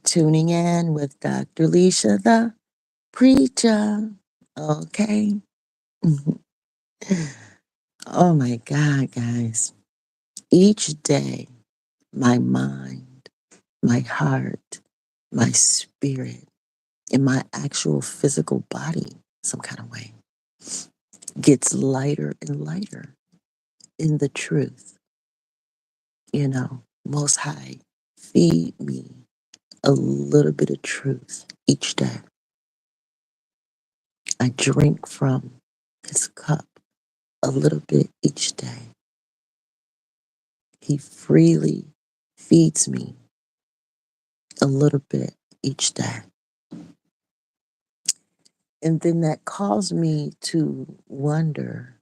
tuning in with Dr. Leisha, the preacher. Okay. Oh my God, guys. Each day, my mind, my heart, my spirit, and my actual physical body, some kind of way, gets lighter and lighter in the truth. Most High, feed me a little bit of truth each day. I drink from his cup a little bit each day. He freely feeds me a little bit each day. And then that caused me to wonder,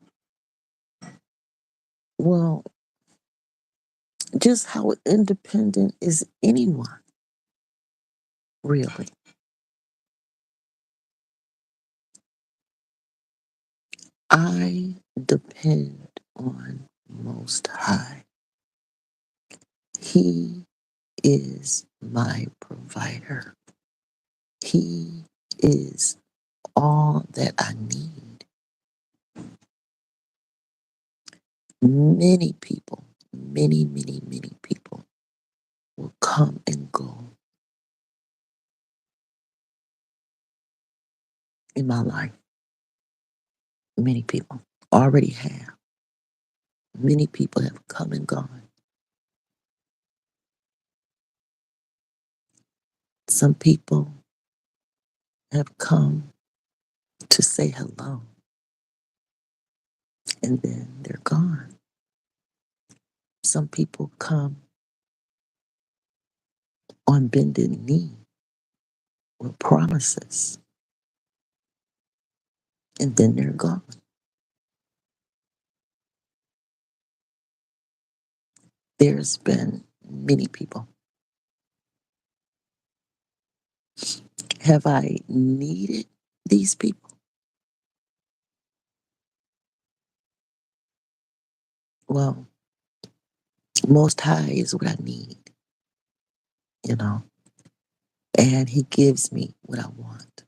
well, just how independent is anyone, really? I depend on Most High. He is my provider. He is all that I need. Many people, many people will come and go in my life. Many people already have. Many people have come and gone. Some people have come to say hello and then they're gone. Some people come on bended knee with promises and then they're gone. There's been many people. Have I needed these people? Well, Most High is what I need, you know, and He gives me what I want.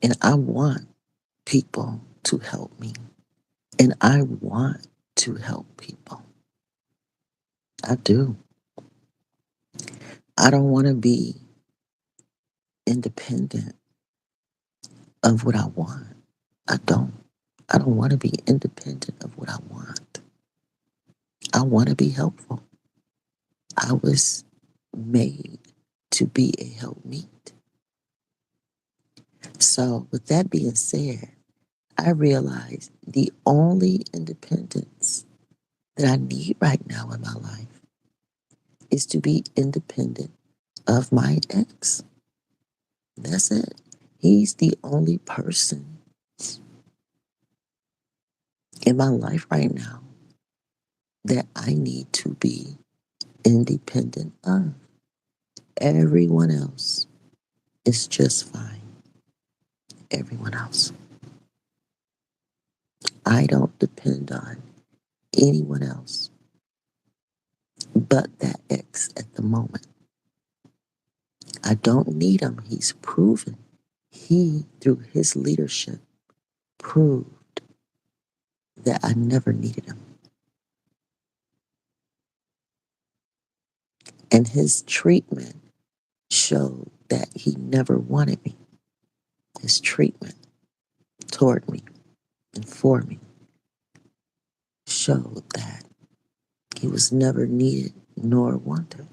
And I want people to help me. And I want to help people. I do. I don't want to be independent of what I want. I don't. I don't want to be independent of what I want. I want to be helpful. I was made to be a helpmeet. So, with that being said, I realize the only independence that I need right now in my life is to be independent of my ex. That's it. He's the only person in my life right now that I need to be independent of. Everyone else is just fine. Everyone else. I don't depend on anyone else but that ex at the moment. I don't need him. He's proven. He, through his leadership, proved that I never needed him. And his treatment showed that he never wanted me. His treatment toward me and for me showed that he was never needed nor wanted.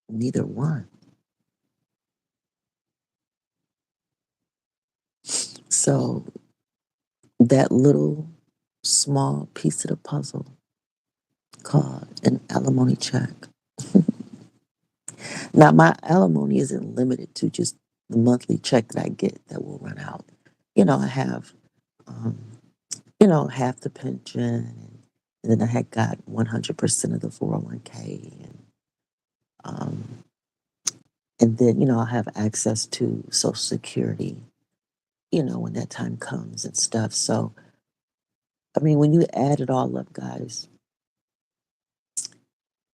Neither one. So that little small piece of the puzzle called an alimony check. Now, my alimony isn't limited to just the monthly check that I get that will run out. I have, um, half the pension, and then I had got 100% of the 401k, um, and then I have access to Social Security. when that time comes and stuff. So, I mean, when you add it all up, guys,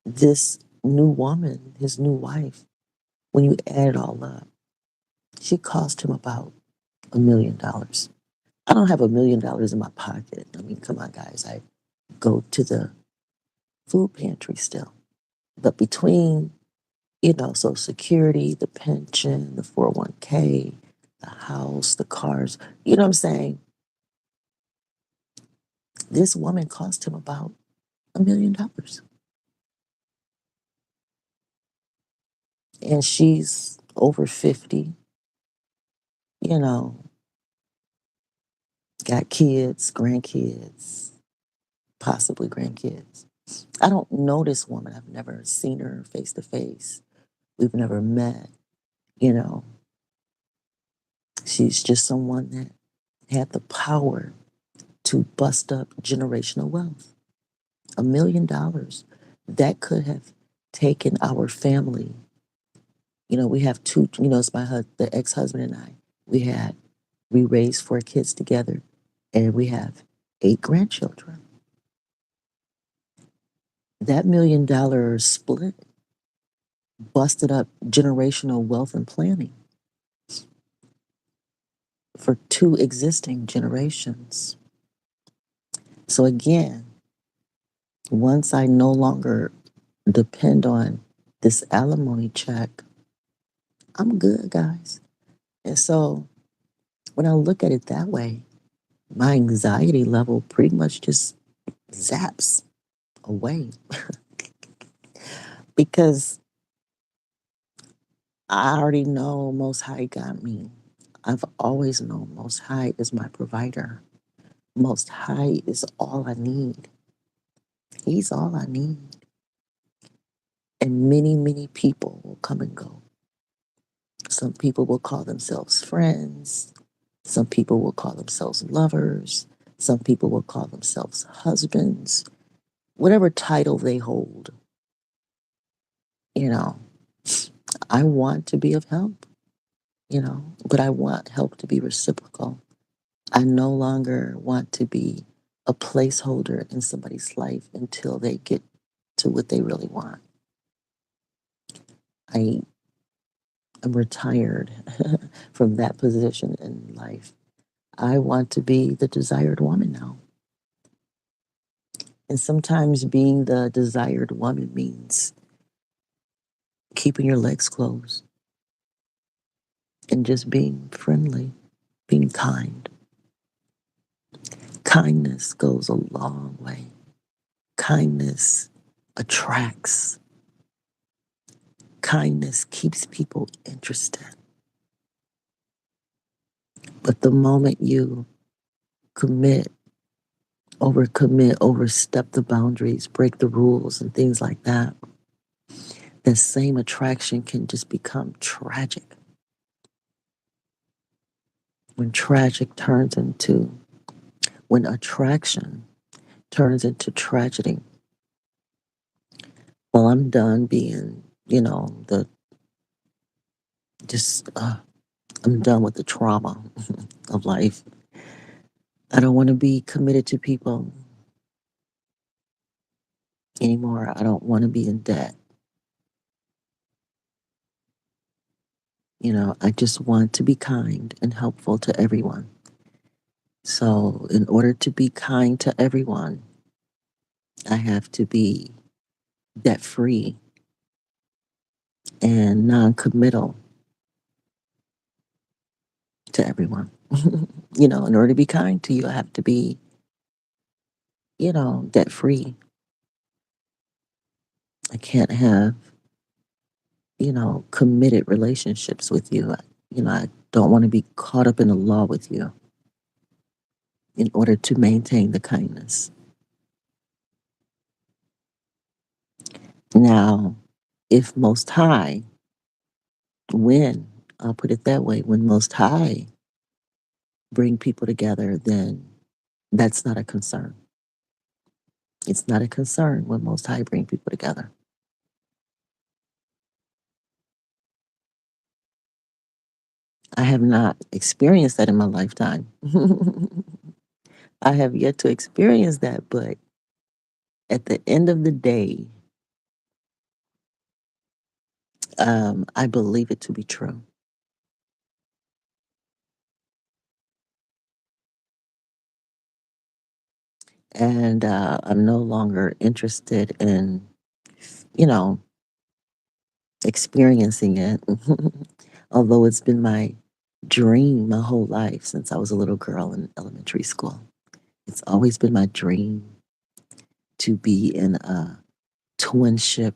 this new woman, his new wife, when you add it all up, she cost him about $1 million. I don't have $1 million in my pocket. I mean, come on, guys. I go to the food pantry still. But between, Social Security, the pension, the 401k, the house, the cars, you know what I'm saying? This woman cost him about $1 million. And she's over 50, you know, got kids, grandkids, possibly grandkids. I don't know this woman. I've never seen her face to face. We've never met, you know. She's just someone that had the power to bust up generational wealth. $1 million that could have taken our family. We have two, it's the ex-husband and I. We raised 4 kids together and we have 8 grandchildren. That $1 million split busted up generational wealth and planning for 2 existing generations. So again, once I no longer depend on this alimony check, I'm good, guys. And so when I look at it that way, my anxiety level pretty much just zaps away because I already know Most High got me. I've always known Most High is my provider. Most High is all I need. He's all I need. And many, many people will come and go. Some people will call themselves friends. Some people will call themselves lovers. Some people will call themselves husbands. Whatever title they hold, you know, I want to be of help, but I want help to be reciprocal. I no longer want to be a placeholder in somebody's life until they get to what they really want. I am retired from that position in life. I want to be the desired woman now. And sometimes being the desired woman means keeping your legs closed and just being friendly, being kind. Kindness goes a long way. Kindness attracts. Kindness keeps people interested. But the moment you commit, overcommit, overstep the boundaries, break the rules, and things like that, that same attraction can just become tragic. When tragic turns into, when attraction turns into tragedy, well, I'm done being, just, I'm done with the trauma of life. I don't want to be committed to people anymore. I don't want to be in debt. I just want to be kind and helpful to everyone. So, in order to be kind to everyone, I have to be debt free and non committal to everyone. In order to be kind to you, I have to be, debt free. I can't have, committed relationships with you. I don't want to be caught up in the law with you in order to maintain the kindness. Now, if Most High, when, I'll put it that way, when Most High bring people together, then that's not a concern. It's not a concern when Most High bring people together. I have not experienced that in my lifetime. I have yet to experience that, but at the end of the day, I believe it to be true. And I'm no longer interested in, you know, experiencing it. Although it's been my dream my whole life since I was a little girl in elementary school. It's always been my dream to be in a twinship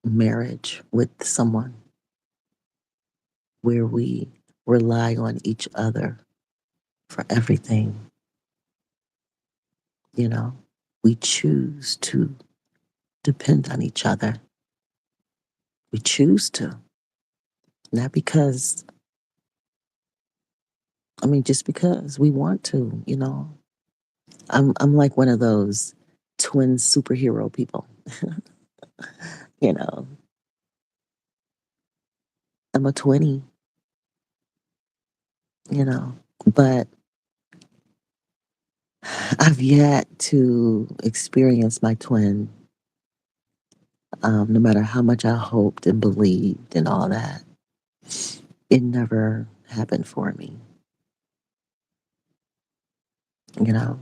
marriage with someone where we rely on each other for everything, you know? We choose to depend on each other. We choose to, not because, I mean, just because we want to, you know? I'm like one of those twin superhero people, you know? I'm a 20, you know? But I've yet to experience my twin, no matter how much I hoped and believed and all that. It never happened for me, you know?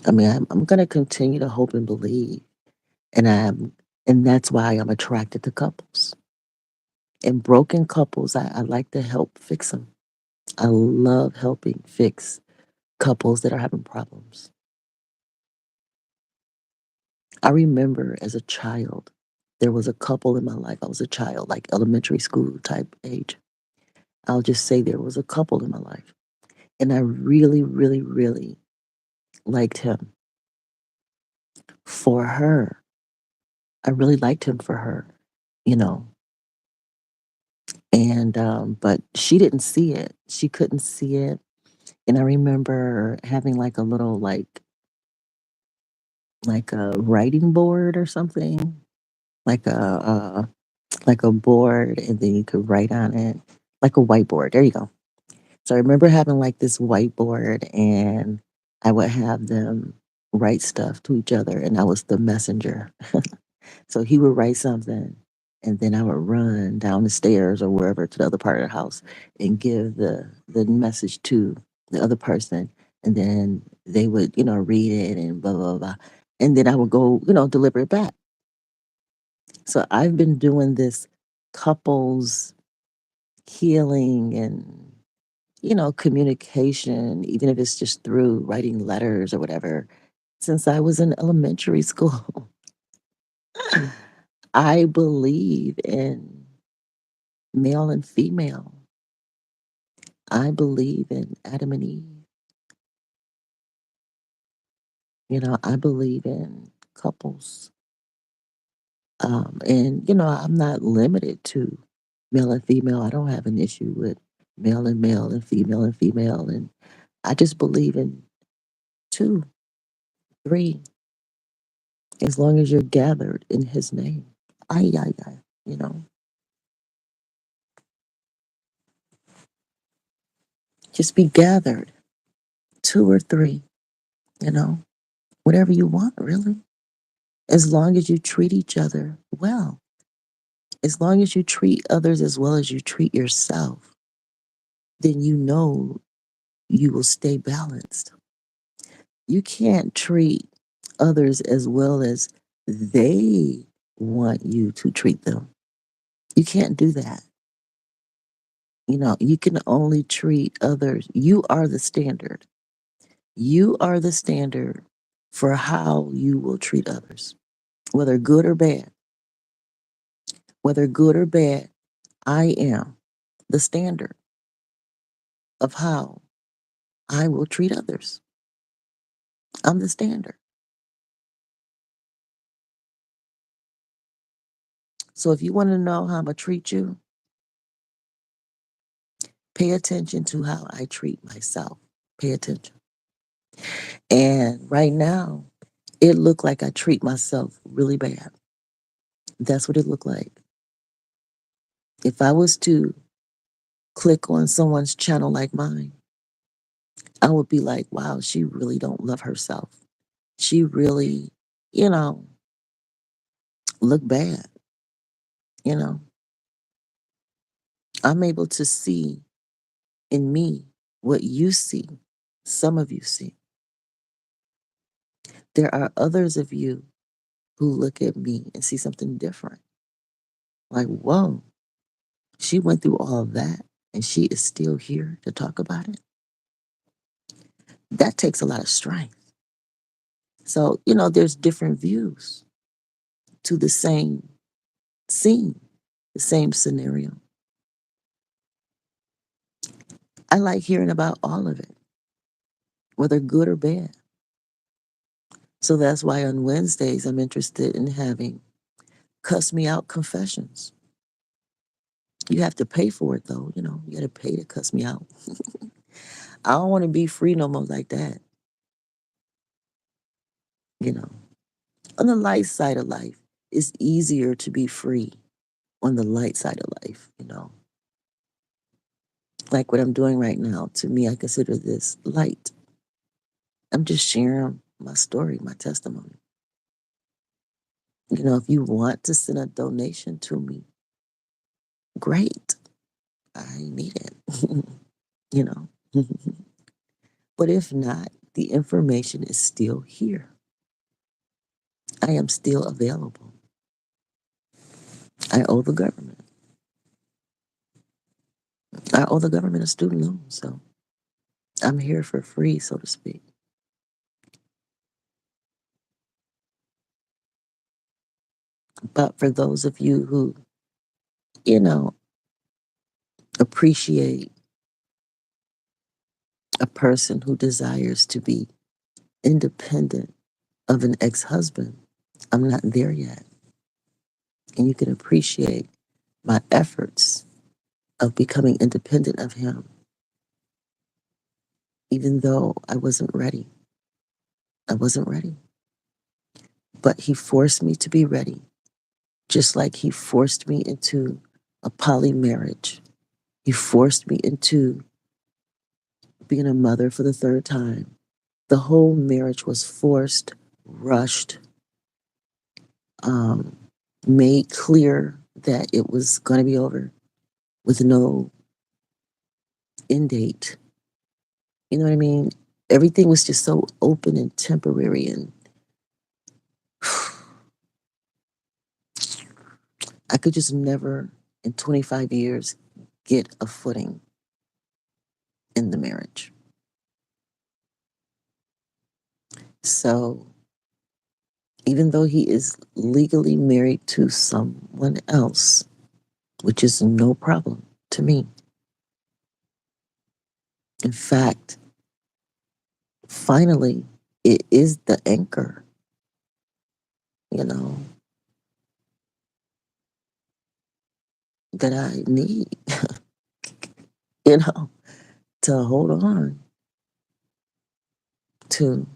I mean, I'm going to continue to hope and believe. And and that's why I'm attracted to couples. And broken couples, I like to help fix them. I love helping fix couples that are having problems. I remember as a child, there was a couple in my life. I was a child, like elementary school type age. I'll just say there was a couple in my life. And I really, really, really liked him for her. I really liked him for her, you know. And but she didn't see it. She couldn't see it. And I remember having like a little like a writing board or something, like like a board, and then you could write on it, like a whiteboard. There you go. So I remember having like this whiteboard, and I would have them write stuff to each other, and I was the messenger. So he would write something, and then I would run down the stairs or wherever to the other part of the house and give the message to the other person, and then they would, you know, read it and blah blah blah, and then I would go, you know, deliver it back. So I've been doing this couples healing and, you know, communication, even if it's just through writing letters or whatever, since I was in elementary school. I believe in male and female. I believe in Adam and Eve. You know, I believe in couples. And, you know, I'm not limited to male and female. I don't have an issue with male and male and female and female. And I just believe in two, three, as long as you're gathered in his name. Ay, you know, just be gathered, two or three, you know, whatever you want, really. As long as you treat each other well, as long as you treat others as well as you treat yourself, then you know you will stay balanced. You can't treat others as well as they want you to treat them. You can't do that. You know, you can only treat others. You are the standard. You are the standard for how you will treat others, whether good or bad. Whether good or bad, I am the standard of how I will treat others. I'm the standard. So if you want to know how I'm going to treat you, pay attention to how I treat myself. Pay attention. And right now, it looked like I treat myself really bad. That's what it looked like. If I was to click on someone's channel like mine, I would be like, wow, she really don't love herself. She really, you know, look bad. You know, I'm able to see in me what you see, some of you see. There are others of you who look at me and see something different. Like, whoa, she went through all of that and she is still here to talk about it. That takes a lot of strength. So, there's different views to the same scene, the same scenario. I like hearing about all of it, whether good or bad. So that's why on Wednesdays, I'm interested in having cuss me out confessions. You have to pay for it though, you got to pay to cuss me out. I don't want to be free no more like that, you know. On the light side of life, it's easier to be free on the light side of life. Like what I'm doing right now, to me, I consider this light. I'm just sharing my story, my testimony. If you want to send a donation to me, great. I need it, you know. But if not, the information is still here. I am still available. I owe the government. I owe the government a student loan, so I'm here for free, so to speak. But for those of you who, you know, appreciate a person who desires to be independent of an ex husband, I'm not there yet. And you can appreciate my efforts of becoming independent of him, even though I wasn't ready. I wasn't ready. But he forced me to be ready, just like he forced me into a poly marriage. He forced me into being a mother for the third time. The whole marriage was forced, rushed, um, made clear that it was going to be over with no end date. You know what I mean? Everything was just so open and temporary, and I could just never, in 25 years, get a footing in the marriage. So even though he is legally married to someone else, which is no problem to me. In fact, finally, it is the anchor, you know, that I need, you know, to hold on to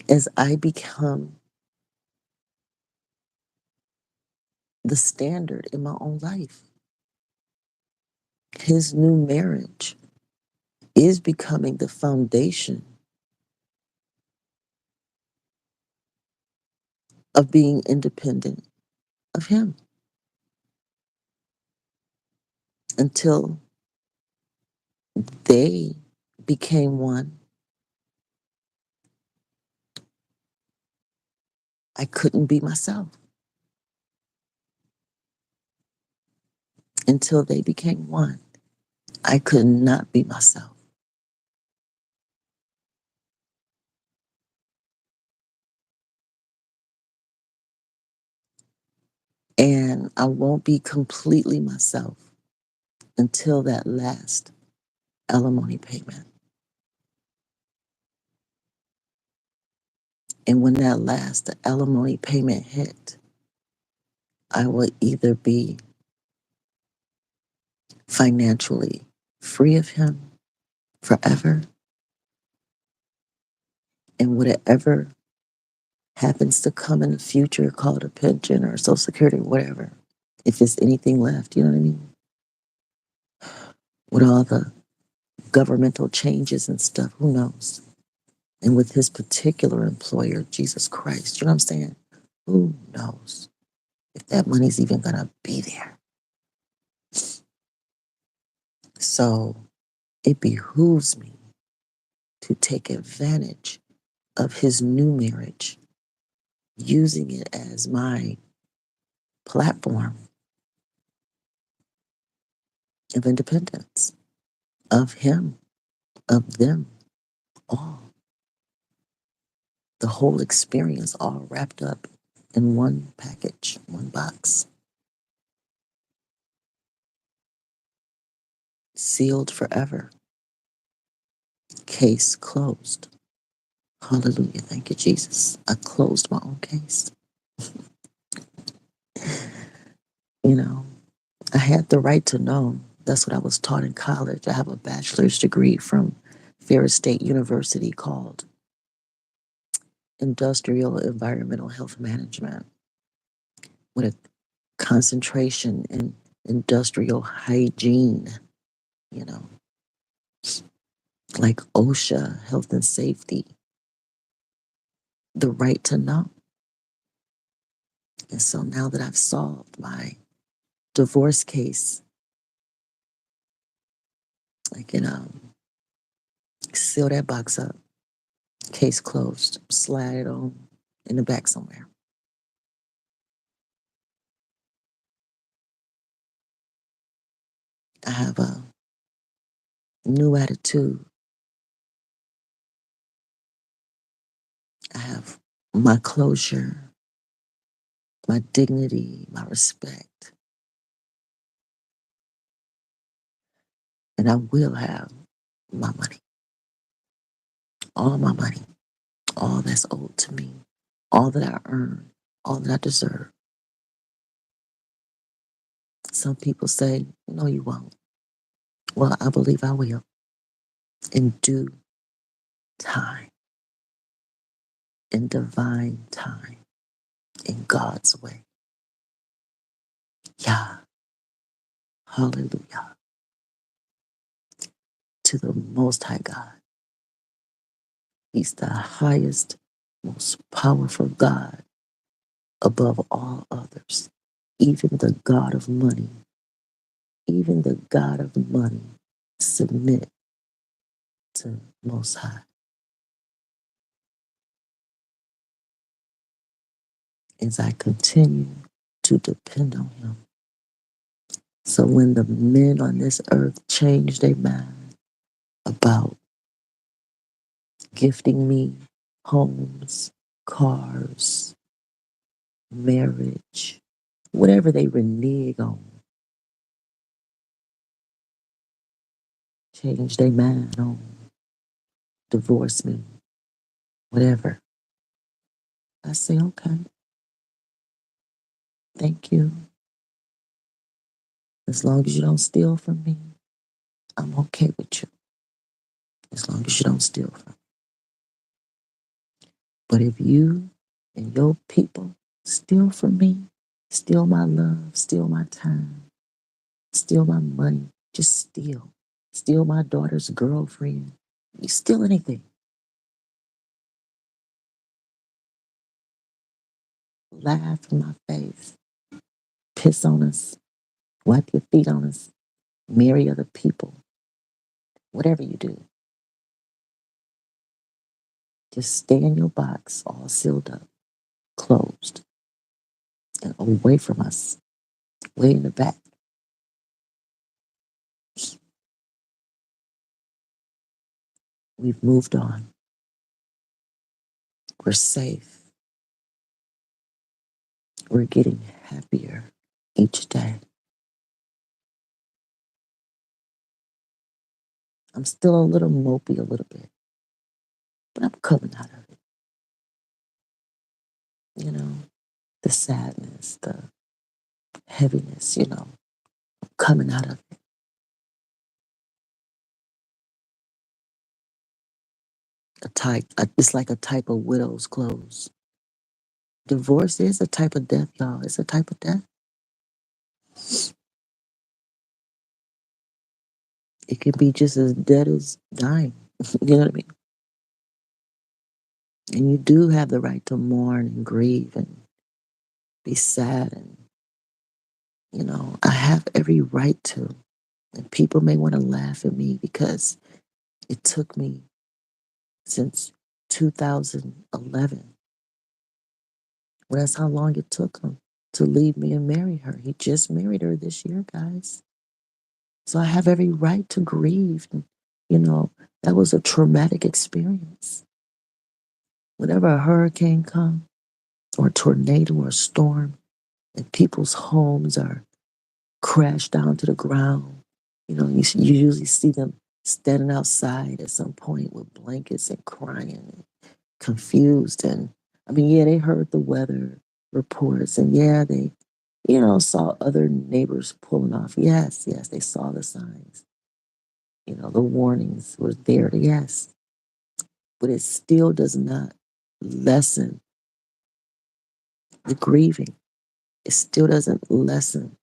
as I become the standard in my own life. His new marriage is becoming the foundation of being independent of him until they became one. I couldn't be myself until they became one. I could not be myself. And I won't be completely myself until that last alimony payment. And when that last alimony payment hit, I would either be financially free of him forever, and whatever happens to come in the future, called a pension or Social Security or whatever, if it's anything left, you know what I mean? with all the governmental changes and stuff, who knows? And with his particular employer, Jesus Christ, you know what I'm saying? Who knows if that money's even gonna be there? So it behooves me to take advantage of his new marriage, using it as my platform of independence, of him, of them, all. The whole experience all wrapped up in one package, one box, sealed forever, case closed. Hallelujah. Thank you, Jesus. I closed my own case. You know, I had the right to know. That's what I was taught in college. I have a bachelor's degree from Ferris State University called Industrial Environmental Health Management with a concentration in industrial hygiene, you know, like OSHA, health and safety, the right to know. And so now that I've solved my divorce case, I can seal that box up, case closed, slide it on in the back somewhere. I have a new attitude. I have my closure, my dignity, my respect, and I will have my money, all my money, all that's owed to me, all that I earn, all that I deserve. Some people say, no, you won't. Well, I believe I will in due time, in divine time, in God's way. Yeah, hallelujah to the Most High God. He's the highest, most powerful God above all others. Even the God of money, even the God of money, submit to Most High as I continue to depend on Him. So when the men on this earth change their mind about gifting me homes, cars, marriage, whatever they renege on, change their mind on, divorce me, whatever. I say, okay, thank you. As long as you don't steal from me, I'm okay with you. As long as you don't steal from me. But if you and your people steal from me, steal my love, steal my time, steal my money, just steal. Steal my daughter's girlfriend. You steal anything. Laugh in my face. Piss on us. Wipe your feet on us. Marry other people. Whatever you do. Just stay in your box, all sealed up, closed, and away from us, way in the back. We've moved on. We're safe. We're getting happier each day. I'm still a little mopey a little bit, but I'm coming out of it. You know, the sadness, the heaviness, coming out of it. It's like a type of widow's clothes. Divorce is a type of death, y'all. It's a type of death. It can be just as dead as dying. You know what I mean? And you do have the right to mourn and grieve and be sad. And, I have every right to. And people may want to laugh at me because it took me since 2011. Well, that's how long it took him to leave me and marry her. He just married her this year, guys. So I have every right to grieve. And, you know, that was a traumatic experience. Whenever a hurricane comes, or a tornado or a storm, and people's homes are crashed down to the ground, you usually see them standing outside at some point with blankets and crying and confused. And I mean, yeah, they heard the weather reports, and yeah, they, saw other neighbors pulling off. Yes, yes, they saw the signs. The warnings were there, yes, but it still does not lessen the grieving. It still doesn't lessen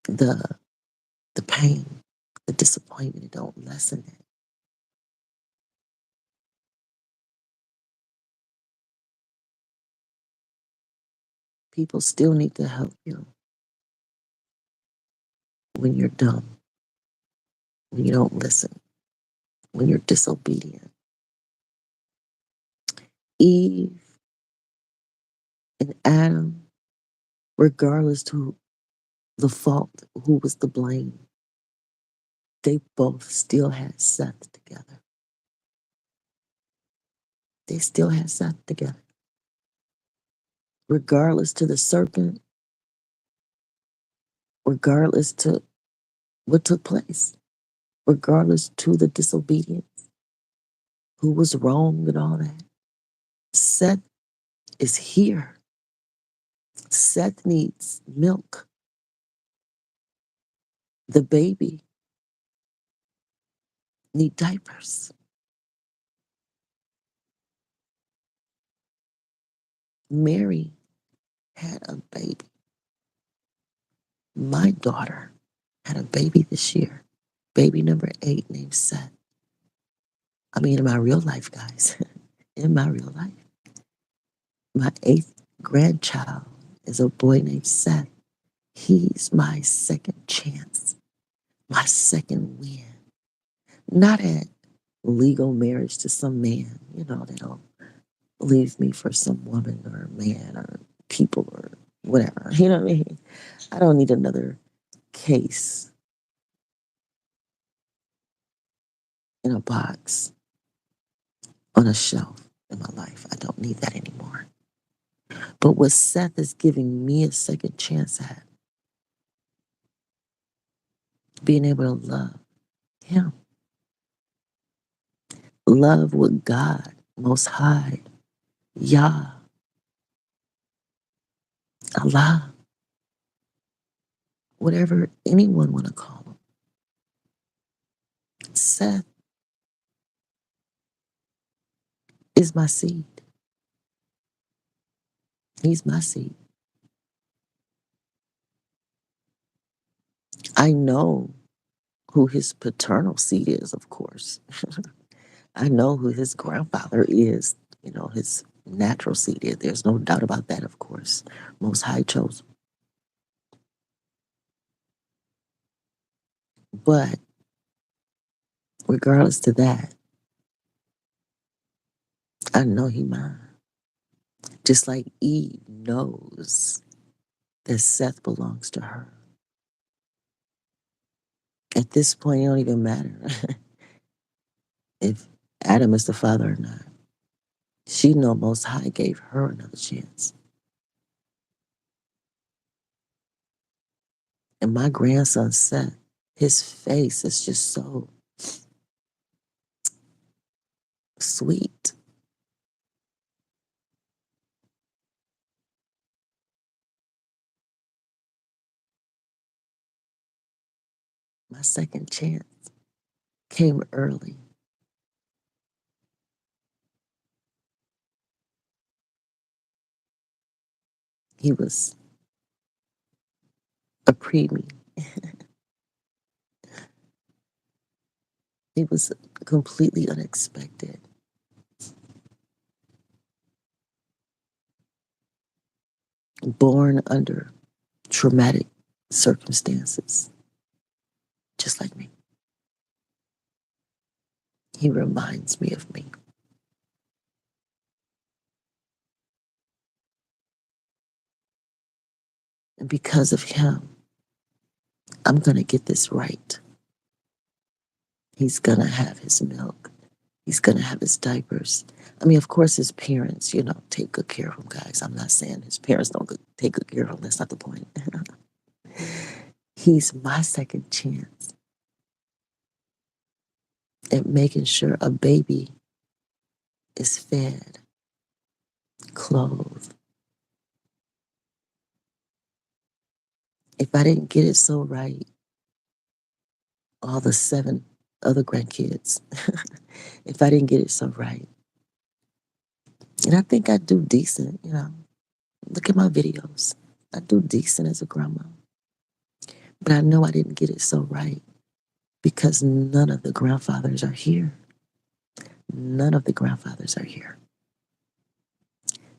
the the pain, the disappointment. It don't lessen it. People still need to help you when you're dumb, when you don't listen, when you're disobedient. Eve and Adam, regardless to the fault, who was to blame, they both still had Seth together. They still had Seth together. Regardless to the serpent, regardless to what took place, regardless to the disobedience, who was wrong and all that, Seth is here. Seth needs milk. The baby need diapers. Mary had a baby. My daughter had a baby this year. Baby number 8 named Seth. I mean, in my real life, guys. In my real life. My 8th grandchild is a boy named Seth. He's my second chance, my second win. Not at legal marriage to some man, that'll leave me for some woman or man or people or whatever. You know what I mean? I don't need another case in a box on a shelf in my life. I don't need that anymore. But what Seth is giving me a second chance at, being able to love him, love with God, Most High, Yah, Allah, whatever anyone want to call him. Seth is my seed. He's my seed. I know who his paternal seed is, of course. I know who his grandfather is, his natural seed is. There's no doubt about that, of course. Most High chose him. But regardless to that, I know he mine. Just like Eve knows that Seth belongs to her. At this point, it don't even matter if Adam is the father or not. She know Most High gave her another chance. And my grandson Seth, his face is just so sweet. My second chance came early. He was a preemie. It was completely unexpected. Born under traumatic circumstances, just like me. He reminds me of me. And because of him, I'm going to get this right. He's going to have his milk. He's going to have his diapers. I mean, of course, his parents, take good care of him, guys. I'm not saying his parents don't take good care of him. That's not the point. He's my second chance at making sure a baby is fed, clothed. If I didn't get it so right, all the 7 other grandkids, if I didn't get it so right, and I think I do decent. Look at my videos. I do decent as a grandma. But I know I didn't get it so right because none of the grandfathers are here. None of the grandfathers are here.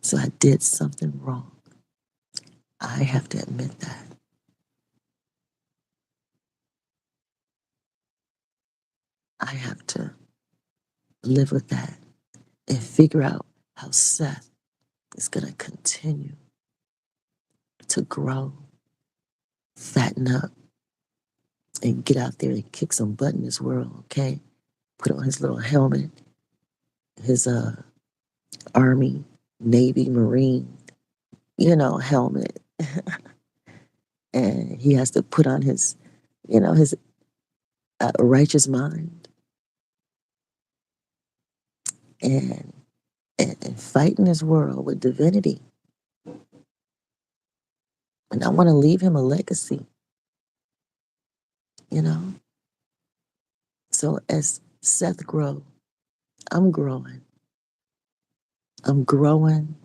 So I did something wrong. I have to admit that. I have to live with that and figure out how Seth is going to continue to grow, fatten up, and get out there and kick some butt in this world, okay? Put on his little helmet, his Army, Navy, Marine, helmet. And he has to put on his righteous mind and, and fight in this world with divinity. And I want to leave him a legacy, you know? So as Seth grow, I'm growing. I'm growing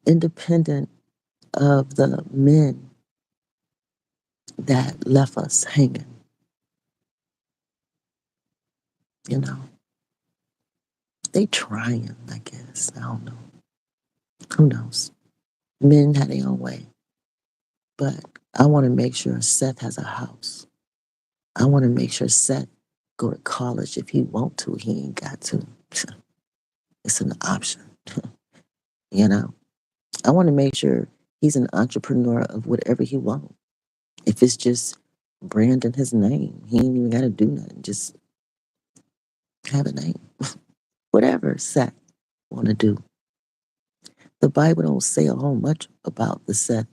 independent of the men that left us hanging, you know? They trying, I guess. I don't know. Who knows? Men had their own way. But I want to make sure Seth has a house. I want to make sure Seth go to college if he want to. He ain't got to. It's an option. you know. I want to make sure he's an entrepreneur of whatever he wants. If it's just branding his name, he ain't even got to do nothing. Just have a name. Whatever Seth want to do. The Bible don't say a whole much about the Seth,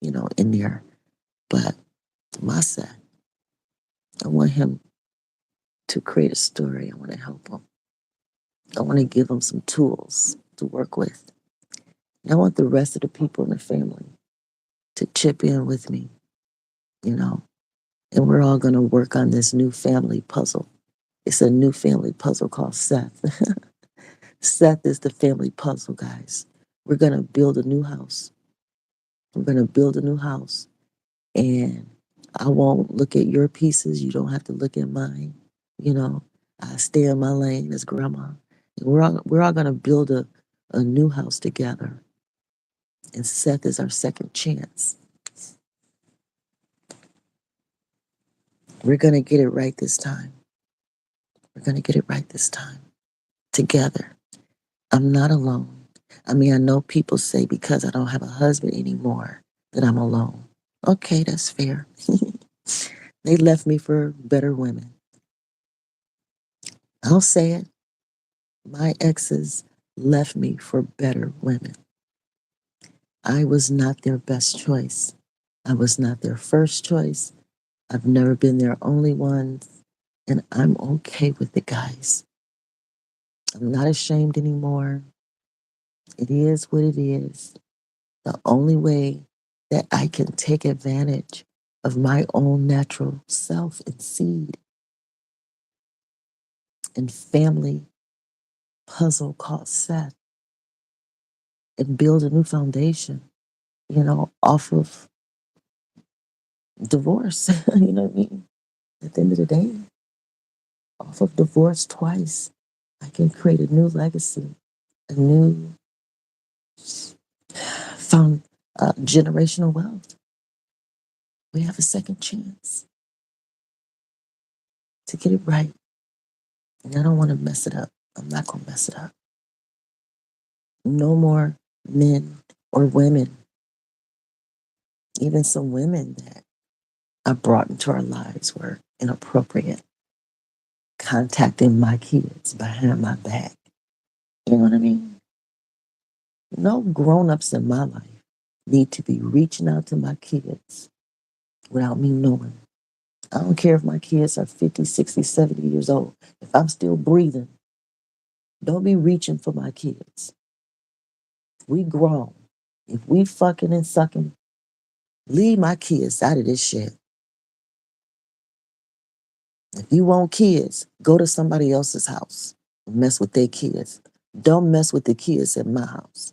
in there. But my Seth, I want him to create a story. I want to help him. I want to give him some tools to work with. And I want the rest of the people in the family to chip in with me, you know, and we're all going to work on this new family puzzle. It's a new family puzzle called Seth. Seth is the family puzzle, guys. We're going to build a new house. We're going to build a new house. And I won't look at your pieces. You don't have to look at mine. You know, I stay in my lane as grandma. And we're all going to build a new house together. And Seth is our second chance. We're going to get it right this time. We're going to get it right this time. Together. I'm not alone. I mean, I know people say because I don't have a husband anymore that I'm alone. Okay, that's fair. They left me for better women. I'll say it. My exes left me for better women. I was not their best choice. I was not their first choice. I've never been their only one. And I'm okay with it, guys. I'm not ashamed anymore. It is what it is. The only way that I can take advantage of my own natural self and seed and family puzzle called Seth and build a new foundation, off of divorce. You know what I mean? At the end of the day, off of divorce twice, I can create a new legacy, a new found generational wealth. We have a second chance to get it right. And I don't want to mess it up. I'm not going to mess it up. No more men or women, even some women that are brought into our lives were inappropriate, contacting my kids behind my back. You know what I mean? No grown ups in my life need to be reaching out to my kids without me knowing. I don't care if my kids are 50, 60, 70 years old. If I'm still breathing, don't be reaching for my kids. We grown. If we fucking and sucking, leave my kids out of this shit. If you want kids, go to somebody else's house and mess with their kids. Don't mess with the kids at my house.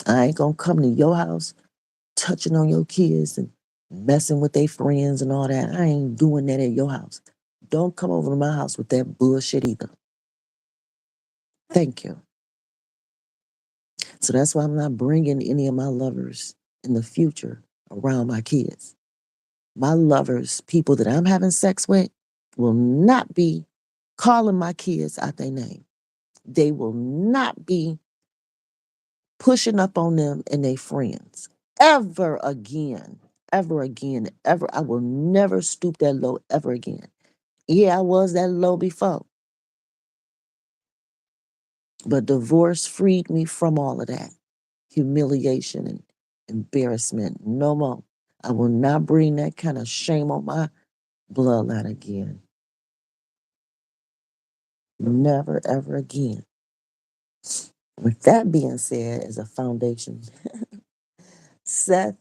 I ain't gonna come to your house touching on your kids and messing with their friends and all that. I ain't doing that at your house. Don't come over to my house with that bullshit either. Thank you. So that's why I'm not bringing any of my lovers in the future around my kids. My lovers, people that I'm having sex with, will not be calling my kids out their name. They will not be pushing up on them and their friends ever again. Ever again. Ever. I will never stoop that low ever again. Yeah, I was that low before. But divorce freed me from all of that humiliation and embarrassment. No more. I will not bring that kind of shame on my bloodline again. Never, ever again. With that being said, as a foundation, Seth,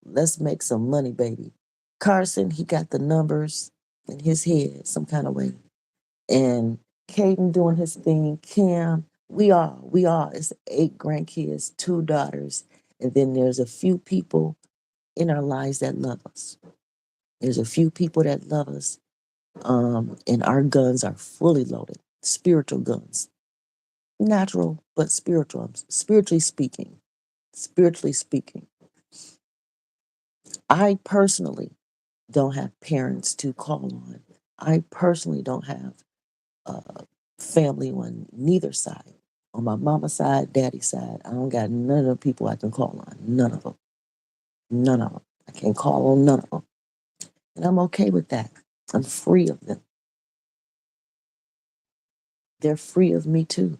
let's make some money, baby. Carson, he got the numbers in his head some kind of way. And Caden doing his thing. Cam, we are. It's 8 grandkids, 2 daughters. And then there's a few people in our lives that love us. There's a few people that love us. And our guns are fully loaded. Spiritual guns. Natural, but spiritual. Spiritually speaking. Spiritually speaking. I personally don't have parents to call on. I personally don't have family on neither side. On my mama's side, daddy's side, I don't got none of the people I can call on. None of them. None of them. I can't call on none of them. And I'm okay with that. I'm free of them. They're free of me too.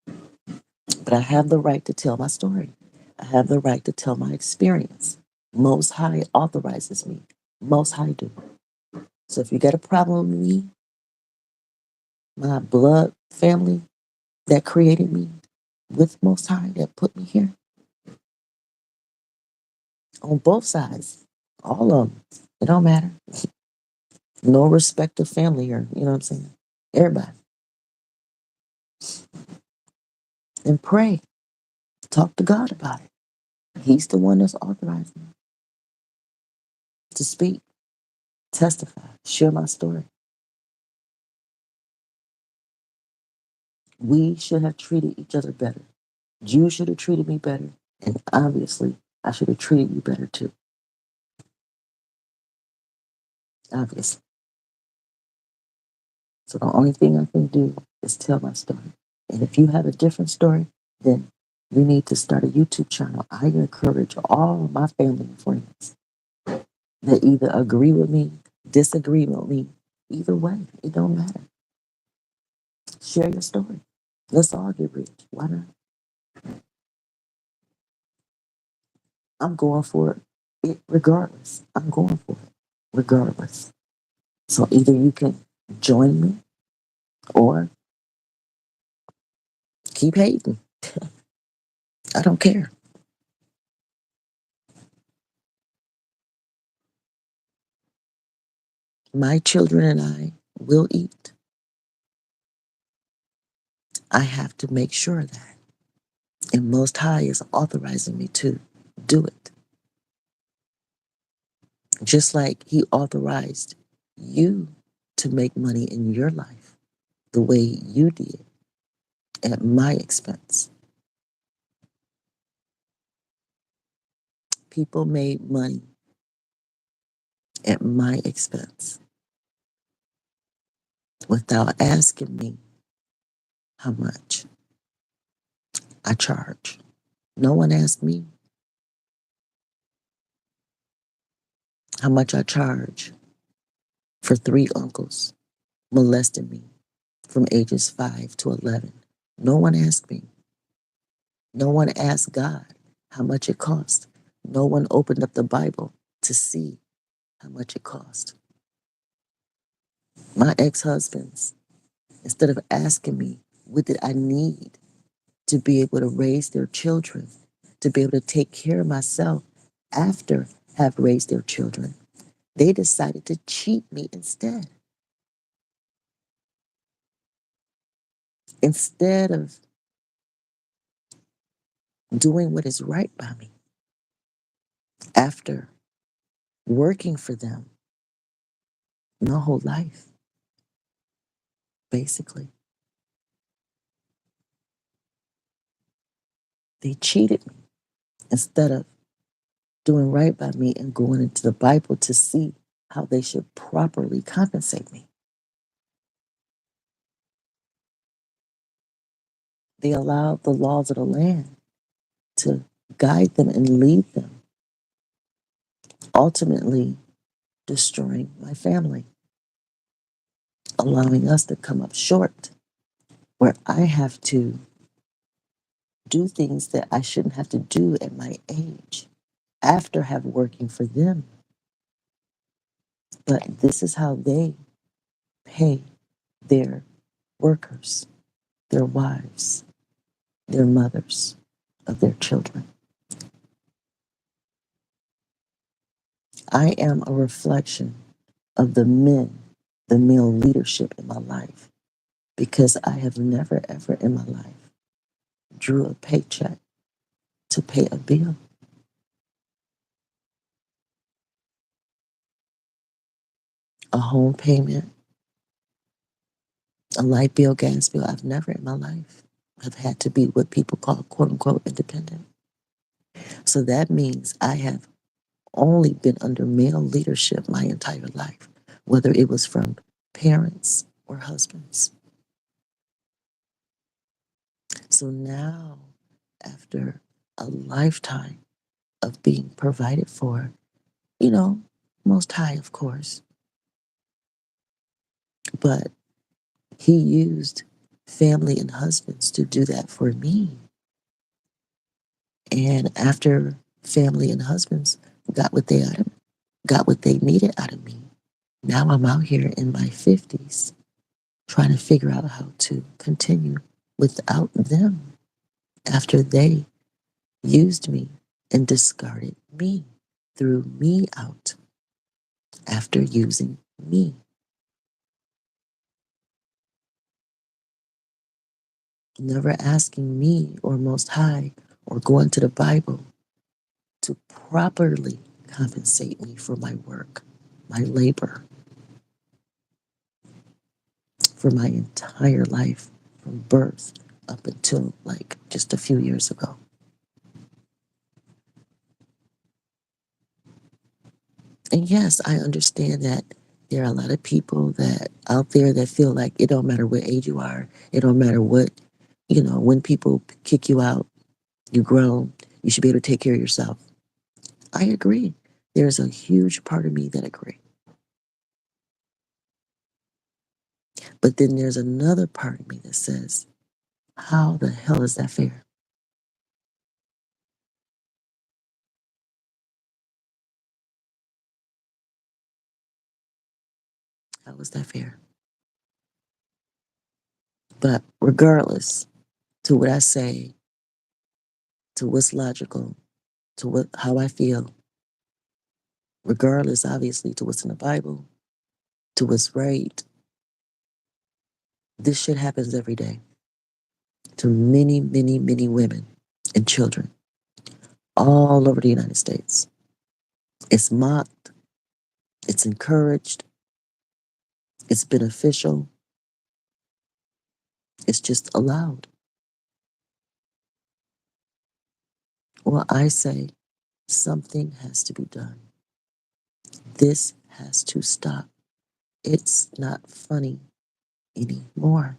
But I have the right to tell my story. I have the right to tell my experience. Most High authorizes me. Most High do. So if you got a problem with me, my blood family that created me with Most High that put me here, on both sides, all of them, it don't matter. No respect of family here. You know what I'm saying? Everybody. And pray. Talk to God about it. He's the one that's authorizing me to speak, testify, share my story. We should have treated each other better. You should have treated me better. And obviously, I should have treated you better too. Obviously. So the only thing I can do is tell my story. And if you have a different story, then we need to start a YouTube channel. I encourage all of my family and friends that either agree with me, disagree with me. Either way, it don't matter. Share your story. Let's all get rich. Why not? I'm going for it regardless. I'm going for it regardless. So either you can join me or keep hating. I don't care. My children and I will eat. I have to make sure of that. And Most High is authorizing me to do it. Just like He authorized you to make money in your life the way you did at my expense. People made money at my expense without asking me how much I charge. No one asked me how much I charge for three uncles molesting me from ages 5 to 11. No one asked me. No one asked God how much it cost. No one opened up the Bible to see how much it cost. My ex-husbands, instead of asking me what did I need to be able to raise their children, to be able to take care of myself after have raised their children, they decided to cheat me instead. Instead of doing what is right by me after working for them my whole life, basically. They cheated me instead of doing right by me and going into the Bible to see how they should properly compensate me. They allowed the laws of the land to guide them and lead them, ultimately destroying my family, allowing us to come up short where I have to do things that I shouldn't have to do at my age after have working for them. But this is how they pay their workers, their wives, their mothers of their children. I am a reflection of the men, the male leadership in my life, because I have never, ever in my life drew a paycheck to pay a bill. A home payment, a light bill, gas bill. I've never in my life have had to be what people call quote unquote independent. So that means I have only been under male leadership my entire life, whether it was from parents or husbands. So now, after a lifetime of being provided for, you know, most high, of course, but he used family and husbands to do that for me. And after family and husbands got what they needed out of me, now I'm out here in my 50s trying to figure out how to continue without them after they used me and discarded me, threw me out after using me. Never asking me or Most High or going to the Bible to properly compensate me for my work, my labor, for my entire life from birth up until like just a few years ago. And yes, I understand that there are a lot of people that out there that feel like it don't matter what age you are, it don't matter what, when people kick you out, you grown, you should be able to take care of yourself. I agree. There's a huge part of me that agree. But then there's another part of me that says, how the hell is that fair? How is that fair? But regardless to what I say, to what's logical, to what how I feel, regardless obviously to what's in the Bible, to what's right, this shit happens every day to many, many, many women and children all over the United States. It's mocked, it's encouraged, It's beneficial. It's just allowed. Well, I say something has to be done. This has to stop. It's not funny anymore.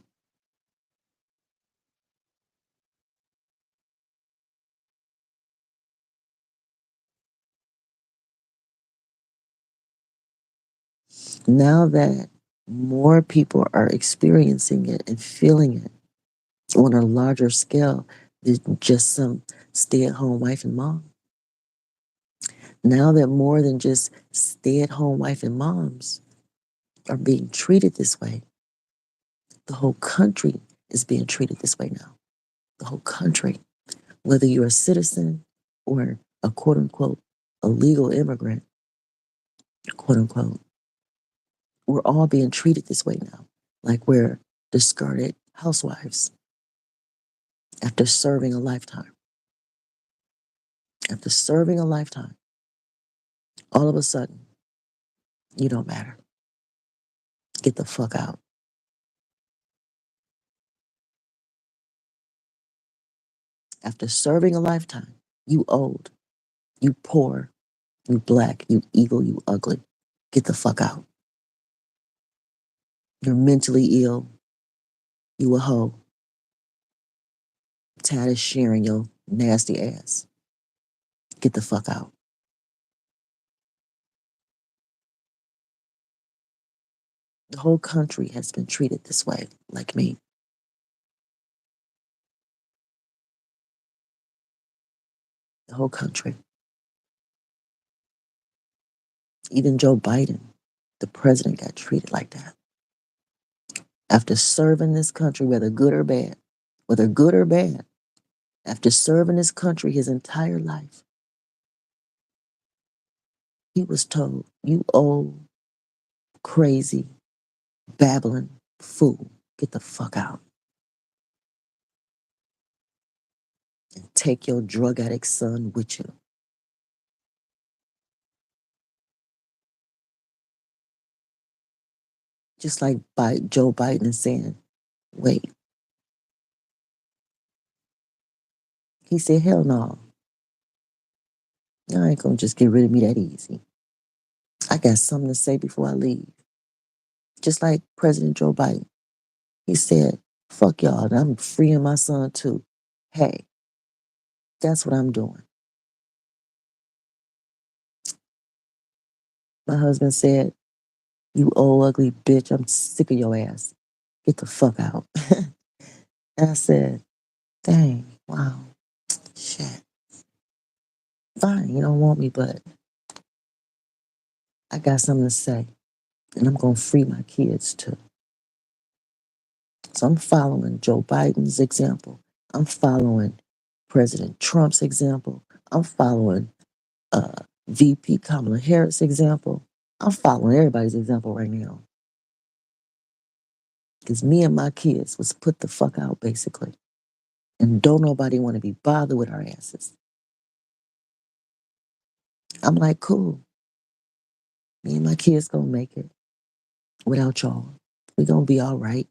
Now that more people are experiencing it and feeling it on a larger scale than just some stay at home wife and mom, now that more than just stay at home wife and moms are being treated this way, the whole country is being treated this way now. The whole country, whether you're a citizen or a quote unquote illegal immigrant, quote unquote, we're all being treated this way now. Like we're discarded housewives after serving a lifetime. After serving a lifetime, all of a sudden, you don't matter. Get the fuck out. After serving a lifetime, you old, you poor, you black, you evil, you ugly. Get the fuck out. You're mentally ill. You a hoe. Tired of sharing your nasty ass. Get the fuck out. The whole country has been treated this way, like me. The whole country. Even Joe Biden, the president, got treated like that. After serving this country, whether good or bad, after serving this country his entire life, he was told, you old, crazy, babbling fool, get the fuck out and take your drug addict son with you. Just like Joe Biden is saying, wait, he said, hell no, y'all ain't gonna just get rid of me that easy. I got something to say before I leave. Just like President Joe Biden, he said, fuck y'all, and I'm freeing my son too. Hey, that's what I'm doing. My husband said, you old ugly bitch, I'm sick of your ass. Get the fuck out. And I said, dang, wow, shit. Fine, you don't want me, but I got something to say. And I'm going to free my kids too. So I'm following Joe Biden's example. I'm following President Trump's example. I'm following uh, VP Kamala Harris' example. I'm following everybody's example right now. Because me and my kids was put the fuck out, basically. And don't nobody want to be bothered with our asses. I'm like, cool. Me and my kids gonna make it without y'all. We gonna be all right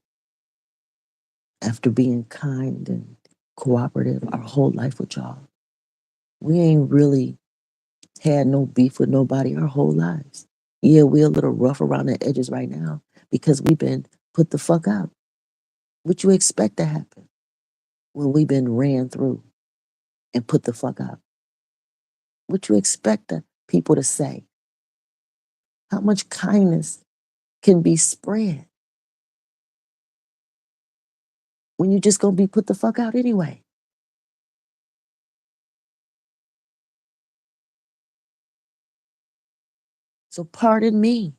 after being kind and cooperative our whole life with y'all. We ain't really had no beef with nobody our whole lives. Yeah, we're a little rough around the edges right now because we've been put the fuck out. What you expect to happen when we've been ran through and put the fuck out? What you expect the people to say? How much kindness can be spread when you just gonna be put the fuck out anyway? So pardon me,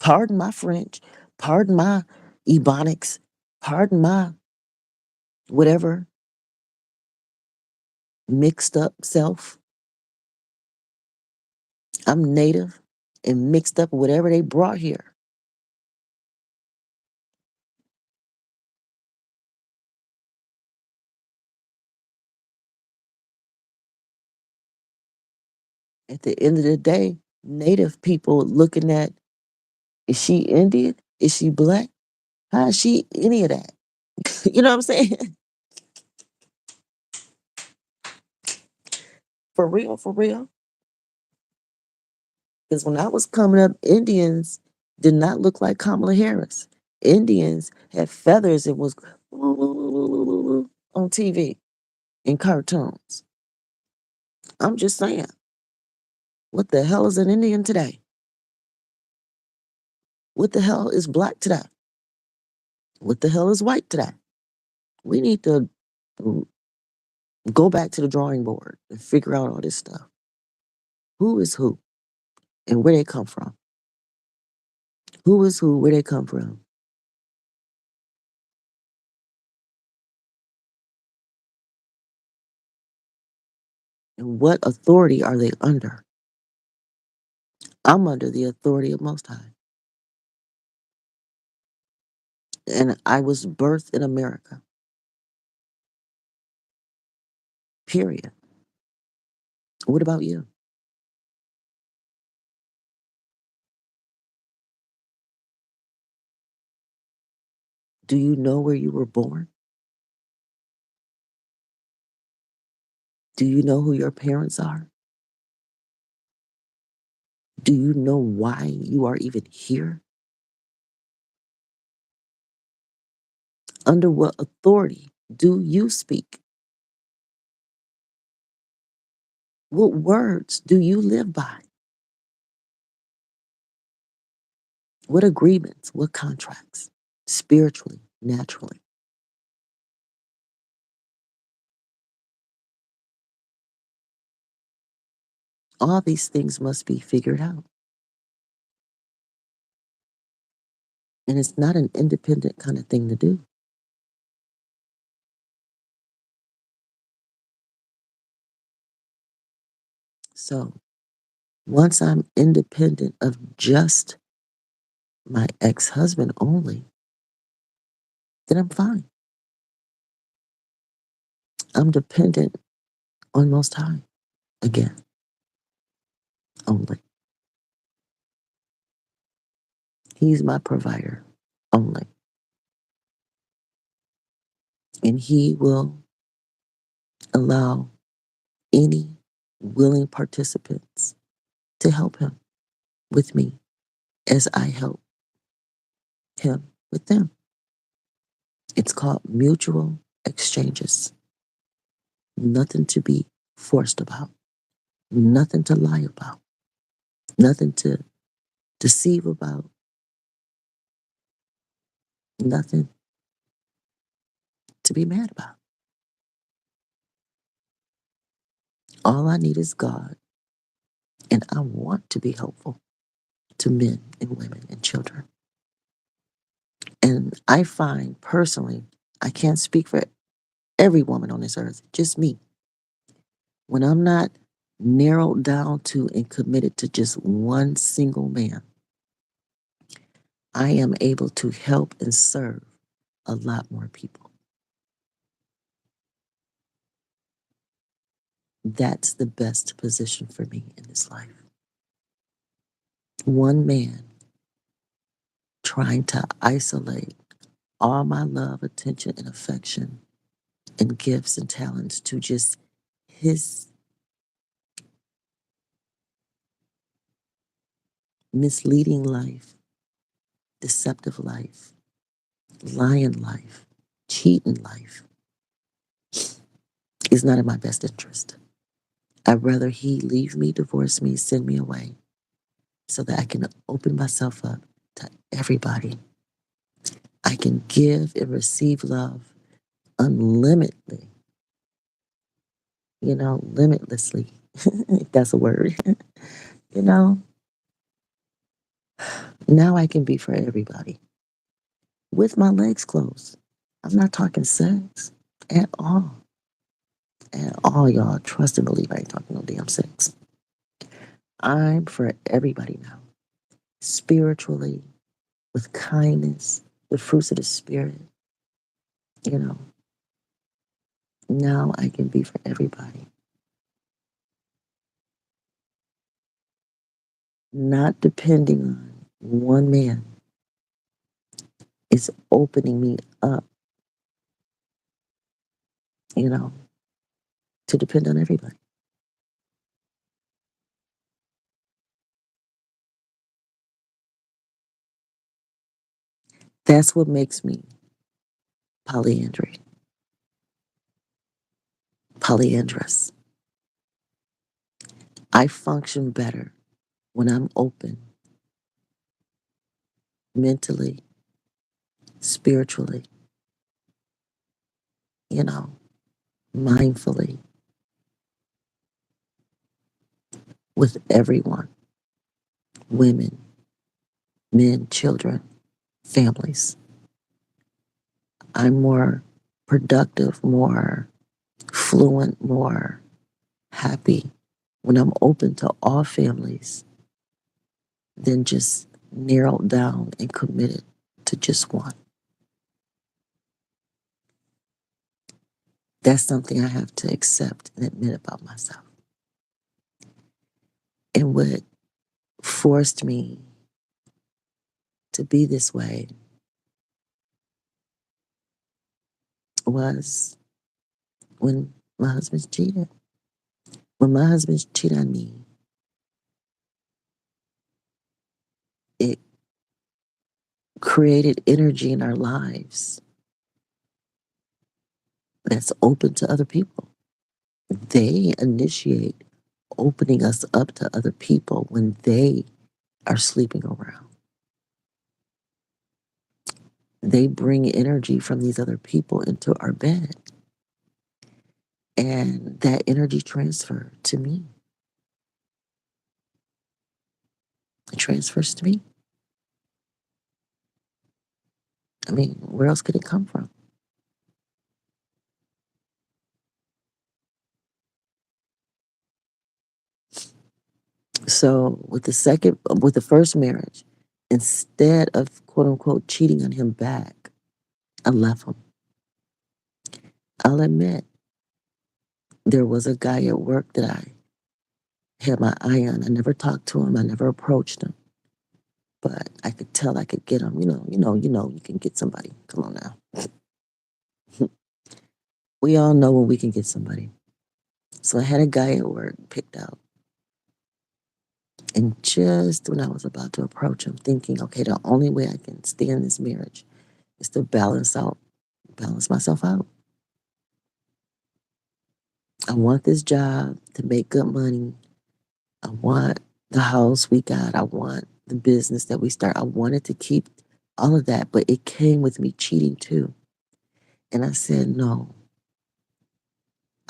pardon my French, pardon my Ebonics, pardon my whatever mixed up self. I'm native and mixed up with whatever they brought here. At the end of the day, native people looking at, is she Indian? Is she black? How is she any of that? You know what I'm saying? For real, for real. Because when I was coming up, Indians did not look like Kamala Harris. Indians had feathers and was on TV in cartoons. I'm just saying, what the hell is an Indian today? What the hell is black today? What the hell is white today? We need to go back to the drawing board and figure out all this stuff. Who is who and where they come from? Who is who, where they come from? And what authority are they under? I'm under the authority of Most High. And I was birthed in America, period. What about you? Do you know where you were born? Do you know who your parents are? Do you know why you are even here? Under what authority do you speak? What words do you live by? What agreements? What contracts? Spiritually, naturally. All these things must be figured out. And it's not an independent kind of thing to do. So once I'm independent of just my ex husband only, then I'm fine. I'm dependent on Most High again, only. He's my provider only. And He will allow any willing participants to help Him with me as I help Him with them. It's called mutual exchanges. Nothing to be forced about, nothing to lie about, nothing to deceive about, nothing to be mad about. All I need is God, and I want to be helpful to men and women and children. And I find personally, I can't speak for every woman on this earth, just me. When I'm not narrowed down to and committed to just one single man, I am able to help and serve a lot more people. That's the best position for me in this life. One man trying to isolate all my love, attention, and affection and gifts and talents to just his misleading life, deceptive life, lying life, cheating life is not in my best interest. I'd rather he leave me, divorce me, send me away so that I can open myself up to everybody. I can give and receive love unlimitedly, limitlessly, if that's a word. you know, now I can be for everybody with my legs closed. I'm not talking sex at all. At all, y'all. Trust and believe I ain't talking no damn sex. I'm for everybody now, spiritually, with kindness, with fruits of the spirit. You know, now I can be for everybody, not depending on one man It's opening me up, you know, to depend on everybody. That's what makes me polyandry, polyandrous. I function better when I'm open mentally, spiritually, you know, mindfully with everyone, women, men, children, families. I'm more productive, more fluent, more happy when I'm open to all families than just narrowed down and committed to just one. That's something I have to accept and admit about myself. And what forced me to be this way was when my husband cheated. When my husband cheated on me, it created energy in our lives that's open to other people. They initiate opening us up to other people when they are sleeping around. They bring energy from these other people into our bed. And that energy transfer to me. It transfers to me. I mean, where else could it come from? So with the first marriage, instead of quote unquote cheating on him back, I left him. I'll admit there was a guy at work that I had my eye on. I never talked to him. I never approached him, but I could tell I could get him. You can get somebody. Come on now. We all know when we can get somebody. So I had a guy at work picked out. And just when I was about to approach him, thinking, okay, the only way I can stay in this marriage is to balance myself out. I want this job to make good money. I want the house we got. I want the business that we start. I wanted to keep all of that, but it came with me cheating too. And I said, no,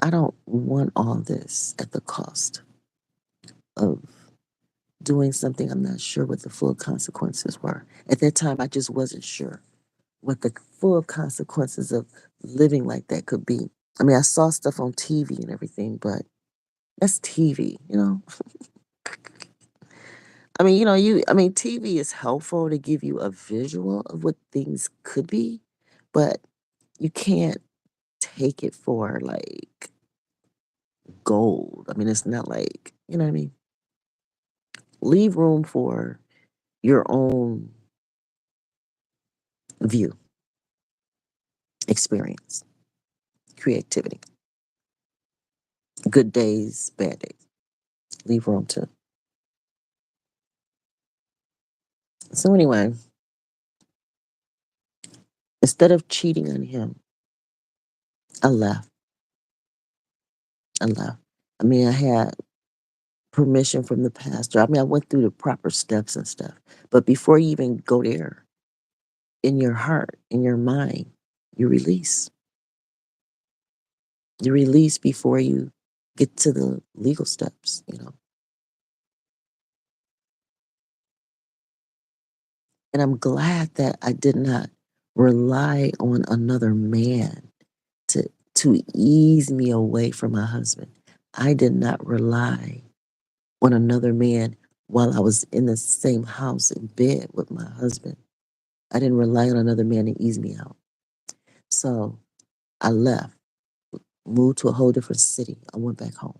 I don't want all this at the cost of doing something I'm not sure what the full consequences were. At that time, I just wasn't sure what the full consequences of living like that could be. I mean, I saw stuff on TV and everything, but that's TV, you know? TV is helpful to give you a visual of what things could be, but you can't take it for like gold. I mean, it's not like, you know what I mean? Leave room for your own view, experience, creativity, good days, bad days. Leave room to. So, anyway, instead of cheating on him, I left. I left. I mean, I had permission from the pastor. I mean, I went through the proper steps and stuff. But before you even go there, in your heart, in your mind, you release. You release before you get to the legal steps. And I'm glad that I did not rely on another man to to ease me away from my husband. I did not rely on another man while I was in the same house in bed with my husband. I didn't rely on another man to ease me out. So I left, moved to a whole different city. I went back home.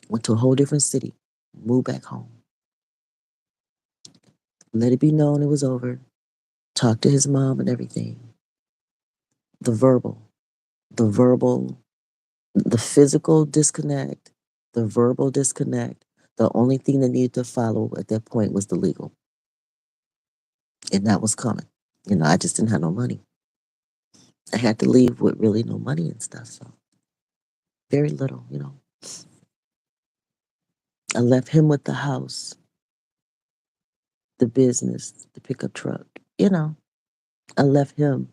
Went to a whole different city, moved back home. Let it be known it was over. talked to his mom and everything. The verbal, the verbal, the physical disconnect, the verbal disconnect. The only thing that needed to follow at that point was the legal, and that was coming. I just didn't have no money. I had to leave with really no money and stuff, so very little. I left him with the house, the business, the pickup truck. You know, I left him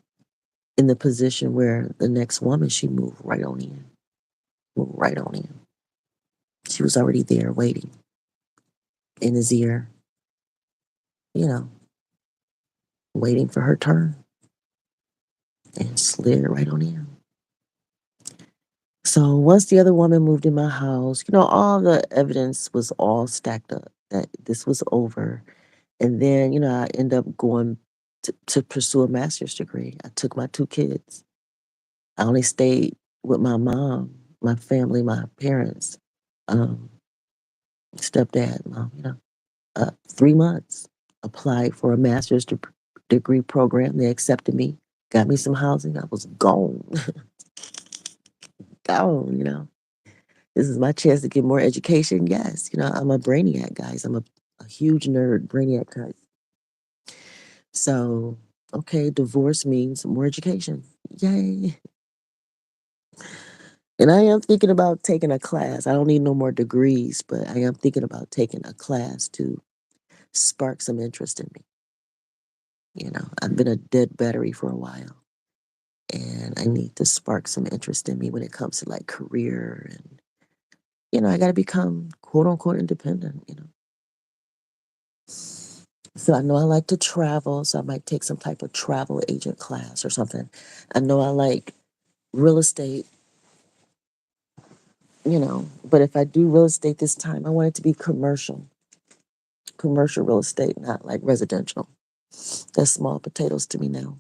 in the position where the next woman, she moved right on in, moved right on in. She was already there waiting in his ear, you know, waiting for her turn and slid right on in. So once the other woman moved in my house, all the evidence was all stacked up that this was over. And then, I ended up going to pursue a master's degree. I took my two kids. I only stayed with my mom, my family, my parents, um, stepdad, mom, 3 months. Applied for a master's degree program. They accepted me, got me some housing. I was gone, gone. This is my chance to get more education. Yes, I'm a brainiac, guys. I'm a huge nerd, brainiac type. So, okay, divorce means more education. Yay. And I am thinking about taking a class. I don't need no more degrees, but I am thinking about taking a class to spark some interest in me. I've been a dead battery for a while, and I need to spark some interest in me when it comes to like career and, I got to become quote unquote independent. So I know I like to travel, so I might take some type of travel agent class or something. I know I like real estate, but if I do real estate this time, I want it to be commercial real estate, not like residential. That's small potatoes to me now.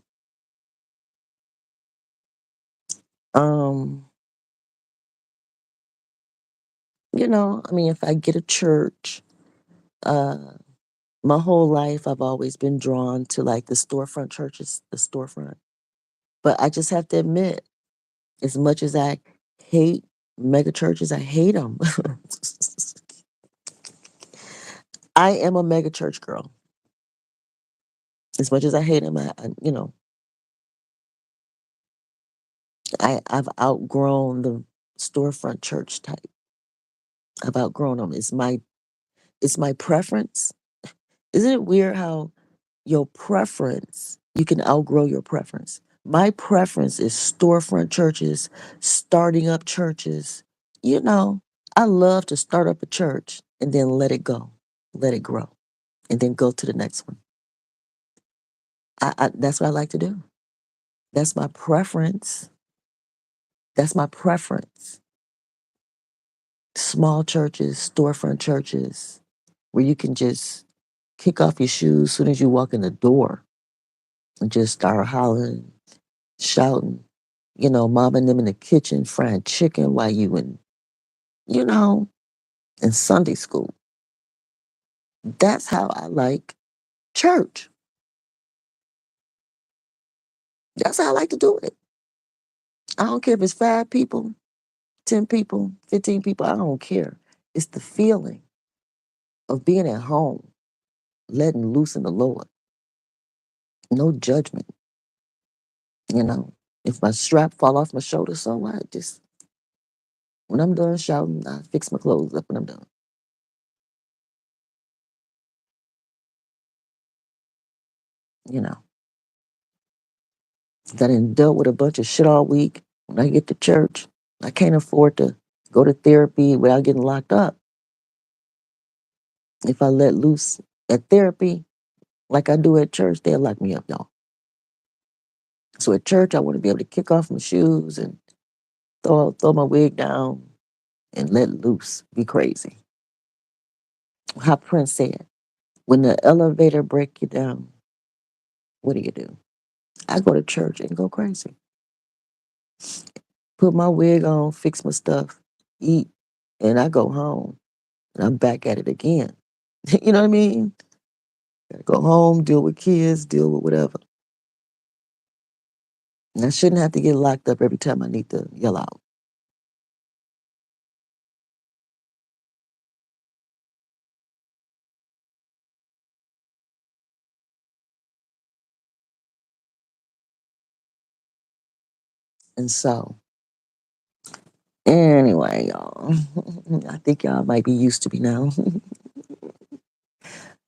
Um, I mean, if I get a church, uh, my whole life I've always been drawn to like the storefront churches, the storefront. But I just have to admit, as much as I hate mega churches, I hate them. I am a mega church girl. As much as I hate them, I've outgrown the storefront church type. I've outgrown them. It's my preference. Isn't it weird how your preference, you can outgrow your preference? My preference is storefront churches, starting up churches. You know, I love to start up a church and then let it go, let it grow, and then go to the next one. That's what I like to do. That's my preference. That's my preference. Small churches, storefront churches, where you can just kick off your shoes as soon as you walk in the door and just start hollering, shouting. Mom and them in the kitchen frying chicken while you know, in Sunday school. That's how I like church. That's how I like to do it. I don't care if it's 5 people, 10 people, 15 people. I don't care. It's the feeling of being at home, letting loose in the Lord. No judgment. You know, if my strap fall off my shoulder, so what? Just when I'm done shouting, I fix my clothes up when I'm done. You know, I done dealt with a bunch of shit all week. When I get to church, I can't afford to go to therapy without getting locked up. If I let loose at therapy, like I do at church, they'll lock me up, y'all. So at church, I want to be able to kick off my shoes and throw my wig down and let loose, be crazy. How Prince said, when the elevator break you down, what do? I go to church and go crazy. Put my wig on, fix my stuff, eat, and I go home. And I'm back at it again. You know what I mean? Gotta go home, deal with kids, deal with whatever. And I shouldn't have to get locked up every time I need to yell out. And so, anyway, y'all, I think y'all might be used to me now.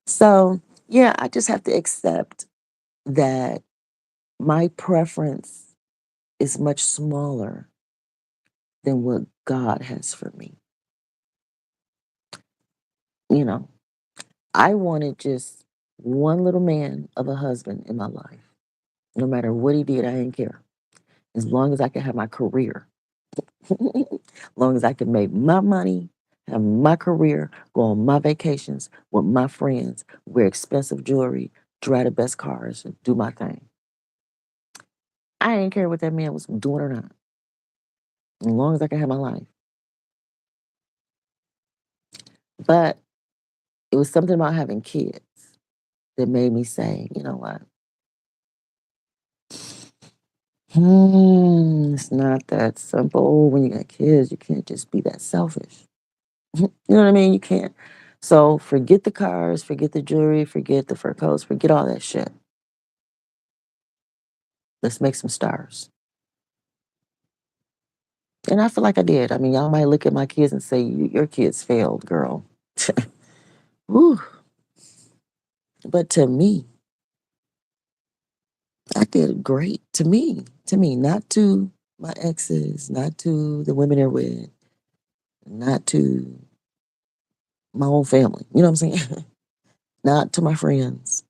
So, yeah, I just have to accept that my preference is much smaller than what God has for me. You know, I wanted just one little man of a husband in my life. No matter what he did, I didn't care. As long as I could have my career, as long as I could make my money, have my career, go on my vacations with my friends, wear expensive jewelry, drive the best cars, and do my thing. I didn't care what that man was doing or not, as long as I could have my life. But it was something about having kids that made me say, you know what? It's not that simple. When you got kids, you can't just be that selfish. You know what I mean? You can't. So forget the cars, forget the jewelry, forget the fur coats, forget all that shit. Let's make some stars. And I feel like I did. I mean, y'all might look at my kids and say, Your kids failed, girl." Whew. But to me, I did great. To me, not to my exes, not to the women they're with, not to my own family. You know what I'm saying? Not to my friends.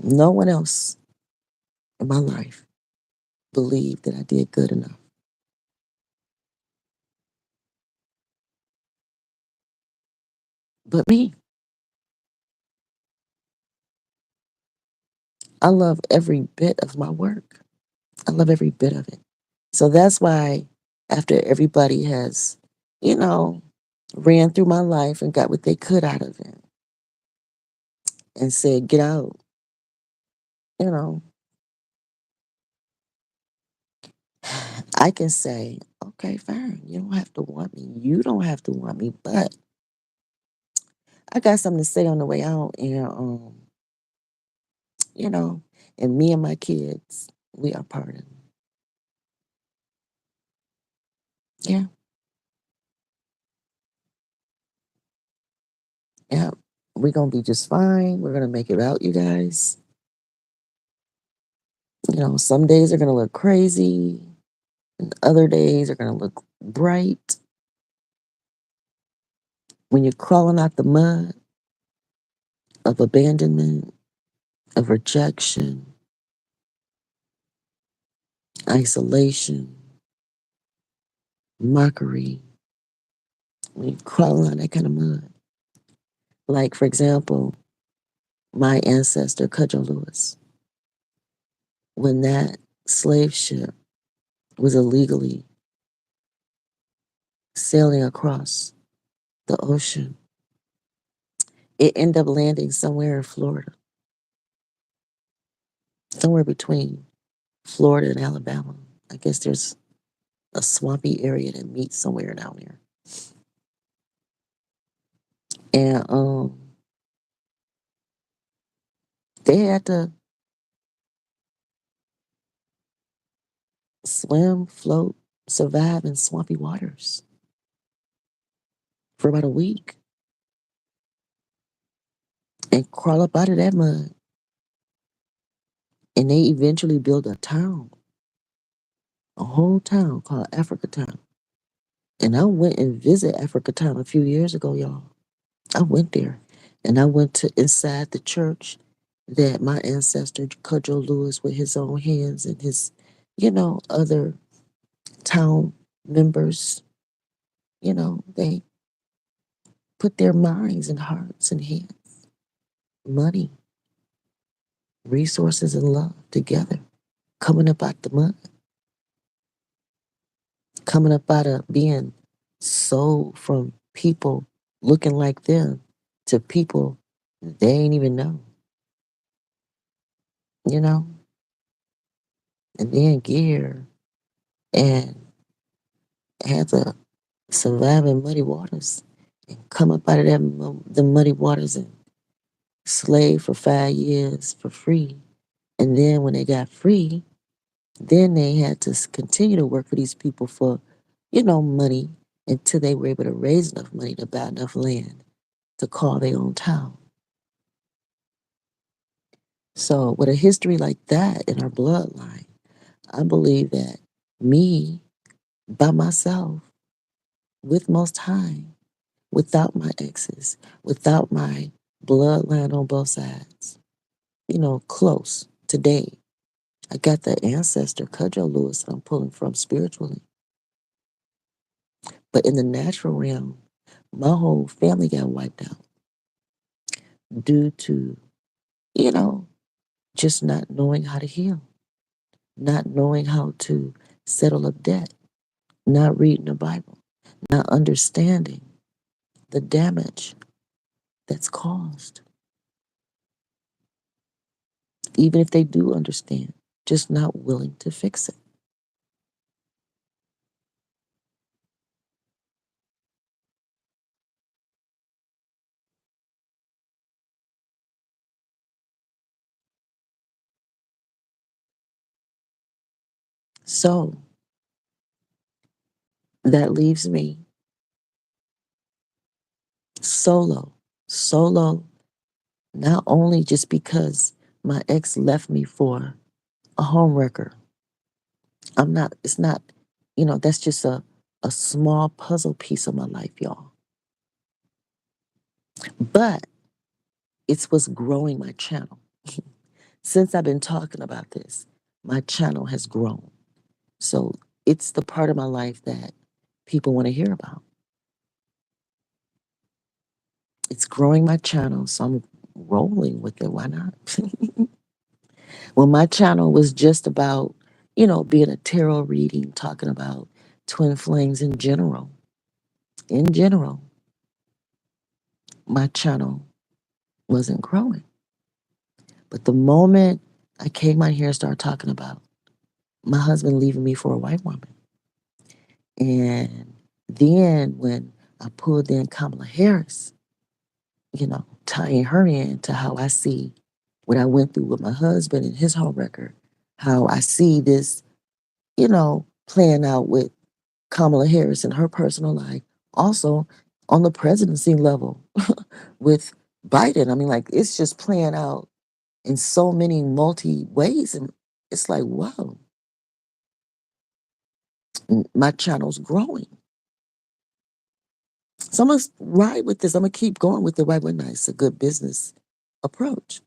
No one else in my life believed that I did good enough. But me, I love every bit of my work. I love every bit of it. So that's why after everybody has, you know, ran through my life and got what they could out of it and said, get out, you know, I can say, okay, fine. You don't have to want me. You don't have to want me, but I got something to say on the way out. And, you know, and me and my kids, we are parting. Yeah, yeah. We're going to be just fine. We're going to make it out, you guys. You know, some days are going to look crazy, and other days are going to look bright. When you're crawling out the mud of abandonment, of rejection, isolation, mockery, when you're crawling out that kind of mud. Like, for example, my ancestor, Cudjoe Lewis, when that slave ship was illegally sailing across the ocean, it ended up landing somewhere in Florida, somewhere between Florida and Alabama. I guess there's a swampy area that meets somewhere down there. And they had to swim, float, survive in swampy waters for about a week and crawl up out of that mud. And they eventually built a town, a whole town called Africa Town. And I went and visited Africa Town a few years ago, y'all. I went there and I went to inside the church that my ancestor Cudjoe Lewis with his own hands and his, other town members, they put their minds and hearts and hands, money, resources, and love together, coming up out the mud, coming up out of being sold from people looking like them to people they ain't even know, you know? and then get here and had to survive in muddy waters and come up out of the muddy waters and slave for 5 years for free. And then when they got free, then they had to continue to work for these people for, money until they were able to raise enough money to buy enough land to call their own town. So, with a history like that in our bloodline, I believe that me by myself, with Most High, without my exes, without my bloodline on both sides, close today. I got the ancestor, Cudjo Lewis, that I'm pulling from spiritually. But in the natural realm, my whole family got wiped out due to, you know, just not knowing how to heal, not knowing how to settle a debt, not reading the Bible, not understanding the damage that's caused. Even if they do understand, just not willing to fix it. So that leaves me solo, solo, not only just because my ex left me for a homewrecker. It's not, that's just a small puzzle piece of my life, y'all. But it's what's growing my channel. Since I've been talking about this, my channel has grown. So it's the part of my life that people want to hear about. It's growing my channel, so I'm rolling with it. Why not? When my channel was just about, being a tarot reading, talking about twin flames in general, my channel wasn't growing. But the moment I came out here and started talking about my husband leaving me for a white woman, and then when I pulled in Kamala Harris, tying her in to how I see what I went through with my husband and his home record, how I see this, playing out with Kamala Harris and her personal life, also on the presidency level with Biden. I mean, like, it's just playing out in so many multi ways. And it's like, whoa, my channel's growing. So I'm going to ride with this. I'm going to keep going with it. Why wouldn't I? It's a good business approach.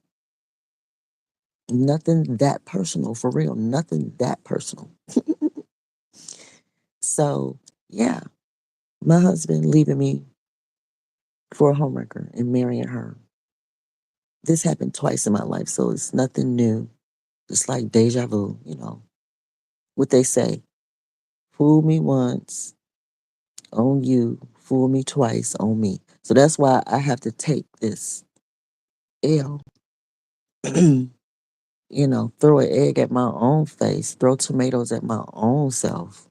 Nothing that personal, for real. Nothing that personal. So, yeah, my husband leaving me for a homewrecker and marrying her. This happened twice in my life, so it's nothing new. It's like deja vu, what they say, fool me once, on you, fool me twice, on me. So that's why I have to take this L, throw an egg at my own face, throw tomatoes at my own self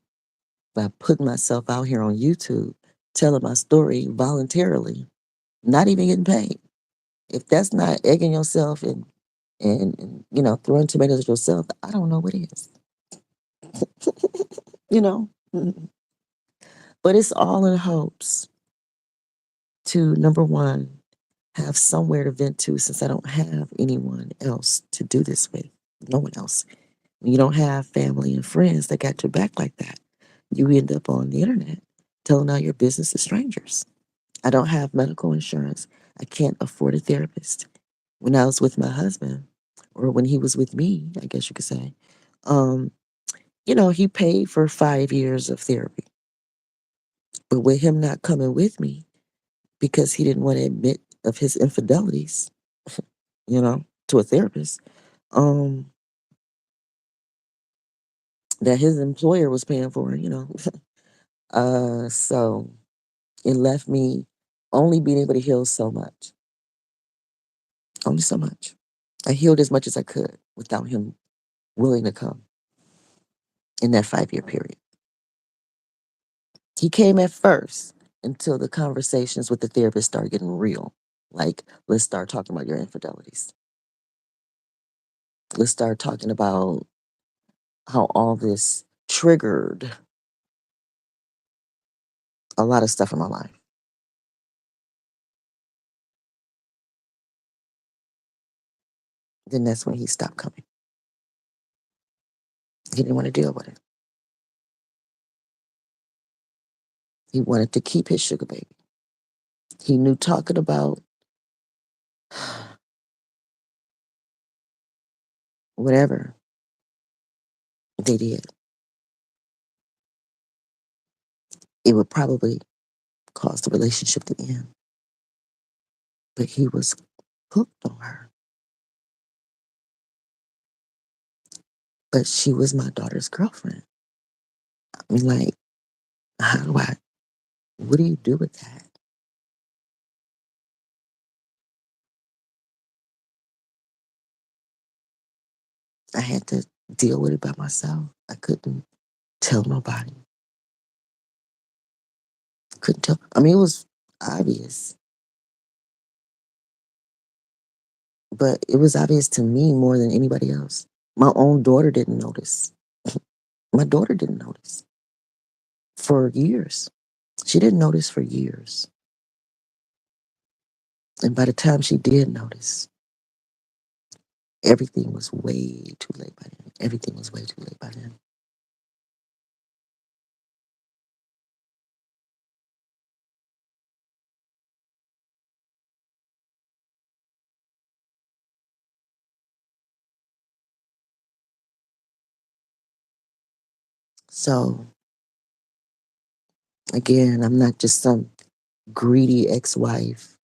by putting myself out here on YouTube, telling my story voluntarily, not even getting paid. If that's not egging yourself and throwing tomatoes at yourself, I don't know what is, you know? But it's all in hopes to, number one, have somewhere to vent to since I don't have anyone else to do this with. No one else. When you don't have family and friends that got your back like that, you end up on the internet telling all your business to strangers. I don't have medical insurance. I can't afford a therapist. When I was with my husband, or when he was with me, I guess you could say, um, he paid for 5 years of therapy. But with him not coming with me because he didn't want to admit of his infidelities, to a therapist, um, that his employer was paying for. So it left me only being able to heal so much. Only so much. I healed as much as I could without him willing to come. in that 5-year period. He came at first until the conversations with the therapist started getting real. Like, let's start talking about your infidelities. Let's start talking about how all this triggered a lot of stuff in my life. Then that's when he stopped coming. He didn't want to deal with it. He wanted to keep his sugar baby. He knew talking about whatever they did, it would probably cause the relationship to end. But he was hooked on her. But she was my daughter's girlfriend. I mean, like, what do you do with that? I had to deal with it by myself. I couldn't tell nobody. Couldn't tell. I mean, it was obvious, but it was obvious to me more than anybody else. My own daughter didn't notice. My daughter didn't notice for years. She didn't notice for years. And by the time she did notice, everything was way too late by then. Everything was way too late by then. So, again, I'm not just some greedy ex wife.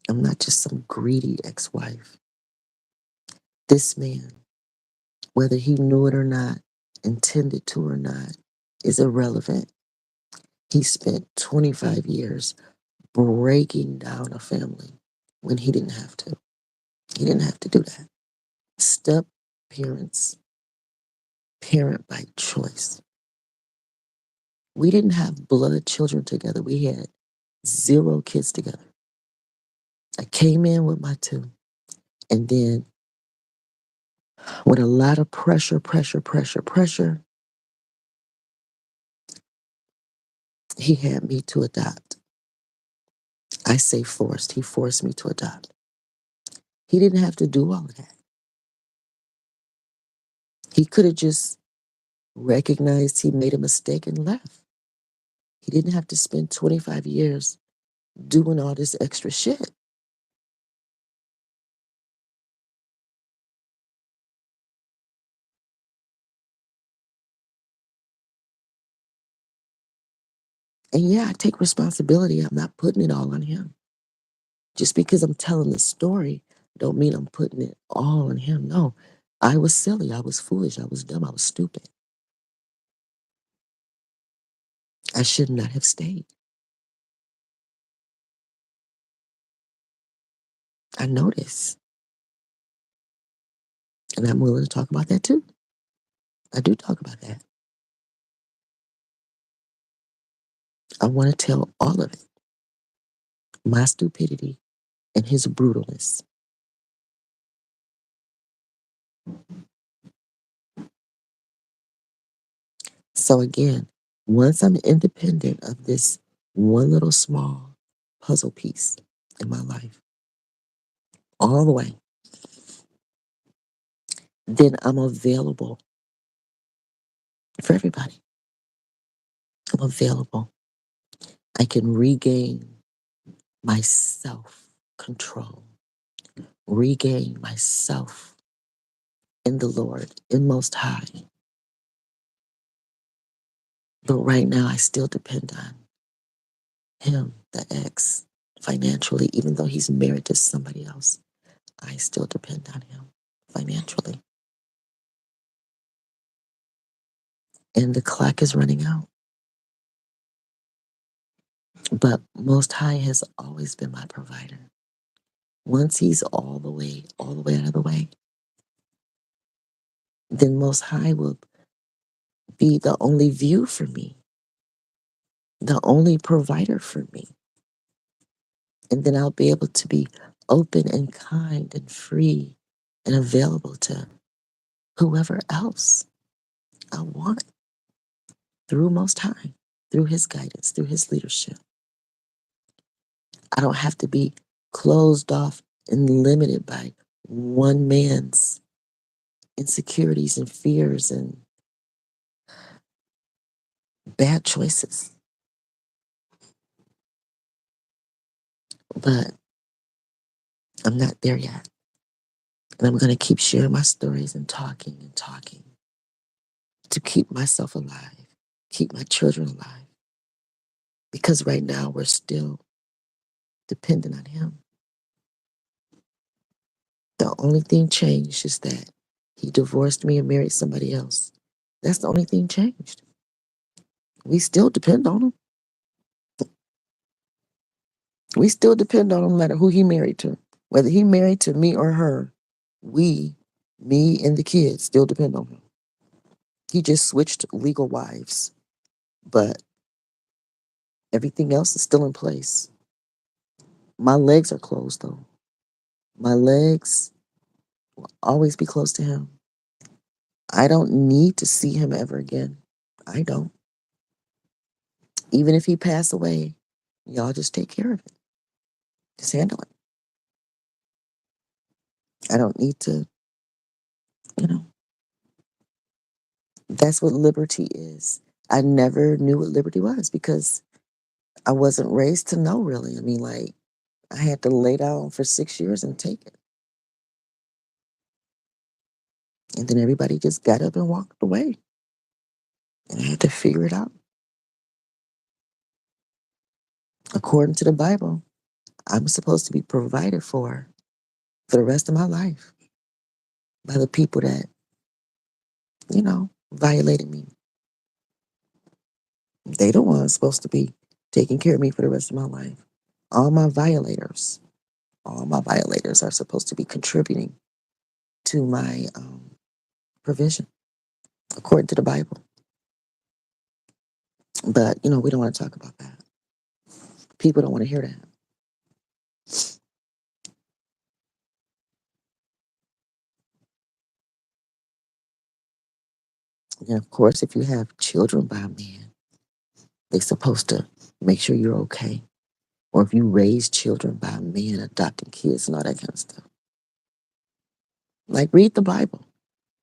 I'm not just some greedy ex wife. This man, whether he knew it or not, intended to or not, is irrelevant. He spent 25 years breaking down a family when he didn't have to. He didn't have to do that. Step parents parent by choice. We didn't have blood children together. We had 0 kids together. I came in with my 2. And then with a lot of pressure, he had me to adopt. I say forced. He forced me to adopt. He didn't have to do all of that. He could have just recognized he made a mistake and left. He didn't have to spend 25 years doing all this extra shit. And yeah, I take responsibility. I'm not putting it all on him. Just because I'm telling the story, don't mean I'm putting it all on him. No, I was silly. I was foolish. I was dumb. I was stupid. I should not have stayed. I know this. And I'm willing to talk about that too. I do talk about that. I want to tell all of it. My stupidity and his brutalness. So again, once I'm independent of this one little small puzzle piece in my life, all the way, then I'm available for everybody. I'm available. I can regain my self control, regain myself in the Lord, in Most High. But right now, I still depend on him, the ex, financially, even though he's married to somebody else. I still depend on him financially. And the clock is running out. But Most High has always been my provider. Once he's all the way out of the way, then Most High will be the only view for me, the only provider for me. And then I'll be able to be open and kind and free and available to whoever else I want through Most High, through His guidance, through His leadership. I don't have to be closed off and limited by one man's insecurities and fears and bad choices. But I'm not there yet. And I'm going to keep sharing my stories and talking to keep myself alive, keep my children alive. Because right now we're still dependent on Him. The only thing changed is that He divorced me and married somebody else. That's the only thing changed. We still depend on Him. We still depend on Him no matter who He married to. Whether He married to me or her, we, me and the kids, still depend on Him. He just switched legal wives, but everything else is still in place. My legs are closed though. My legs always be close to Him. I don't need to see Him ever again. I don't. Even if He passed away, y'all just take care of it. Just handle it. I don't need to, you know, that's what liberty is. I never knew what liberty was because I wasn't raised to know really. I mean, like, I had to lay down for 6 years and take it. And then everybody just got up and walked away. And I had to figure it out. According to the Bible, I'm supposed to be provided for the rest of my life by the people that, violated me. They the ones supposed to be taking care of me for the rest of my life. All my violators, all my violators are supposed to be contributing to my provision, according to the Bible. But, we don't want to talk about that. People don't want to hear that. And of course, if you have children by a man, they're supposed to make sure you're okay. Or if you raise children by a man, adopting kids and all that kind of stuff. Like, read the Bible.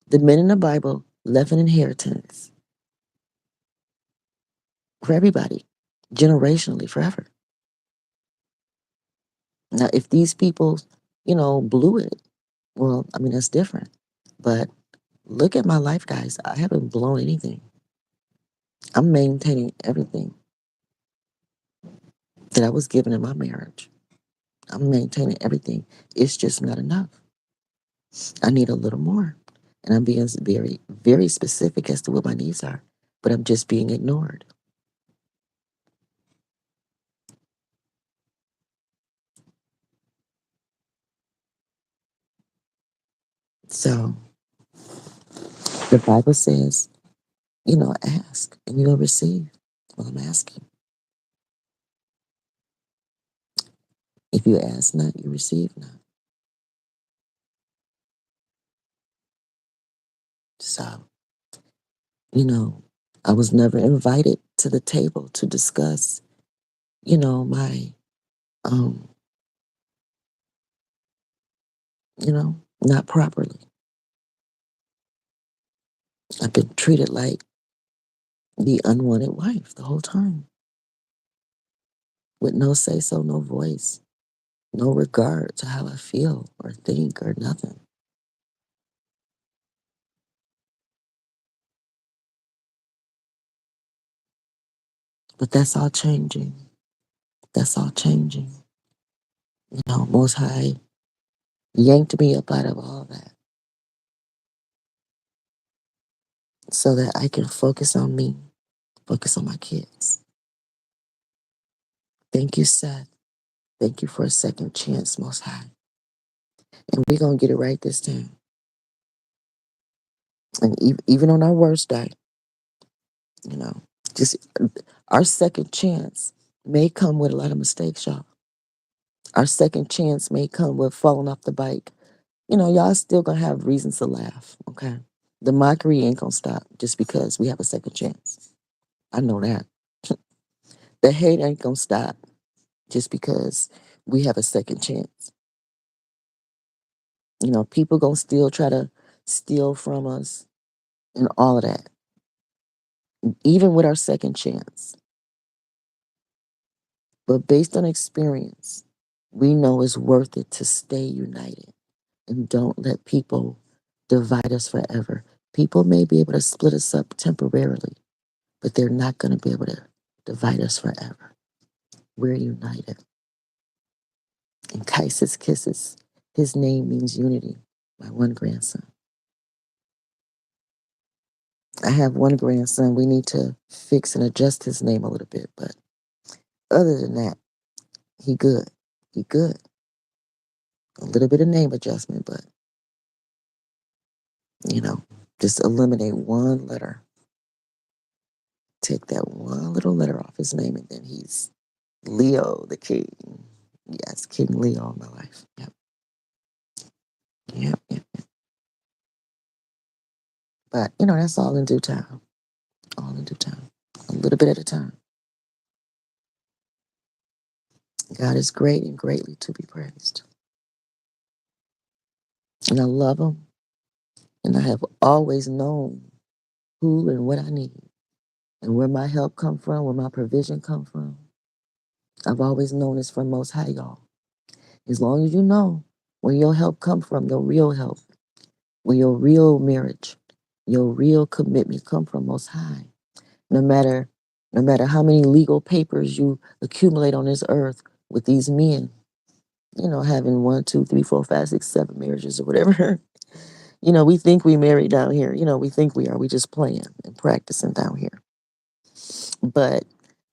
The men in the Bible left an inheritance for everybody, generationally, forever. Now, if these people, blew it, well, I mean, that's different. But look at my life, guys. I haven't blown anything. I'm maintaining everything that I was given in my marriage. I'm maintaining everything. It's just not enough. I need a little more. And I'm being very, very specific as to what my needs are, but I'm just being ignored. So the Bible says, ask and you'll receive. Well, I'm asking. If you ask not, you receive not. So, I was never invited to the table to discuss, my, um, not properly. I've been treated like the unwanted wife the whole time with no say so, no voice, no regard to how I feel or think or nothing. But that's all changing. That's all changing. Most High yanked me up out of all that so that I can focus on me, focus on my kids. Thank you, Seth. Thank you for a second chance, Most High. And we're going to get it right this time. And even on our worst day, you know, just our second chance may come with a lot of mistakes, y'all. Our second chance may come with falling off the bike. Y'all still gonna have reasons to laugh, okay? The mockery ain't gonna stop just because we have a second chance. I know that. The hate ain't gonna stop just because we have a second chance. People gonna still try to steal from us and all of that, even with our second chance. But based on experience, we know it's worth it to stay united and don't let people divide us forever. People may be able to split us up temporarily, but they're not going to be able to divide us forever. We're united. And Kaiser's Kisses, his name means unity. My one grandson. I have one grandson. We need to fix and adjust his name a little bit, but other than that, he good. He good. A little bit of name adjustment, but you know, just eliminate one letter. Take that one little letter off his name, and then he's Leo the King. Yes, King Leo in my life. Yep. Yep. Yep. But that's all in due time. All in due time. A little bit at a time. God is great and greatly to be praised. And I love him. And I have always known who and what I need. And where my help come from, where my provision come from. I've always known it's from Most High, y'all. As long as you know where your help come from, your real help, where your real marriage, your real commitment come from Most High. No matter no matter how many legal papers you accumulate on this earth with these men, having one, two, three, four, five, six, seven marriages or whatever. We think we married down here. We think we are. We just playing and practicing down here. But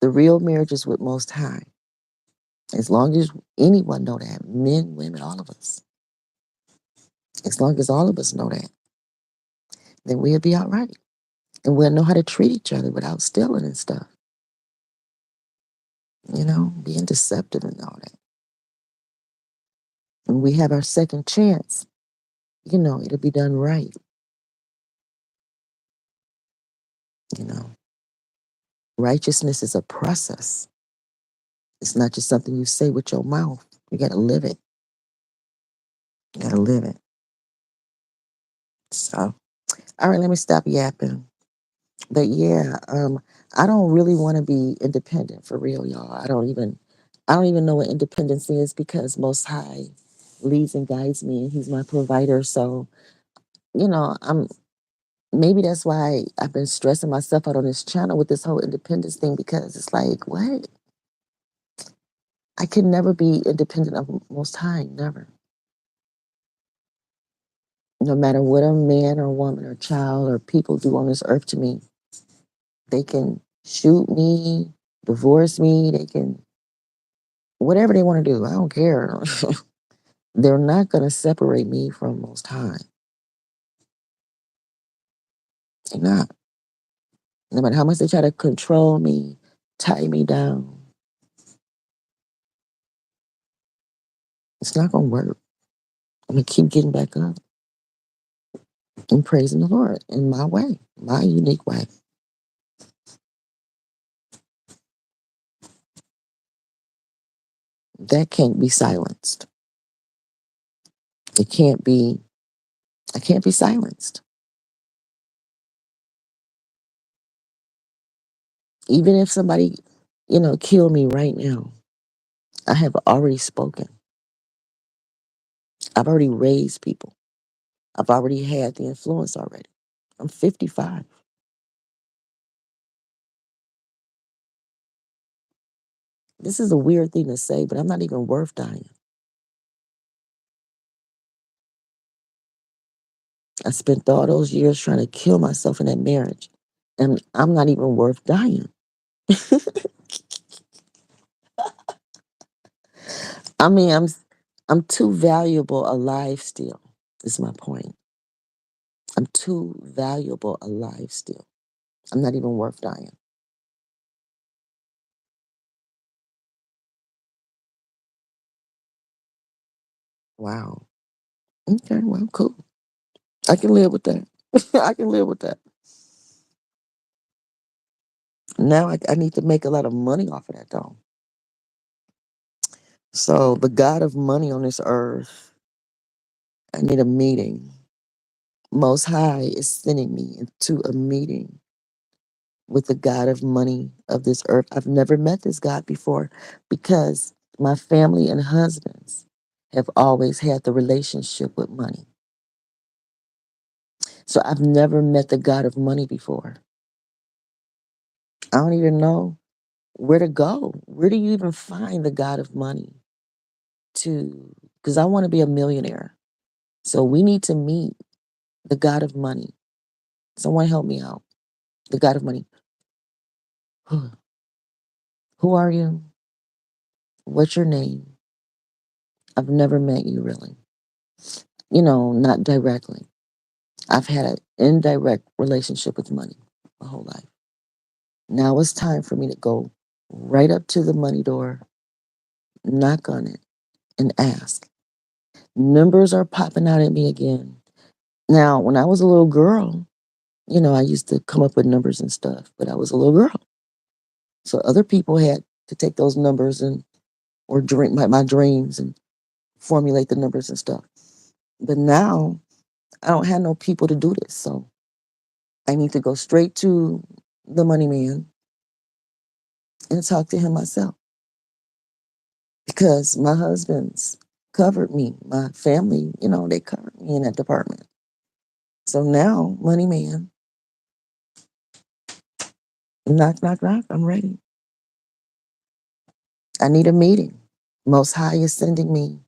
the real marriage is with Most High. As long as anyone know that, men, women, all of us. As long as all of us know that, then we'll be all right. And we'll know how to treat each other without stealing and stuff. Being deceptive and all that. When we have our second chance, it'll be done right. You know, Righteousness is a process. It's not just something you say with your mouth. You got to live it. You got to live it. So, all right, let me stop yapping. But yeah, I don't really want to be independent for real, y'all. I don't even know what independence is because Most High leads and guides me, and He's my provider. So, I'm maybe that's why I've been stressing myself out on this channel with this whole independence thing because it's like, what? I can never be independent of Most High, never. No matter what a man or woman or child or people do on this earth to me, they can shoot me, divorce me, they can whatever they want to do. I don't care. They're not going to separate me from Most High. They're not. No matter how much they try to control me, tie me down, it's not going to work. I'm going to keep getting back up and praising the Lord in my way, my unique way. That can't be silenced. It can't be, I can't be silenced. Even if somebody, kill me right now, I have already spoken. I've already raised people. I've already had the influence already. I'm 55. This is a weird thing to say, but I'm not even worth dying. I spent all those years trying to kill myself in that marriage, and I'm not even worth dying. I mean, I'm too valuable alive still. Is my point. I'm too valuable alive still. I'm not even worth dying. Wow. Okay, well, cool. I can live with that. I can live with that. Now I need to make a lot of money off of that though. So the God of money on this earth, I need a meeting. Most High is sending me into a meeting with the God of money of this earth. I've never met this God before because my family and husbands have always had the relationship with money. So I've never met the God of money before. I don't even know where to go. Where do you even find the God of money to? Because I want to be a millionaire. So we need to meet the God of money. Someone help me out. The God of money. Who are you? What's your name? I've never met you really. Not directly. I've had an indirect relationship with money my whole life. Now it's time for me to go right up to the money door, knock on it, and ask. Numbers are popping out at me again. Now, when I was a little girl, I used to come up with numbers and stuff, but I was a little girl. So other people had to take those numbers and or drink my dreams and formulate the numbers and stuff. But now I don't have no people to do this. So I need to go straight to the money man and talk to him myself because my husband's covered me. My family, they covered me in that department. So now, money man, knock, knock, knock, I'm ready. I need a meeting. Most High is sending me.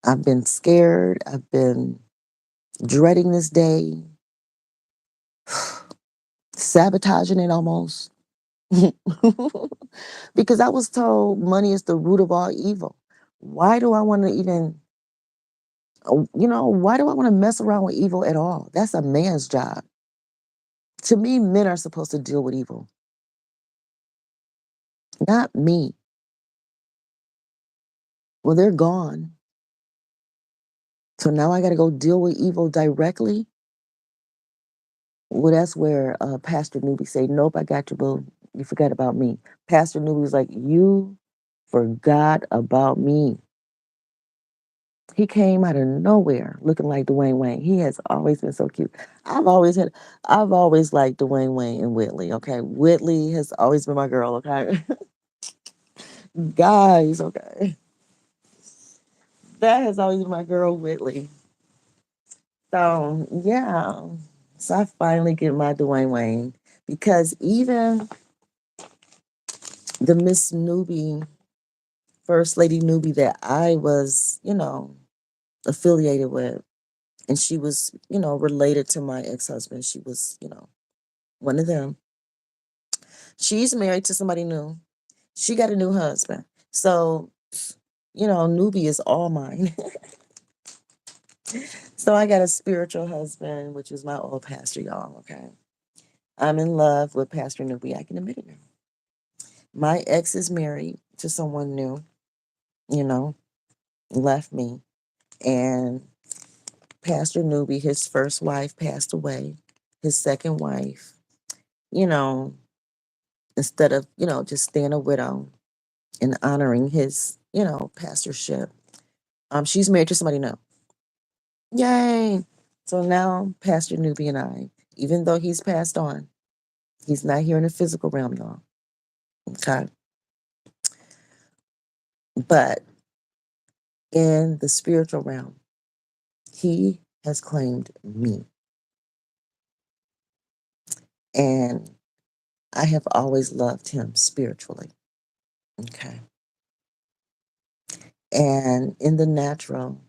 I've been scared. I've been dreading this day, sabotaging it almost. Because I was told money is the root of all evil. Why do I want to even, why do I want to mess around with evil at all? That's a man's job. To me, men are supposed to deal with evil, not me. Well, they're gone. So now I got to go deal with evil directly. Well, that's where Pastor Newbie said, "Nope, I got you, boo. You forgot about me." Pastor Newbie was like, "You forgot about me." He came out of nowhere looking like Dwayne Wayne. He has always been so cute. I've always liked Dwayne Wayne and Whitley. Okay, Whitley has always been my girl. Okay, guys. Okay, that has always been my girl, Whitley. So yeah, so I finally get my Dwayne Wayne because even the Miss Newbie, First Lady Newbie that I was, affiliated with, and she was, related to my ex-husband. She was, one of them. She's married to somebody new. She got a new husband. So, Newbie is all mine. So I got a spiritual husband, which is my old pastor, y'all. Okay. I'm in love with Pastor Newbie. I can admit it now. My ex is married to someone new, you know, left me. And Pastor Newbie, his first wife passed away. His second wife, you know, instead of, just staying a widow and honoring his, pastorship, she's married to somebody new. Yay. So now Pastor Newbie and I, even though he's passed on, he's not here in the physical realm, y'all. Okay. But in the spiritual realm, he has claimed me. And I have always loved him spiritually. Okay. And in the natural,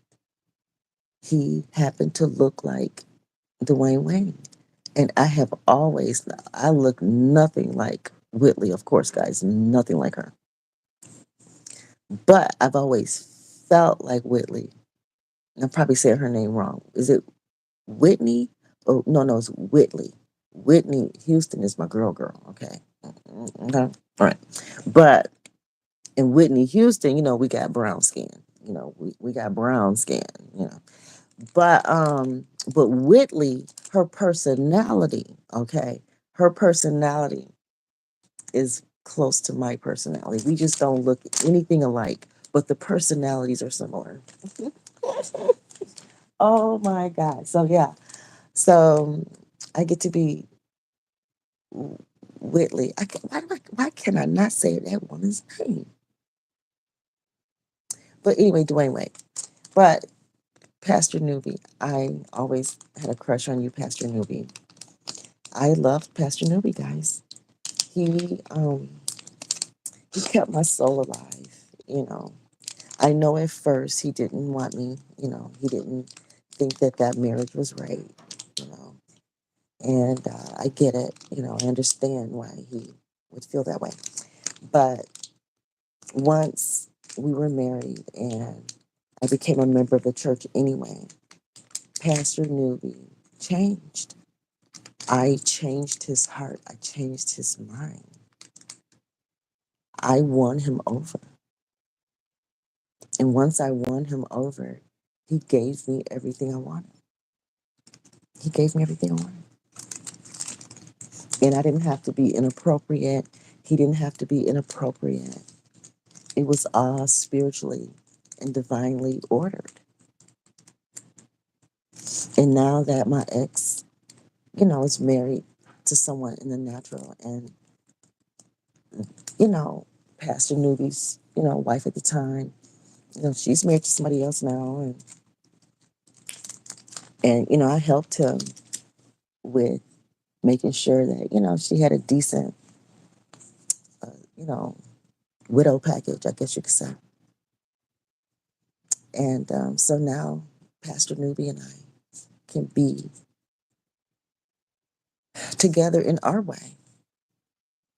he happened to look like Dwayne Wayne. And I look nothing like Whitley, of course, guys, nothing like her. But I've always felt like Whitley. I'm probably saying her name wrong. Is it Whitney Oh, no, no, it's Whitley. Whitney Houston is my girl. Okay. Okay. All right. But in Whitney Houston, we got brown skin. We got brown skin, you know. But Whitley, her personality, okay, her personality is close to my personality. We just don't look anything alike, but the personalities are similar. Oh my God. So yeah. So I get to be Whitley. Why can I not say that woman's name? But anyway, Dwayne Wade. But Pastor Newbie, I always had a crush on you, Pastor Newbie. I loved Pastor Newbie, guys. He um he kept my soul alive. I know at first he didn't want me. He didn't think that that marriage was right. You know, and I get it. I understand why he would feel that way. But once we were married and I became a member of the church anyway, Pastor Newby changed. I changed his heart. I changed his mind. I won him over. And once I won him over, he gave me everything I wanted. He gave me everything I wanted. And I didn't have to be inappropriate. He didn't have to be inappropriate. It was all spiritually and divinely ordered. And now that my ex, is married to someone in the natural, and, you know, Pastor Newby's, wife at the time, she's married to somebody else now. And I helped him with making sure that, she had a decent, you know, widow package, I guess you could say. And so now Pastor Newby and I can be together in our way,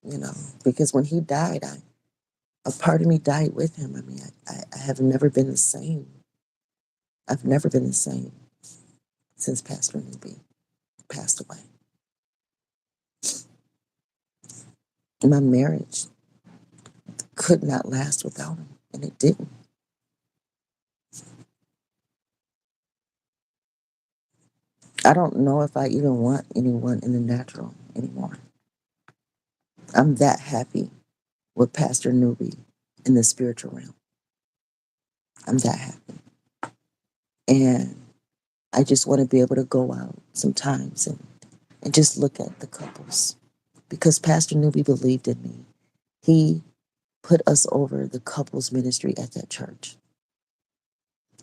you know, because when he died, a part of me died with him. I mean, I have never been the same. I've never been the same since Pastor Newby passed away. My marriage could not last without him, and it didn't. I don't know if I even want anyone in the natural anymore. I'm that happy with Pastor Newby in the spiritual realm. I'm that happy. And I just want to be able to go out sometimes and just look at the couples because Pastor Newby believed in me. He put us over the couples ministry at that church.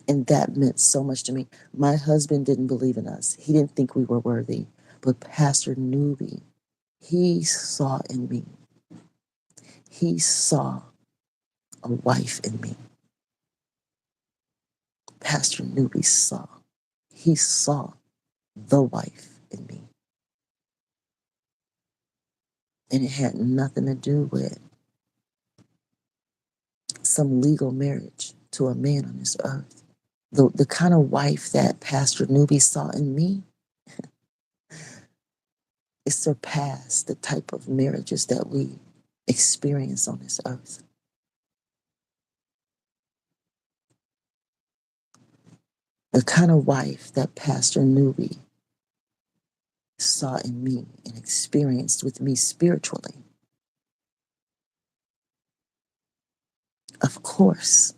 And that meant so much to me. My husband didn't believe in us. He didn't think we were worthy. But Pastor Newby, he saw in me. He saw a wife in me. Pastor Newby saw. He saw the wife in me. And it had nothing to do with some legal marriage to a man on this earth. The kind of wife that Pastor Newby saw in me, it surpassed the type of marriages that we experience on this earth. The kind of wife that Pastor Newby saw in me and experienced with me spiritually. Of course,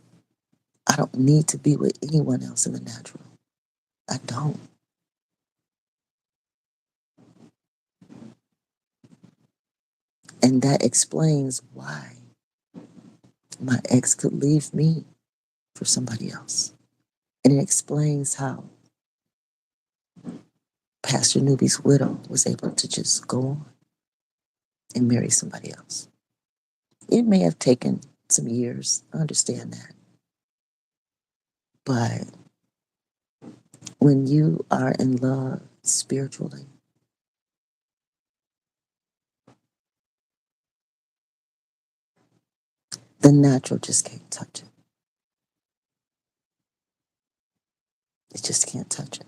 I don't need to be with anyone else in the natural. I don't. And that explains why my ex could leave me for somebody else. And it explains how Pastor Newby's widow was able to just go on and marry somebody else. It may have taken some years, I understand that. But when you are in love spiritually, the natural just can't touch it. It just can't touch it.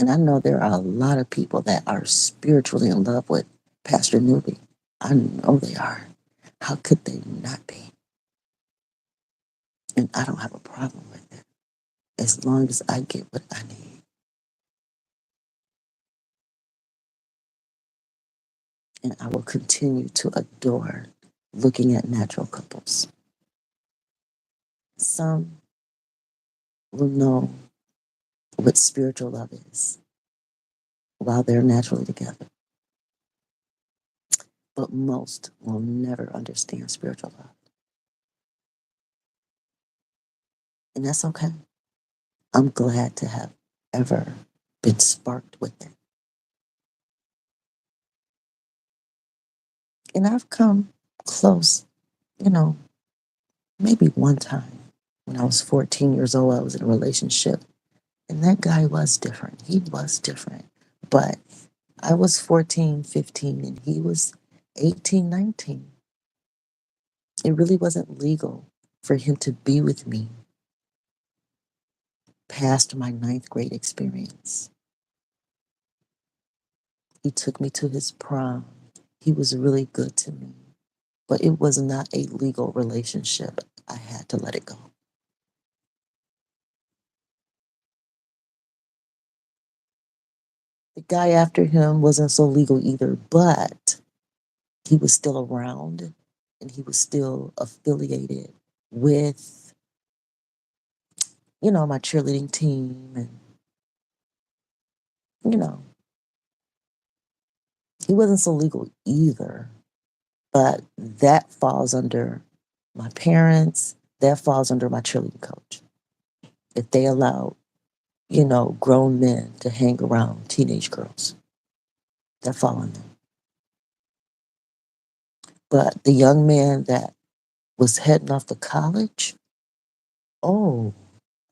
And I know there are a lot of people that are spiritually in love with Pastor Newby. I know they are. How could they not be? And I don't have a problem with it as long as I get what I need. And I will continue to adore looking at natural couples. Some will know what spiritual love is while they're naturally together, but most will never understand spiritual love. And that's okay. I'm glad to have ever been sparked with it. And I've come close, you know, maybe one time when I was 14 years old, I was in a relationship. And that guy was different. He was different. But I was 14, 15, and he was 18, 19. It really wasn't legal for him to be with me past my ninth grade experience. He took me to his prom. He was really good to me. But it was not a legal relationship. I had to let it go. The guy after him wasn't so legal either, but he was still around and he was still affiliated with, my cheerleading team. And, you know, he wasn't so legal either, but that falls under my parents, that falls under my cheerleading coach. If they allow, grown men to hang around teenage girls, that fall on them. But the young man that was heading off to college, oh,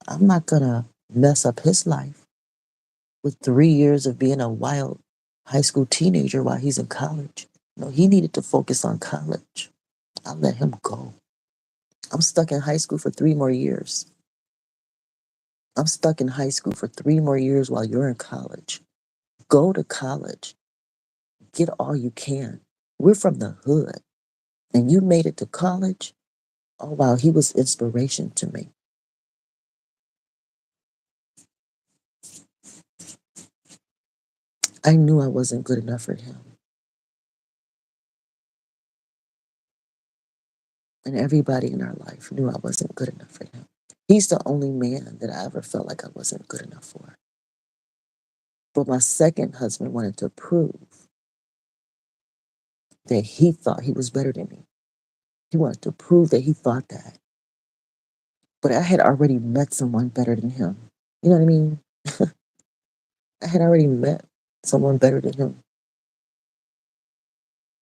I'm not gonna mess up his life with 3 years of being a wild high school teenager while he's in college. No, he needed to focus on college. I let him go. I'm stuck in high school for 3 more years. I'm stuck in high school for 3 more years while you're in college. Go to college. Get all you can. We're from the hood. And you made it to college. Oh, wow. He was inspiration to me. I knew I wasn't good enough for him. And everybody in our life knew I wasn't good enough for him. He's the only man that I ever felt like I wasn't good enough for. But my second husband wanted to prove that he thought he was better than me. He wanted to prove that he thought that. But I had already met someone better than him. You know what I mean? I had already met someone better than him.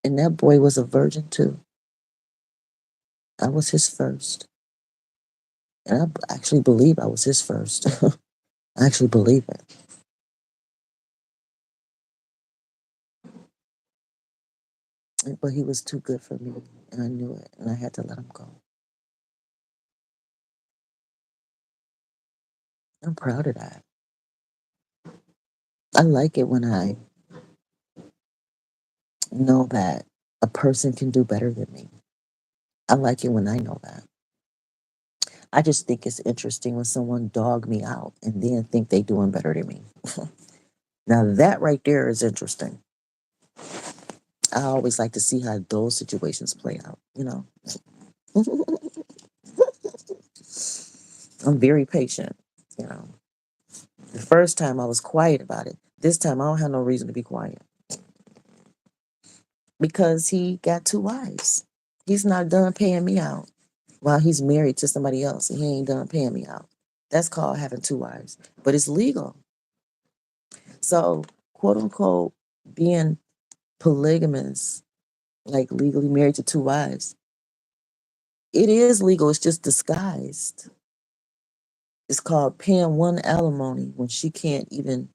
And that boy was a virgin too. I was his first. And I actually believe I was his first. I actually believe it. But he was too good for me. And I knew it. And I had to let him go. I'm proud of that. I like it when I know that a person can do better than me. I like it when I know that. I just think it's interesting when someone dog me out and then think they doing better than me. Now that right there is interesting. I always like to see how those situations play out. I'm very patient, you know. The first time I was quiet about it. This time I don't have no reason to be quiet. Because he got two wives. He's not done paying me out while he's married to somebody else and he ain't done paying me out. That's called having two wives. But it's legal. So, quote unquote, being polygamous, like legally married to two wives, it is legal. It's just disguised. It's called paying one alimony when she can't even,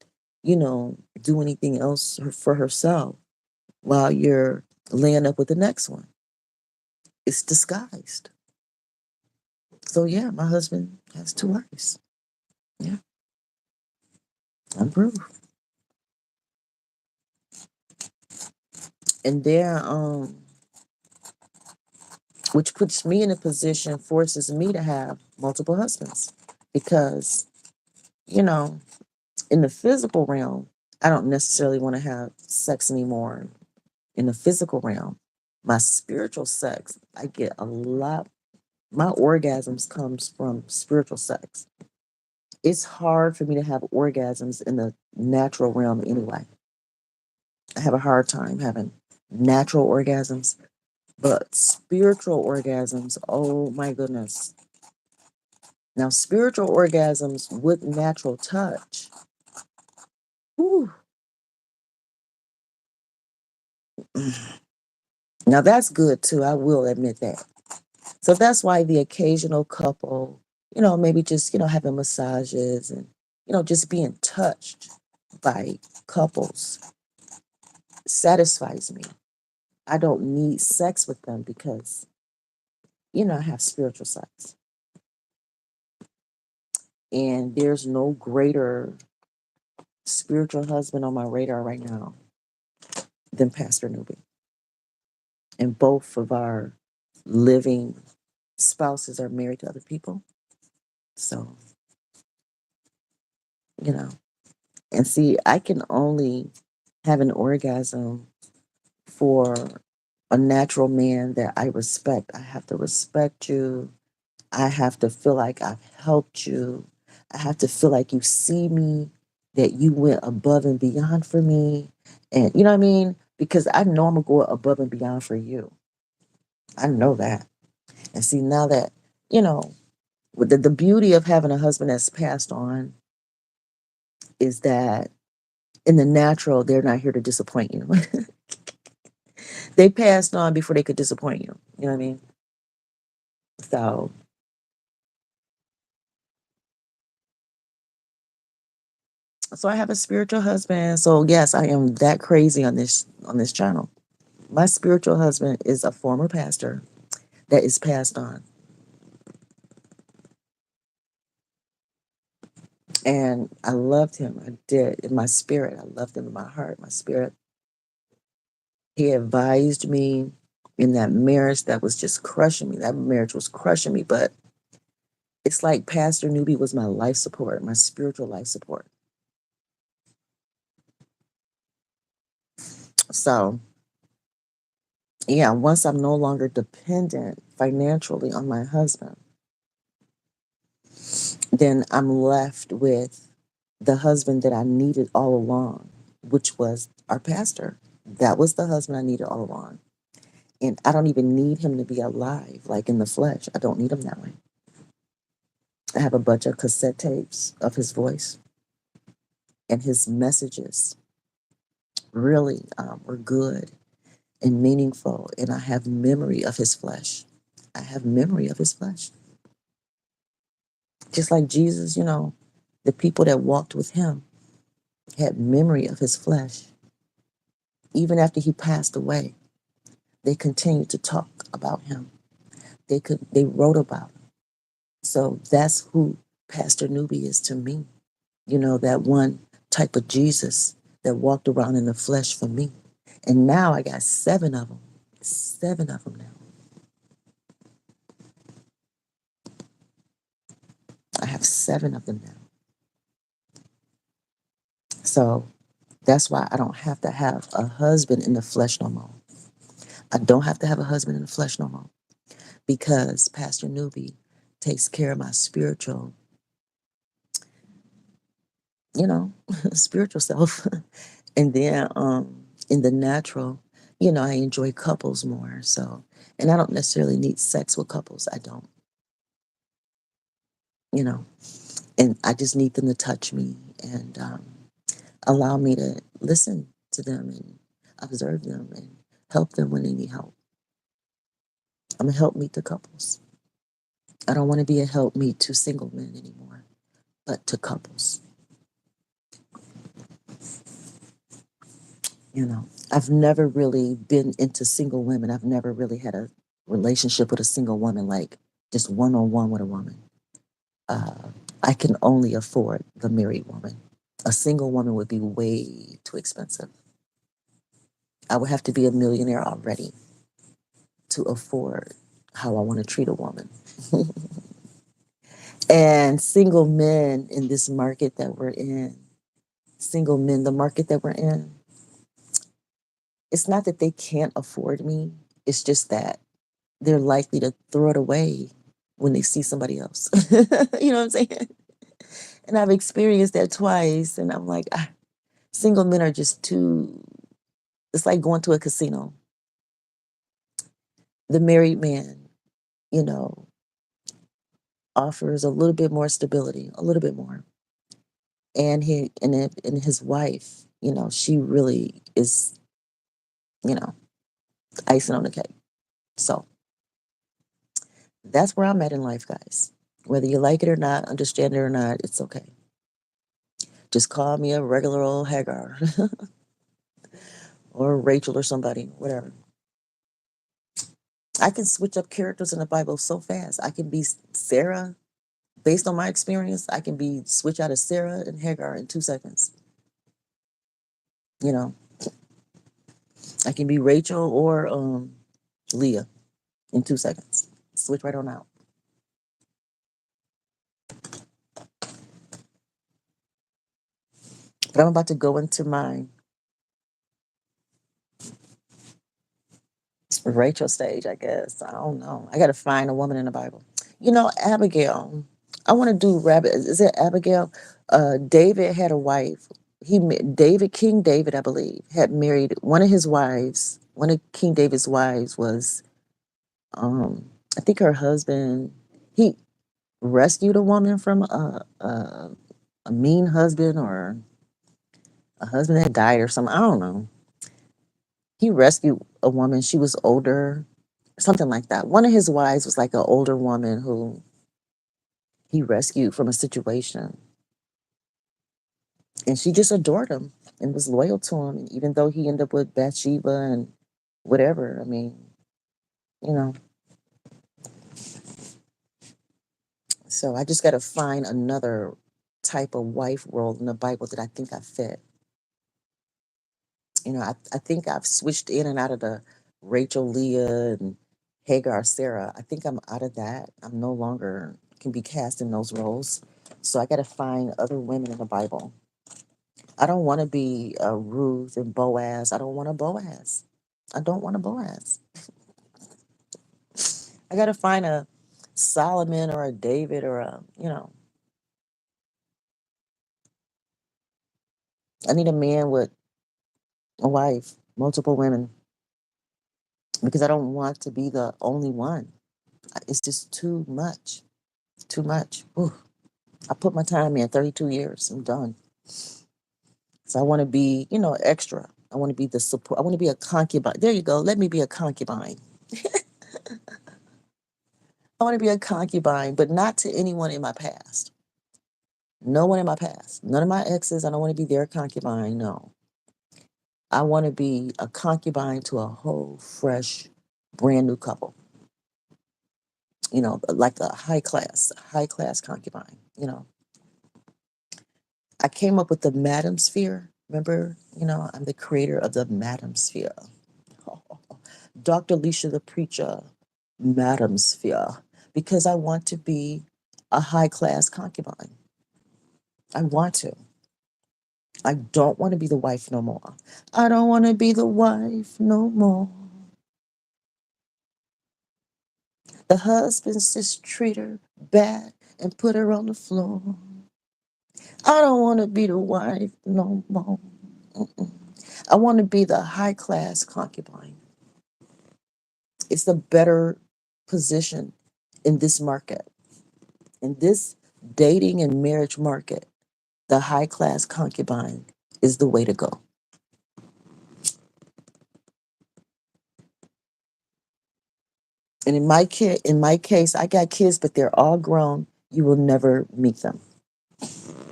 do anything else for herself while you're laying up with the next one. It's disguised. So yeah, my husband has two wives. Yeah, I'm proof. And then, which puts me in a position, forces me to have multiple husbands because, you know, in the physical realm, I don't necessarily want to have sex anymore in the physical realm. My spiritual sex, I get a lot, my orgasms comes from spiritual sex. It's hard for me to have orgasms in the natural realm anyway. I have a hard time having natural orgasms, but spiritual orgasms, oh my goodness. Now, spiritual orgasms with natural touch, whew, now that's good too. I will admit that. So that's why the occasional couple, maybe just, having massages and, just being touched by couples satisfies me. I don't need sex with them because, I have spiritual sex. And there's no greater spiritual husband on my radar right now than Pastor Newby. And both of our living spouses are married to other people. So, you know, and see, I can only have an orgasm for a natural man that I respect. I have to respect you. I have to feel like I've helped you. I have to feel like you see me, that you went above and beyond for me. And you know what I mean? Because I know I'm going to go above and beyond for you. I know that. And see, now that, you know, with the beauty of having a husband that's passed on is that in the natural, they're not here to disappoint you. They passed on before they could disappoint you. You know what I mean? So, so I have a spiritual husband. So yes, I am that crazy on this channel. My spiritual husband is a former pastor that is passed on. And I loved him. I did in my spirit. I loved him in my heart, my spirit. He advised me in that marriage that was just crushing me. That marriage was crushing me. But it's like Pastor Newby was my life support, my spiritual life support. So, yeah, once I'm no longer dependent financially on my husband, then I'm left with the husband that I needed all along, which was our pastor. That was the husband I needed all along. And I don't even need him to be alive, like in the flesh. I don't need him that way. I have a bunch of cassette tapes of his voice, and his messages really were good and meaningful. And I have memory of his flesh. I have memory of his flesh. Just like Jesus, the people that walked with him had memory of his flesh. Even after he passed away, they continued to talk about him. They wrote about him. So that's who Pastor Newby is to me. That one type of Jesus that walked around in the flesh for me. And now I got seven of them. Seven of them now. I have seven of them now. So that's why I don't have to have a husband in the flesh no more. I don't have to have a husband in the flesh no more because Pastor Newby takes care of my spiritual, spiritual self. And then in the natural, I enjoy couples more. So, and I don't necessarily need sex with couples. I don't, you know, and I just need them to touch me and allow me to listen to them and observe them and help them when they need help. I'm a helpmeet to couples. I don't want to be a helpmeet to single men anymore, but to couples. I've never really been into single women. I've never really had a relationship with a single woman, like just one on one with a woman. Uh, I can only afford the married woman. A single woman would be way too expensive. I would have to be a millionaire already to afford how I want to treat a woman. And single men in this market that we're in, single men, the market that we're in, it's not that they can't afford me. It's just that they're likely to throw it away when they see somebody else. You know what I'm saying? And I've experienced that twice. And I'm like, single men are just too, it's like going to a casino. The married man, you know, offers a little bit more stability, a little bit more. And his wife, she really is, you know, icing on the cake. So that's where I'm at in life, guys. Whether you like it or not, understand it or not, it's okay. Just call me a regular old Hagar or Rachel or somebody, whatever. I can switch up characters in the Bible so fast. I can be Sarah. Based on my experience, I can be switch out of Sarah and Hagar in 2 seconds. You know, I can be Rachel or Leah in 2 seconds. Switch right on out. But I'm about to go into my Rachel stage, I guess. I don't know. I got to find a woman in the Bible. Abigail. I want to do rabbit. Is it Abigail? David had a wife. King David, I believe, had married one of his wives. One of King David's wives was, I think her husband. He rescued a woman from a mean husband or a husband that died or something. I don't know. He rescued a woman. She was older, something like that. One of his wives was like an older woman who he rescued from a situation. And she just adored him and was loyal to him. And even though he ended up with Bathsheba and whatever, I mean, you know. So I just got to find another type of wife role in the Bible that I think I fit. I think I've switched in and out of the Rachel, Leah, and Hagar, Sarah. I think I'm out of that. I'm no longer can be cast in those roles. So I got to find other women in the Bible. I don't want to be a Ruth and Boaz. I don't want a Boaz. I don't want a Boaz. I got to find a Solomon or a David or I need a man with a wife, multiple women, because I don't want to be the only one. It's just too much. Too much. Ooh. I put my time in 32 years. I'm done. So I want to be, extra. I want to be the support. I want to be a concubine. There you go. Let me be a concubine. I want to be a concubine, but not to anyone in my past. No one in my past. None of my exes. I don't want to be their concubine. No. I want to be a concubine to a whole, fresh, brand new couple. Like a high class concubine. I came up with the Madam Sphere. Remember, I'm the creator of the Madam Sphere. Dr. Leisha the Preacher, Madam Sphere, because I want to be a high class concubine. I want to. I don't want to be the wife no more. I don't want to be the wife no more. The husbands just treat her bad and put her on the floor. I don't want to be the wife no more. Mm-mm. I want to be the high class concubine. It's the better position in this market. In this dating and marriage market, the high class concubine is the way to go. And in my case, I got kids, but they're all grown. You will never meet them.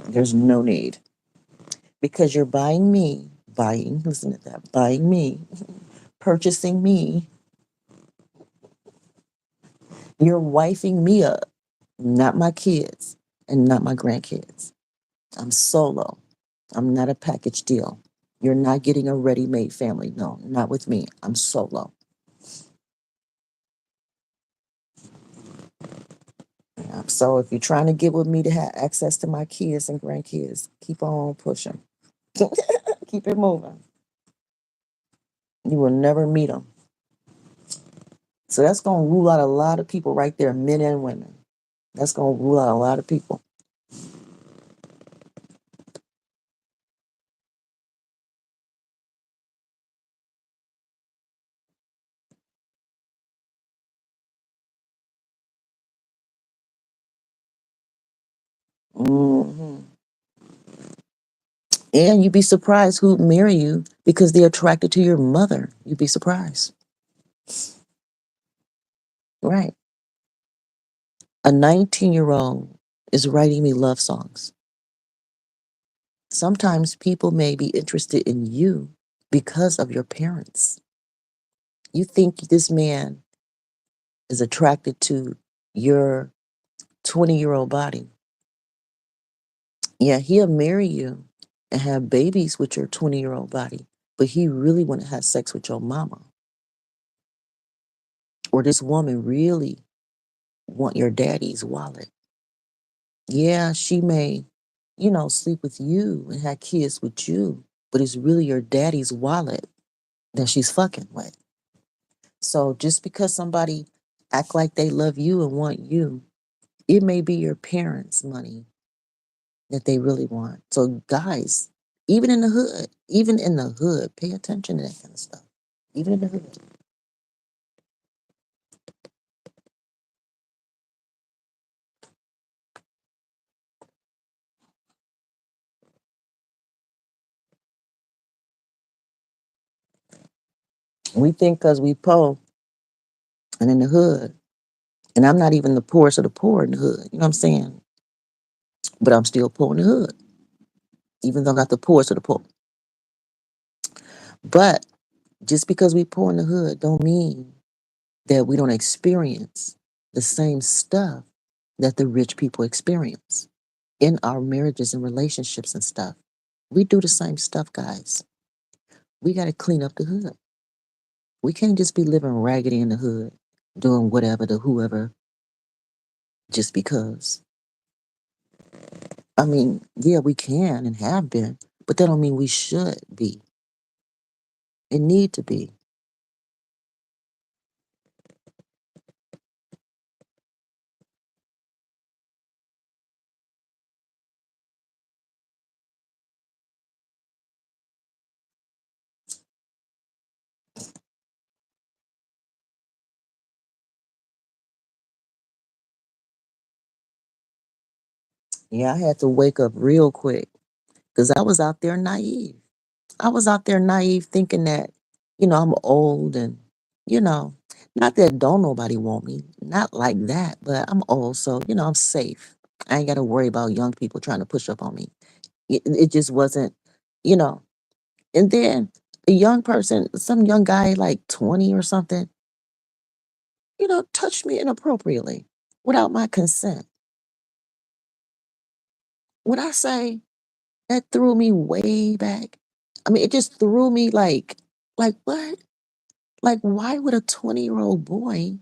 There's no need because you're listen to that, buying me, purchasing me. You're wifing me up, not my kids and not my grandkids. I'm solo. I'm not a package deal. You're not getting a ready-made family. No, not with me. I'm solo. Yeah. So if you're trying to get with me to have access to my kids and grandkids, keep on pushing. Keep it moving. You will never meet them. So that's going to rule out a lot of people right there, men and women. That's going to rule out a lot of people. Hmm. And you'd be surprised who'd marry you because they're attracted to your mother. You'd be surprised. Right. A 19-year-old is writing me love songs. Sometimes people may be interested in you because of your parents. You think this man is attracted to your 20-year-old body. Yeah, he'll marry you and have babies with your 20-year-old body, but he really want to have sex with your mama. Or this woman really want your daddy's wallet. Yeah, she may, sleep with you and have kids with you, but it's really your daddy's wallet that she's fucking with. So just because somebody act like they love you and want you, it may be your parents' money that they really want. So guys, even in the hood, pay attention to that kind of stuff. Even in the hood. We think because we poor and in the hood, and I'm not even the poorest of the poor in the hood, you know what I'm saying? But I'm still poor in the hood, even though I'm not the poorest of the poor. But just because we poor in the hood don't mean that we don't experience the same stuff that the rich people experience in our marriages and relationships and stuff. We do the same stuff, guys. We got to clean up the hood. We can't just be living raggedy in the hood, doing whatever to whoever just because. I mean, yeah, we can and have been, but that don't mean we should be. It need to be. Yeah, I had to wake up real quick because I was out there naive. I was out there naive thinking that, I'm old and, you know, not that don't nobody want me, not like that, but I'm old, so, I'm safe. I ain't got to worry about young people trying to push up on me. It just wasn't, you know. And then a young person, some young guy like 20 or something, touched me inappropriately without my consent. Would I say that threw me way back? I mean, it just threw me like what? Like, why would a 20-year-old boy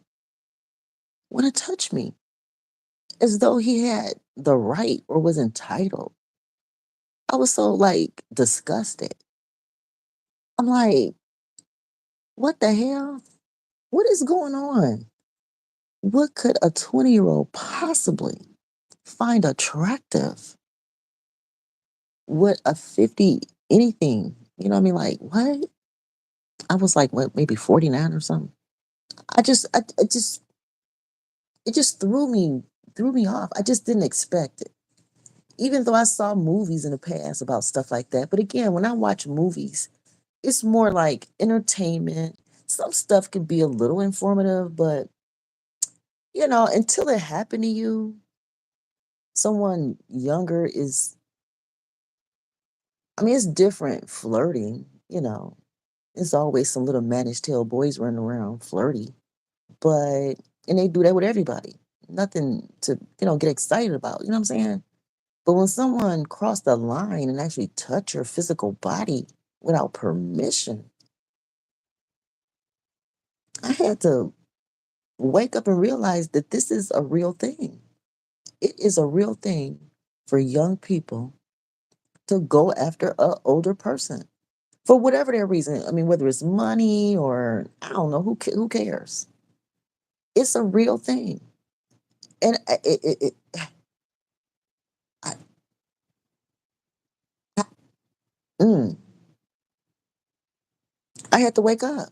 want to touch me as though he had the right or was entitled? I was so like disgusted. I'm like, what the hell? What is going on? What could a 20-year-old possibly find attractive? What a 50 anything? You know what I mean? Like, what? I was like, what, maybe 49 or something. I just, it just threw me off. I just didn't expect it. Even though I saw movies in the past about stuff like that. But again, when I watch movies, it's more like entertainment. Some stuff can be a little informative, but until it happened to you, someone younger is, I mean, it's different flirting, There's always some little managed tail boys running around flirty, but, and they do that with everybody. Nothing to, get excited about, you know what I'm saying? But when someone crossed the line and actually touch your physical body, without permission. I had to wake up and realize that this is a real thing. It is a real thing for young people to go after an older person for whatever their reason. I mean, whether it's money or I don't know, who cares? It's a real thing. And I, I, mm, I had to wake up.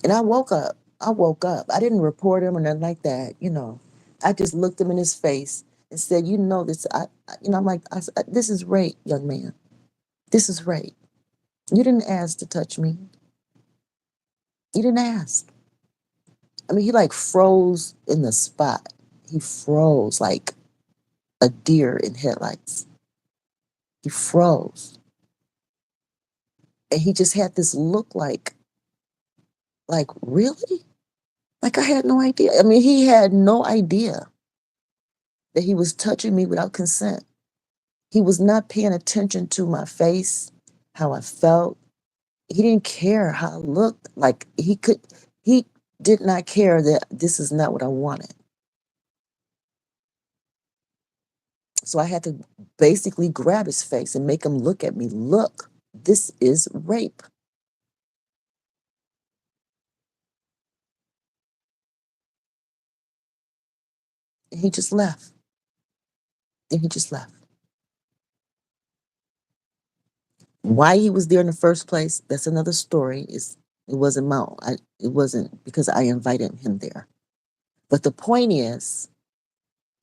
And I woke up. I woke up. I didn't report him or nothing like that, you know. I just looked him in his face and said, you know, this, I'm like, this is rape, young man. This is rape. You didn't ask to touch me. You didn't ask. I mean, he like froze in the spot. He froze like a deer in headlights. He froze. And he just had this look like, really? Like I had no idea. I mean, he had no idea that he was touching me without consent. He was not paying attention to my face, how I felt. He didn't care how I looked. Like he did not care that this is not what I wanted. So I had to basically grab his face and make him look at me. Look, this is rape. And he just left. And he just left. Why he was there in the first place, that's another story. It wasn't my own. It wasn't because I invited him there. But the point is,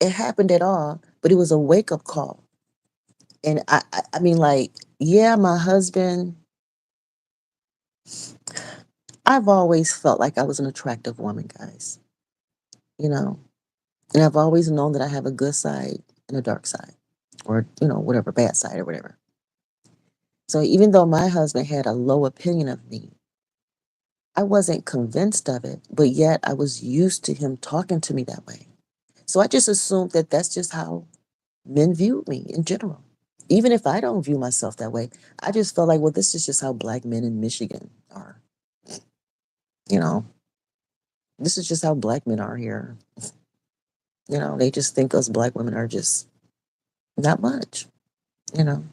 it happened at all, but it was a wake up call. And I mean, like, yeah, my husband, I've always felt like I was an attractive woman, guys, you know, and I've always known that I have a good side and a dark side, or, whatever, bad side or whatever. So even though my husband had a low opinion of me, I wasn't convinced of it, but yet I was used to him talking to me that way. So I just assumed that that's just how men viewed me in general. Even if I don't view myself that way, I just felt like, well, this is just how black men in Michigan are. You know, this is just how black men are here. They just think us black women are just not much, you know.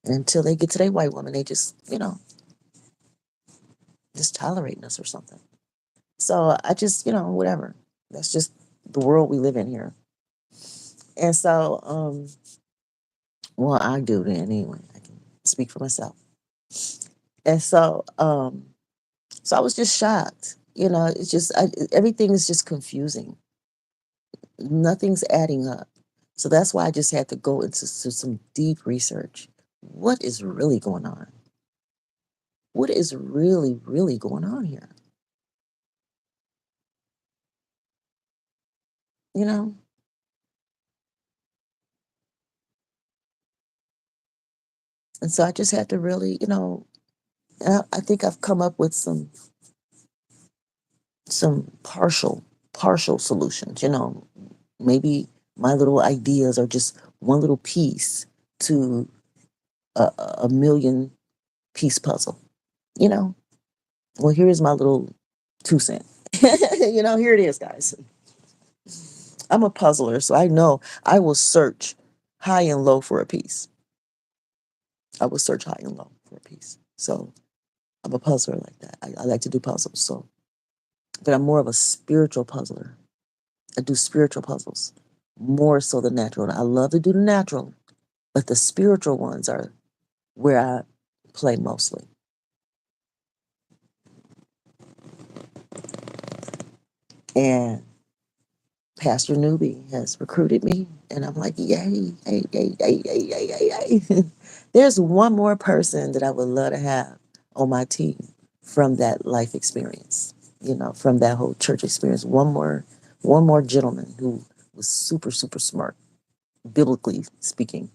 And until they get to their white woman, they just tolerating us or something. So I just, whatever. That's just the world we live in here. And so, well, I do then anyway. I can speak for myself. And so I was just shocked. It's just everything is just confusing. Nothing's adding up. So that's why I just had to go into some deep research. What is really going on? What is really, really going on here? You know? And so I just had to really, and I think I've come up with some partial solutions. Maybe my little ideas are just one little piece to a million piece puzzle. You know, well, here's my little 2 cent. Here it is, guys. I'm a puzzler, so I know I will search high and low for a piece. I will search high and low for a piece. So I'm a puzzler like that. I like to do puzzles. But I'm more of a spiritual puzzler. I do spiritual puzzles more so than natural. I love to do the natural, but the spiritual ones are where I play mostly. And Pastor Newbie has recruited me, and I'm like, yay, yay, yay, yay, yay, yay, yay, yay. There's one more person that I would love to have on my team from that life experience, from that whole church experience. One more gentleman who was super, super smart, biblically speaking,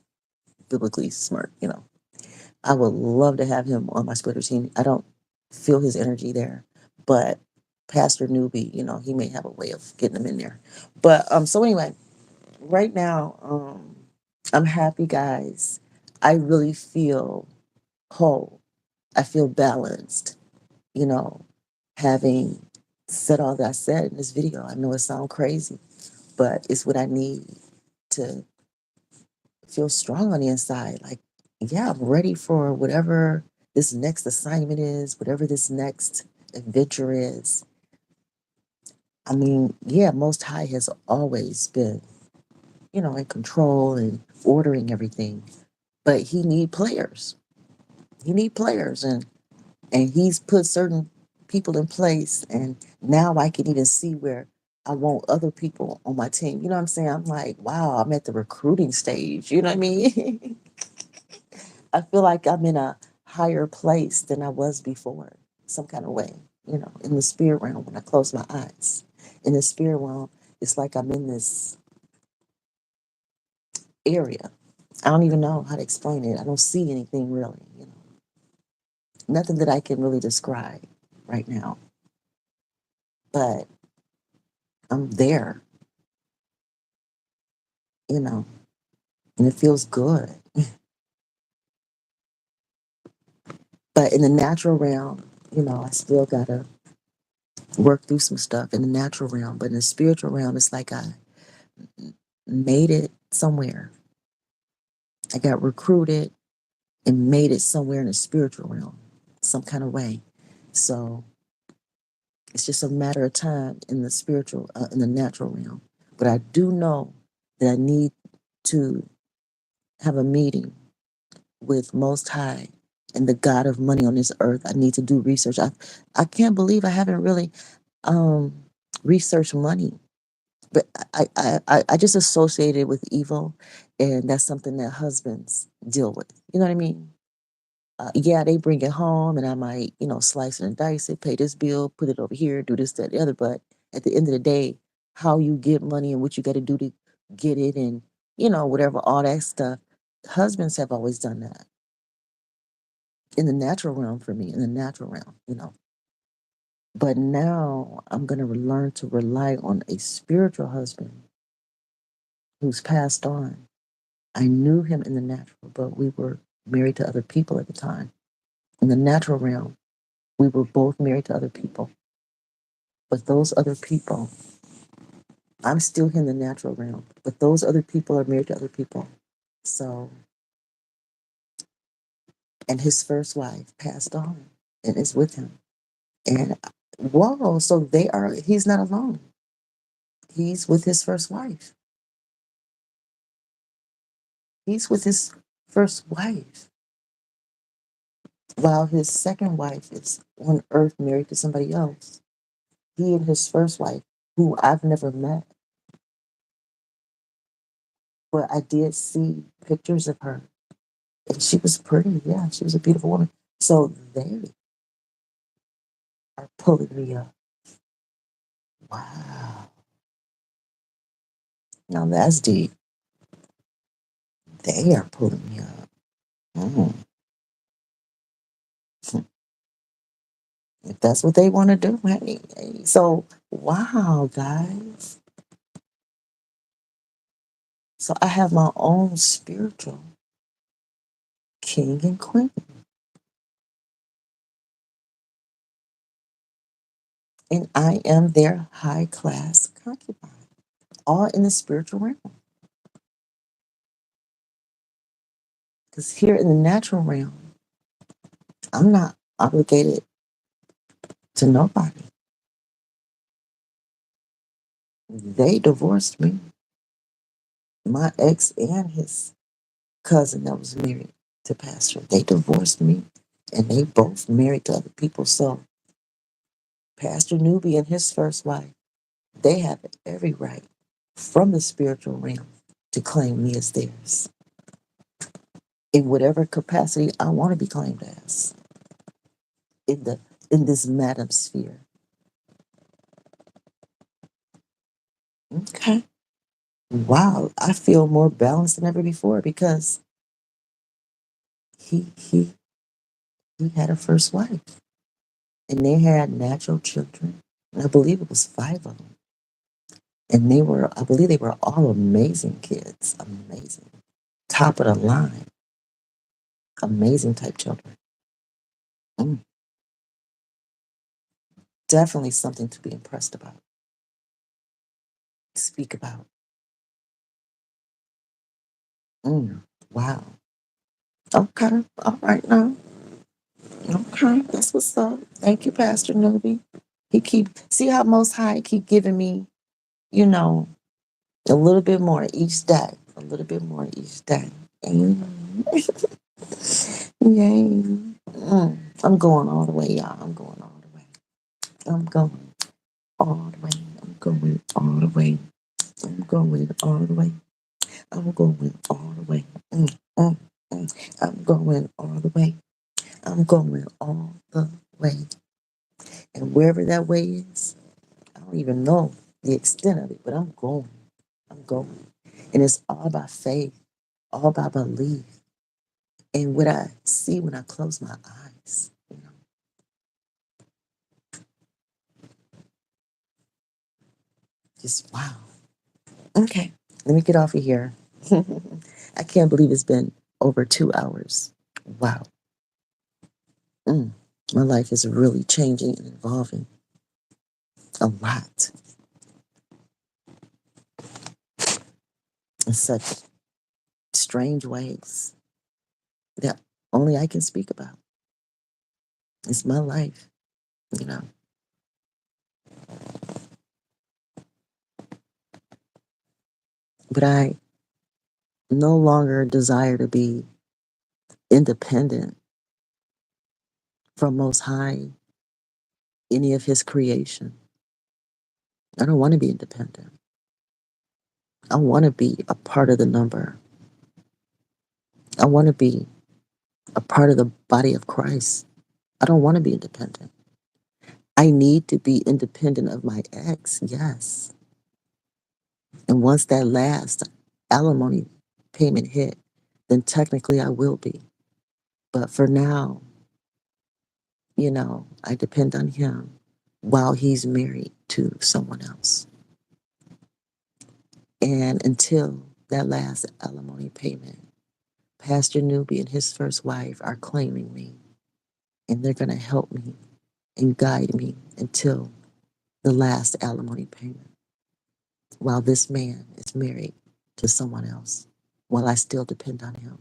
biblically smart. I would love to have him on my splitter team. I don't feel his energy there, but Pastor Newbie, he may have a way of getting him in there. But so anyway, right now, I'm happy, guys. I really feel whole. I feel balanced, you know, having said all that I said in this video. I know it sounds crazy, but it's what I need to feel strong on the inside. Like, yeah, I'm ready for whatever this next assignment is, whatever this next adventure is. I mean, yeah, Most High has always been, in control and ordering everything, but he need players. He need players, and he's put certain people in place, and now I can even see where I want other people on my team. You know what I'm saying? I'm like, wow, I'm at the recruiting stage. You know what I mean? I feel like I'm in a higher place than I was before, some kind of way, in the spirit realm when I close my eyes. In the spirit realm, it's like I'm in this area. I don't even know how to explain it. I don't see anything really. Nothing that I can really describe right now. But I'm there, you know, and it feels good. But in the natural realm, I still gotta work through some stuff in the natural realm. But in the spiritual realm, it's like I made it somewhere. I got recruited and made it somewhere in the spiritual realm, some kind of way. So it's just a matter of time in the spiritual, in the natural realm. But I do know that I need to have a meeting with Most High and the God of money on this earth. I need to do research. I can't believe I haven't really um, researched money, but I just associate it with evil, and that's something that husbands deal with. You know what I mean? Yeah, they bring it home, and I might, slice it and dice it, pay this bill, put it over here, do this, that, the other. But at the end of the day, how you get money and what you got to do to get it, and whatever, all that stuff. Husbands have always done that in the natural realm for me, in the natural realm. But now I'm going to learn to rely on a spiritual husband who's passed on. I knew him in the natural, but we were married to other people at the time. In the natural realm, we were both married to other people. But those other people, I'm still in the natural realm, but those other people are married to other people. So, and his first wife passed on and is with him. And whoa, so he's not alone. He's with his first wife. He's with his first wife, while his second wife is on earth married to somebody else. He and his first wife, who I've never met, but I did see pictures of her. And she was pretty. Yeah, she was a beautiful woman. So they are pulling me up. Wow. Now that's deep. They are pulling me up. Mm. If that's what they want to do, hey. So, wow, guys. So I have my own spiritual king and queen. And I am their high class concubine, all in the spiritual realm. Because here in the natural realm, I'm not obligated to nobody. They divorced me. My ex and his cousin that was married to Pastor, they divorced me, and they both married to other people. So Pastor Newbie and his first wife, they have every right from the spiritual realm to claim me as theirs in whatever capacity I want to be claimed as in the in this madam sphere. Okay. Wow, I feel more balanced than ever before because he he he had a first wife and they had natural children. And I believe it was five of them. And I believe they were all amazing kids. Amazing. Top of the line. Amazing type children. Mm, definitely something to be impressed about, speak about. Mm, wow. Okay. All right now. Okay. That's what's up. Thank you, Pastor Newbie. He keep see how Most High keep giving me, you know, a little bit more each day. A little bit more each day. Amen. Yay. I'm going all the way, y'all. I'm going all the way. I'm going all the way. I'm going all the way. I'm going all the way. I'm going all the way. Mm. I'm going all the way. I'm going all the way. And wherever that way is, I don't even know the extent of it, but I'm going. I'm going. And it's all by faith, all by belief. And what I see when I close my eyes, just wow. Okay, let me get off of here. I can't believe it's been over 2 hours. Wow. Mm. My life is really changing and evolving a lot in such strange ways that only I can speak about. It's my life, you know. But I no longer desire to be independent from Most High, any of His creation. I don't want to be independent. I want to be a part of the number. I want to be a part of the body of Christ. I don't want to be independent. I need to be independent of my ex, yes. And once that last alimony payment hit, then technically I will be. But for now, I depend on him while he's married to someone else. And until that last alimony payment, Pastor Newby and his first wife are claiming me, and they're going to help me and guide me until the last alimony payment while this man is married to someone else, while I still depend on him.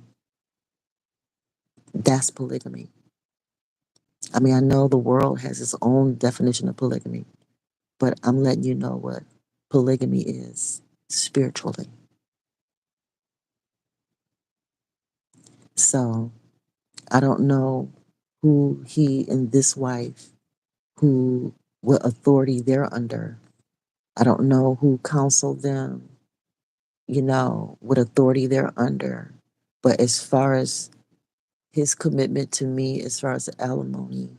That's polygamy. I mean, I know the world has its own definition of polygamy, but I'm letting you know what polygamy is spiritually. So I don't know who he and this wife, who, what authority they're under. I don't know who counseled them, what authority they're under. But as far as his commitment to me, as far as the alimony,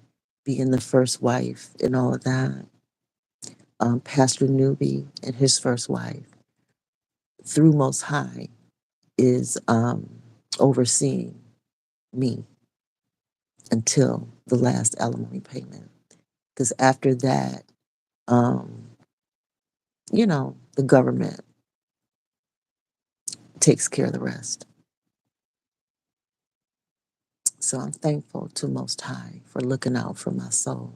being the first wife and all of that, Pastor Newby and his first wife, through Most High, is overseeing me until the last alimony payment. Because after that, um, the government takes care of the rest. So I'm thankful to Most High for looking out for my soul,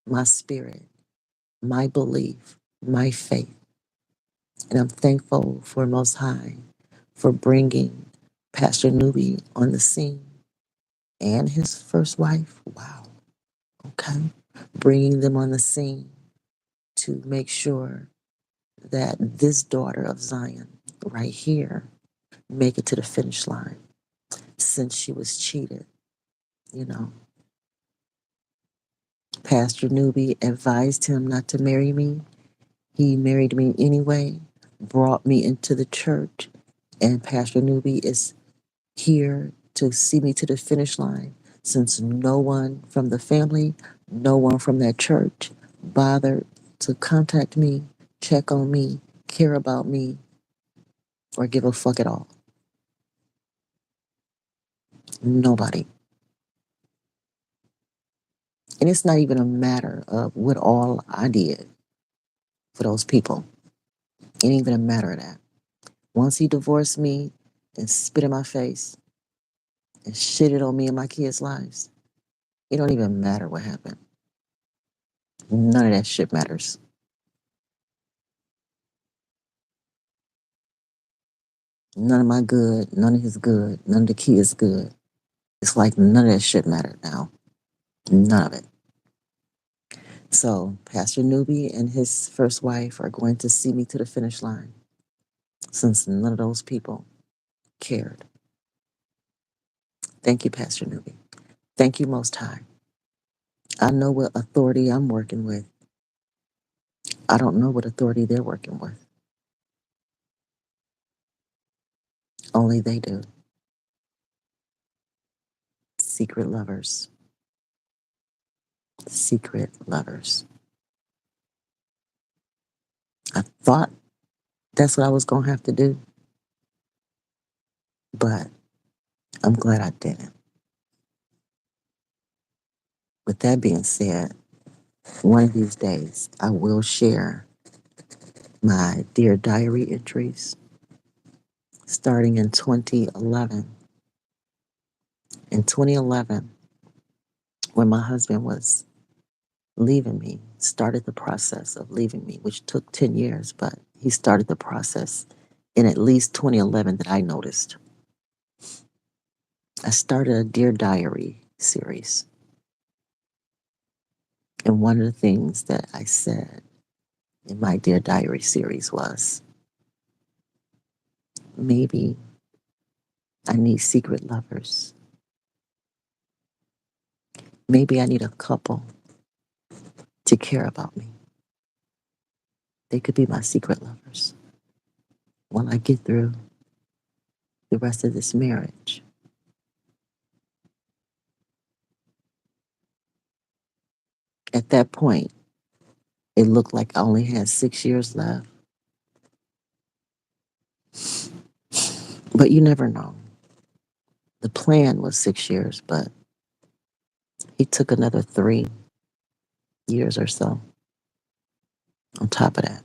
my spirit, my belief, my faith. And I'm thankful for Most High for bringing Pastor Newby on the scene and his first wife. Wow. Okay. Bringing them on the scene to make sure that this daughter of Zion right here make it to the finish line since she was cheated. You know, Pastor Newby advised him not to marry me. He married me anyway, brought me into the church, and Pastor Newby is here to see me to the finish line since no one from the family, no one from that church bothered to contact me, check on me, care about me, or give a fuck at all. Nobody. And it's not even a matter of what all I did for those people. It ain't even a matter of that. Once he divorced me and spit in my face and shitted on me and my kids' lives, It don't even matter what happened. None of that shit matters. None of my good, none of his good, none of the kids good. It's like none of that shit mattered now. None of it. So Pastor Newbie and his first wife are going to see me to the finish line since none of those people cared. Thank you, Pastor Newbie. Thank you, Most High. I know what authority I'm working with. I don't know what authority they're working with. Only they do. Secret lovers. Secret lovers. I thought that's what I was going to have to do, but I'm glad I didn't. With that being said, one of these days I will share my Dear Diary entries starting in 2011. In 2011, when my husband was leaving me, started the process of leaving me, which took 10 years, but he started the process in at least 2011 that I noticed. I started a Dear Diary series. And one of the things that I said in my Dear Diary series was maybe I need secret lovers. Maybe I need a couple to care about me. They could be my secret lovers while I get through the rest of this marriage. At that point, it looked like I only had 6 years left. But you never know. The plan was 6 years, but he took another 3 years or so on top of that.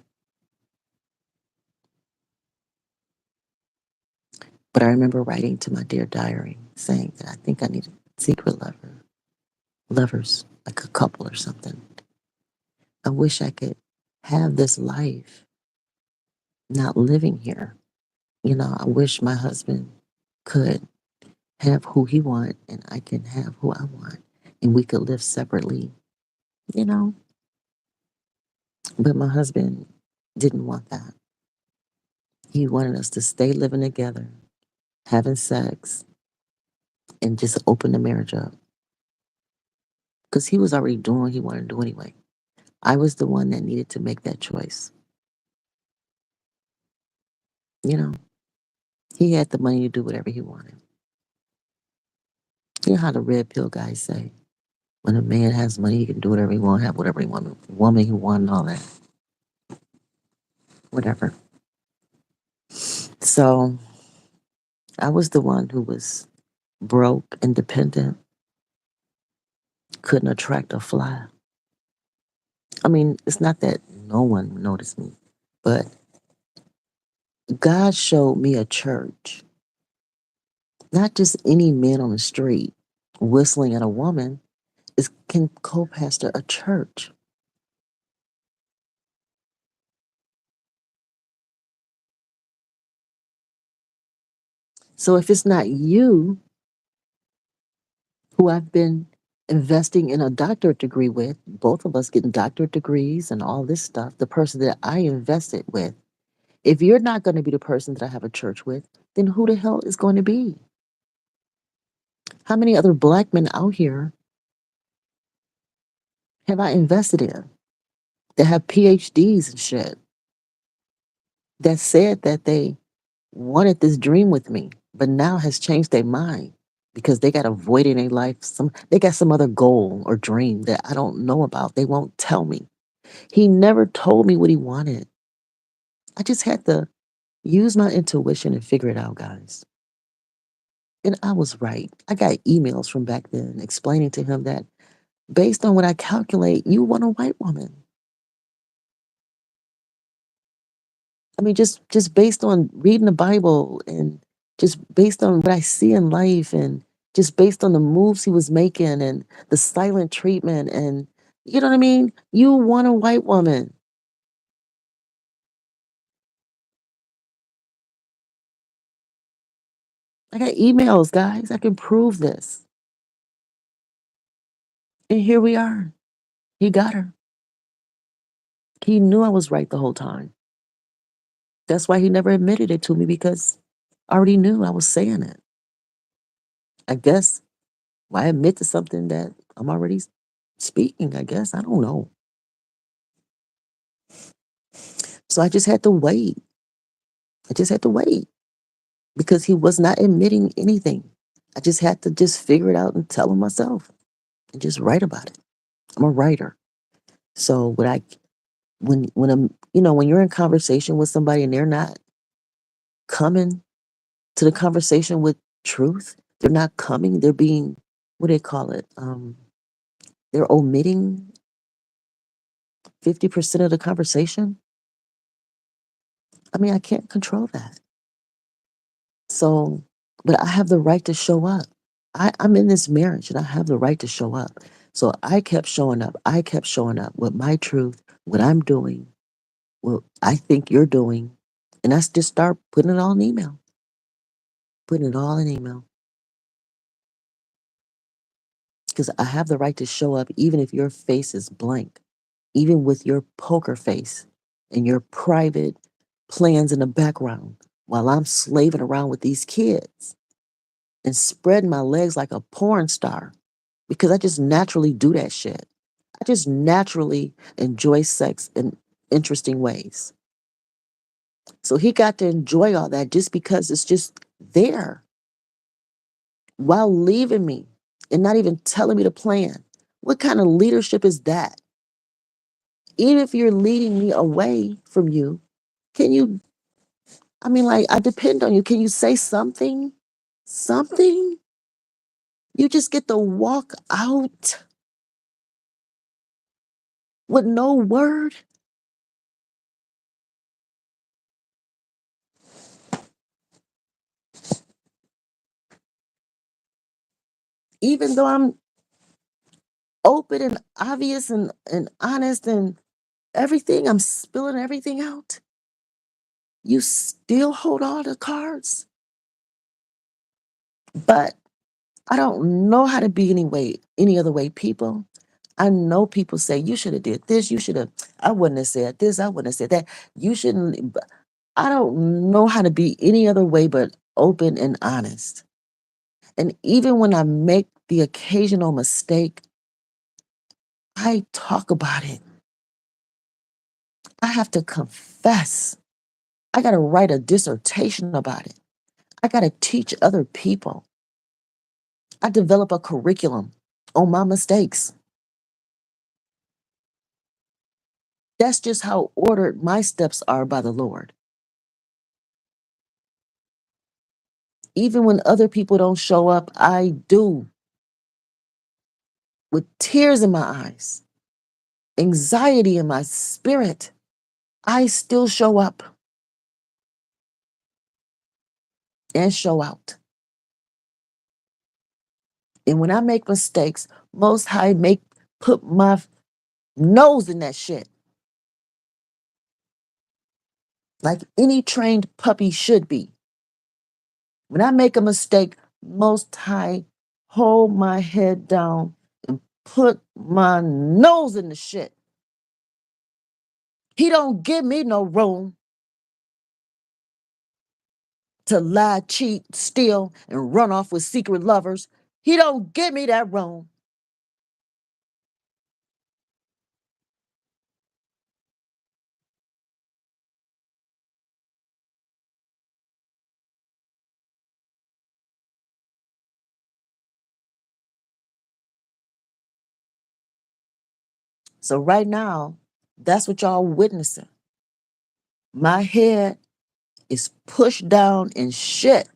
But I remember writing to my Dear Diary saying that I think I need a secret lovers, like a couple or something. I wish I could have this life not living here. I wish my husband could have who he want and I can have who I want and we could live separately, you know. But my husband didn't want that. He wanted us to stay living together, having sex, and just open the marriage up. Because he was already doing what he wanted to do anyway. I was the one that needed to make that choice. You know, he had the money to do whatever he wanted. You know how the red pill guys say, when a man has money, he can do whatever he wants, have whatever he wants, woman he wants, and all that. Whatever. So I was the one who was broke, independent, couldn't attract a fly. I mean, it's not that no one noticed me, but God showed me a church, not just any man on the street whistling at a woman is can co-pastor a church. So if it's not you who I've been investing in a doctorate degree with, both of us getting doctorate degrees and all this stuff, the person that I invested with, if you're not going to be the person that I have a church with, then who the hell is going to be? How many other black men out here have I invested in that have PhDs and shit that said that they wanted this dream with me, but now has changed their mind because they got a void in their life. They got some other goal or dream that I don't know about. They won't tell me. He never told me what he wanted. I just had to use my intuition and figure it out, guys. And I was right. I got emails from back then explaining to him that based on what I calculate, you want a white woman. I mean, just based on reading the Bible and just based on what I see in life and just based on the moves he was making and the silent treatment. And you know what I mean? You want a white woman. I got emails, guys. I can prove this. And here we are. He got her. He knew I was right the whole time. That's why he never admitted it to me, because I already knew I was saying it. I guess, why admit to something that I'm already speaking? I guess. I don't know. So I just had to wait. I just had to wait because he was not admitting anything. I just had to just figure it out and tell him myself and just write about it. I'm a writer. So when I'm, when you're in conversation with somebody and they're not coming to the conversation with truth, they're not coming, they're being, what do they call it? They're omitting 50% of the conversation. I mean, I can't control that. So, but I have the right to show up. I'm in this marriage and I have the right to show up. So I kept showing up. I kept showing up with my truth, what I'm doing, what I think you're doing. And I just start putting it all in email, putting it all in email. Because I have the right to show up even if your face is blank, even with your poker face and your private plans in the background while I'm slaving around with these kids and spreading my legs like a porn star because I just naturally do that shit. I just naturally enjoy sex in interesting ways. So he got to enjoy all that just because it's just there while leaving me and not even telling me to plan. What kind of leadership is that? Even if you're leading me away from you, can you, I mean, like, I depend on you. Can you say something? Something? You just get to walk out with no word? Even though I'm open and obvious and honest and everything, I'm spilling everything out. You still hold all the cards. But I don't know how to be any other way, people. I know people say you should have did this, you should have, I wouldn't have said this, I wouldn't have said that. You shouldn't, but I don't know how to be any other way but open and honest. And even when I make the occasional mistake, I talk about it. I have to confess. I got to write a dissertation about it. I got to teach other people. I develop a curriculum on my mistakes. That's just how ordered my steps are by the Lord. Even when other people don't show up, I do, with tears in my eyes, anxiety in my spirit. I still show up and show out. And when I make mistakes, Most High put my nose in that shit, like any trained puppy should be. When I make a mistake, Most High hold my head down and put my nose in the shit. He don't give me no room to lie, cheat, steal, and run off with secret lovers. He don't give me that room. So right now, that's what y'all witnessing. My head is pushed down in shit.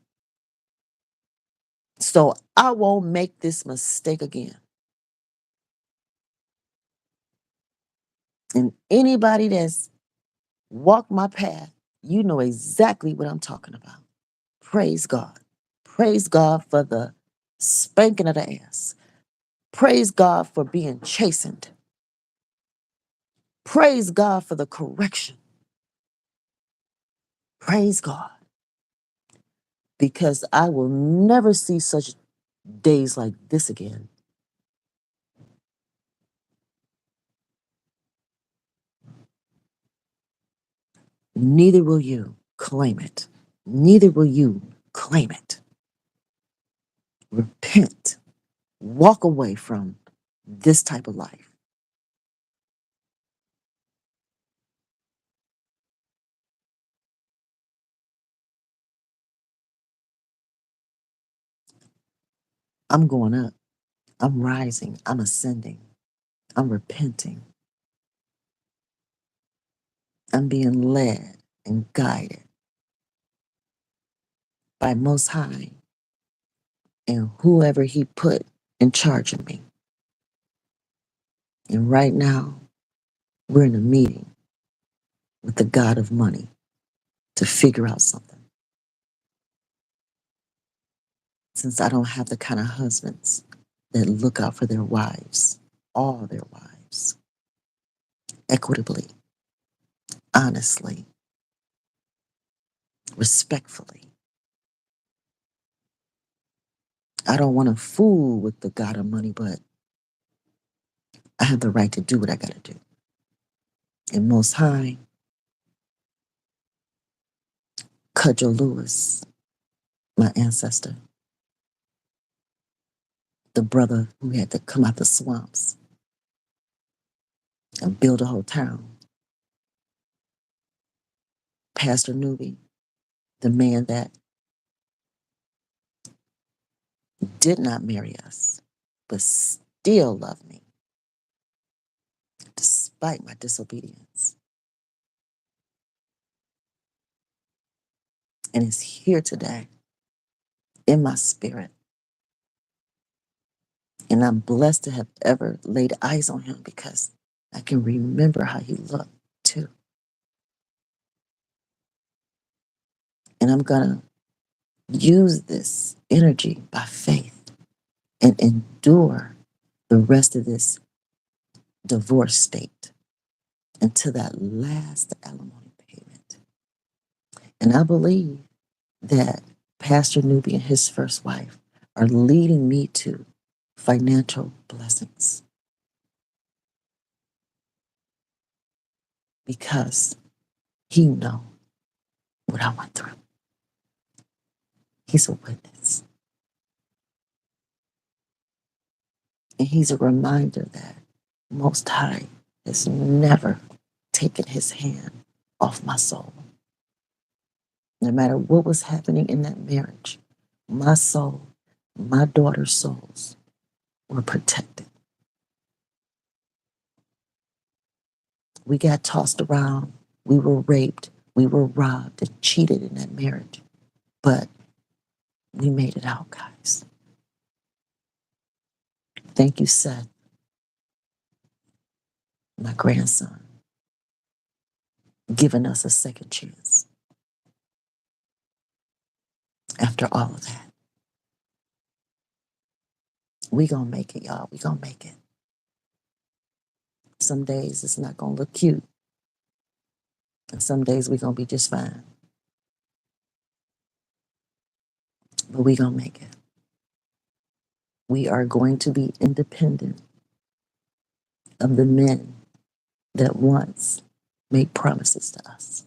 So I won't make this mistake again. And anybody that's walked my path, you know exactly what I'm talking about. Praise God. Praise God for the spanking of the ass. Praise God for being chastened. Praise God for the correction. Praise God. Because I will never see such days like this again. Neither will you claim it. Neither will you claim it. Repent. Walk away from this type of life. I'm going up. I'm rising. I'm ascending. I'm repenting. I'm being led and guided by Most High and whoever He put in charge of me. And right now, we're in a meeting with the God of money to figure out something. Since I don't have the kind of husbands that look out for their wives, all their wives, equitably, honestly, respectfully. I don't want to fool with the God of money, but I have the right to do what I got to do. And Most High, Cudgel Lewis, my ancestor, the brother who had to come out the swamps and build a whole town, Pastor Newby, the man that did not marry us, but still loved me despite my disobedience, and is here today in my spirit. And I'm blessed to have ever laid eyes on him because I can remember how he looked too. And I'm going to use this energy by faith and endure the rest of this divorce state until that last alimony payment. And I believe that Pastor Newby and his first wife are leading me to financial blessings because he know what I went through. He's a witness. And he's a reminder that Most High has never taken his hand off my soul. No matter what was happening in that marriage, my soul, my daughter's souls were protected. We got tossed around, we were raped, we were robbed and cheated in that marriage. But we made it out, guys. Thank you, Seth, my grandson, giving us a second chance after all of that. We gonna make it, y'all. We gonna make it. Some days it's not gonna look cute. And some days we gonna be just fine. But we gonna make it. We are going to be independent of the men that once made promises to us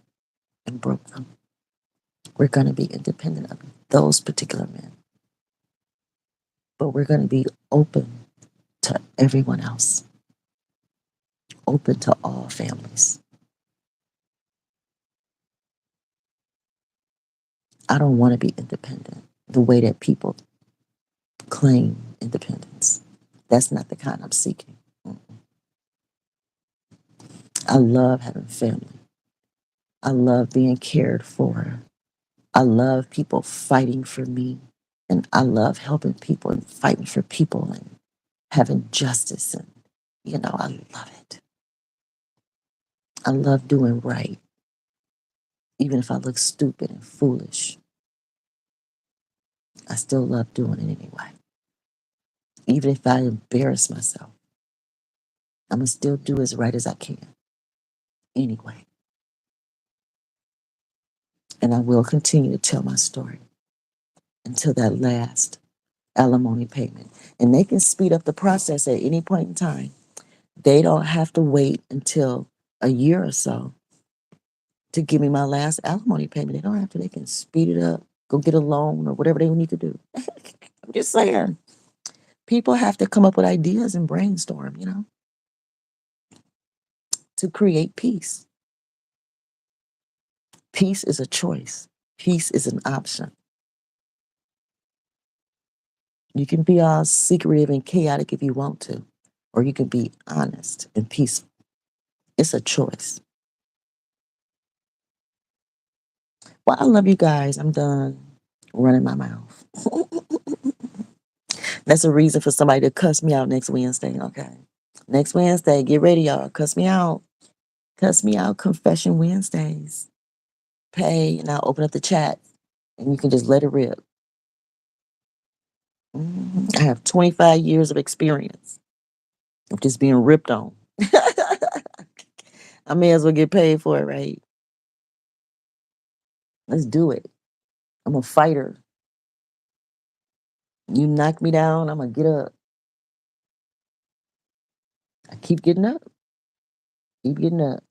and broke them. We're gonna be independent of those particular men. But we're gonna be open to everyone else, open to all families. I don't want to be independent the way that people claim independence. That's not the kind I'm seeking. I love having family. I love being cared for. I love people fighting for me. And I love helping people and fighting for people and having justice. And, I love it. I love doing right, even if I look stupid and foolish. I still love doing it anyway. Even if I embarrass myself, I'm going to still do as right as I can anyway. And I will continue to tell my story until that last alimony payment. And they can speed up the process at any point in time. They don't have to wait until a year or so to give me my last alimony payment. They don't have to. They can speed it up, go get a loan or whatever they need to do. I'm just saying, people have to come up with ideas and brainstorm, to create peace. Peace is a choice. Peace is an option. You can be all secretive and chaotic if you want to, or you can be honest and peaceful. It's a choice. Well, I love you guys. I'm done running my mouth. That's a reason for somebody to cuss me out next Wednesday, okay? Next Wednesday, get ready, y'all. Cuss me out. Cuss me out, Confession Wednesdays. Pay, and I'll open up the chat, and you can just let it rip. I have 25 years of experience of just being ripped on. I may as well get paid for it, right? Let's do it. I'm a fighter. You knock me down, I'm gonna get up. I keep getting up. Keep getting up.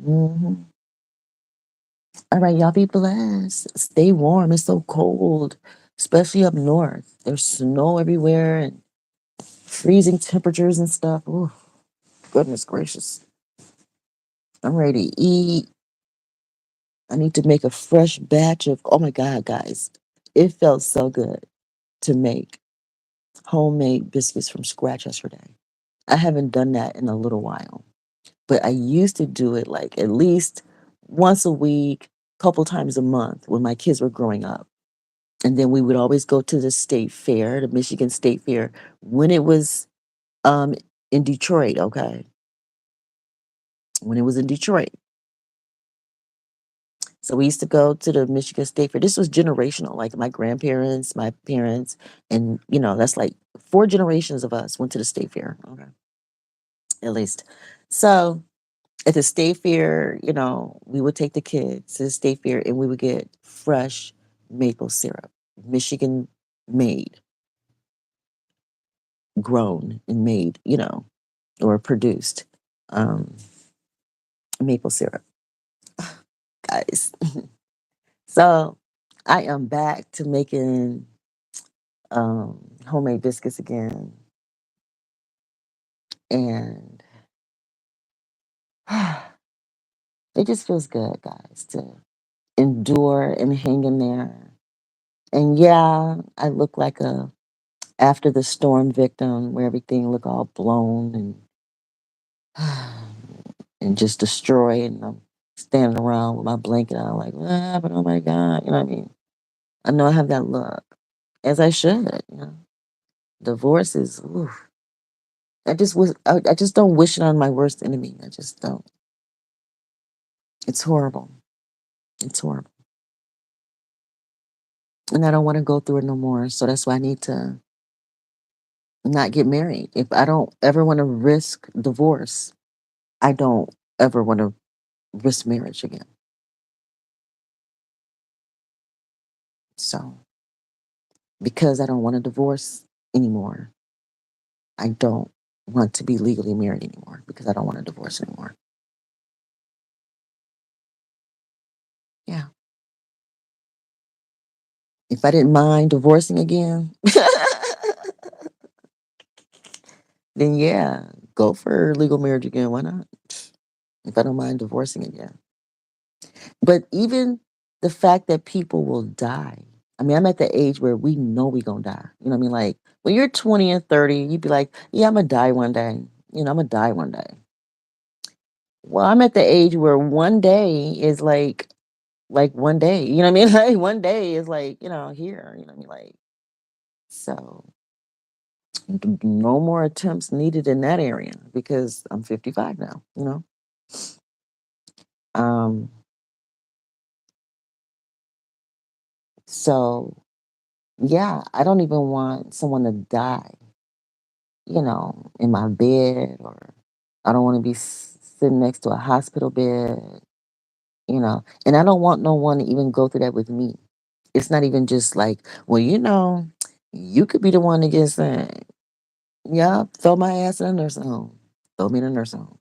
hmm All right, y'all be blessed. Stay warm. It's so cold, especially up north. There's snow everywhere and freezing temperatures and stuff. Ooh, goodness gracious. I'm ready to eat. I need to make a fresh batch of, oh my God, guys. It felt so good to make homemade biscuits from scratch yesterday. I haven't done that in a little while, but I used to do it like at least once a week, couple times a month when my kids were growing up. And then we would always go to the state fair, the Michigan State Fair, when it was um, in Detroit, okay? When it was in Detroit. So we used to go to the Michigan State Fair. This was generational, like my grandparents, my parents, and that's like 4 generations of us went to the state fair. Okay, at least. So at the state fair, we would take the kids to the state fair and we would get fresh maple syrup, Michigan made, grown and made, or produced maple syrup, guys. So I am back to making homemade biscuits again. And it just feels good, guys, to endure and hang in there. And yeah, I look like a after the storm victim where everything look all blown and just destroyed. And I'm standing around with my blanket on, like, what happened? Oh my God. You know what I mean? I know I have that look, as I should. Divorce is, oof. I just don't wish it on my worst enemy. I just don't. It's horrible. It's horrible. And I don't want to go through it no more. So that's why I need to not get married. If I don't ever want to risk divorce, I don't ever want to risk marriage again. So because I don't want to divorce anymore, I don't want to be legally married anymore because I don't want to divorce anymore. Yeah. If I didn't mind divorcing again, then yeah, go for legal marriage again. Why not? If I don't mind divorcing again. But even the fact that people will die. I mean, I'm at the age where we know we gonna die. You know what I mean? Like when you're 20 and 30, you'd be like, yeah, I'm gonna die one day. I'm gonna die one day. Well, I'm at the age where one day is like one day. You know what I mean? Like one day is like, here. You know what I mean? Like so no more attempts needed in that area because I'm 55 now. Um So, yeah, I don't even want someone to die, in my bed, or I don't want to be sitting next to a hospital bed. And I don't want no one to even go through that with me. It's not even just like, well, you could be the one that gets sick. Yeah, throw my ass in a nursing home. Throw me in a nursing home.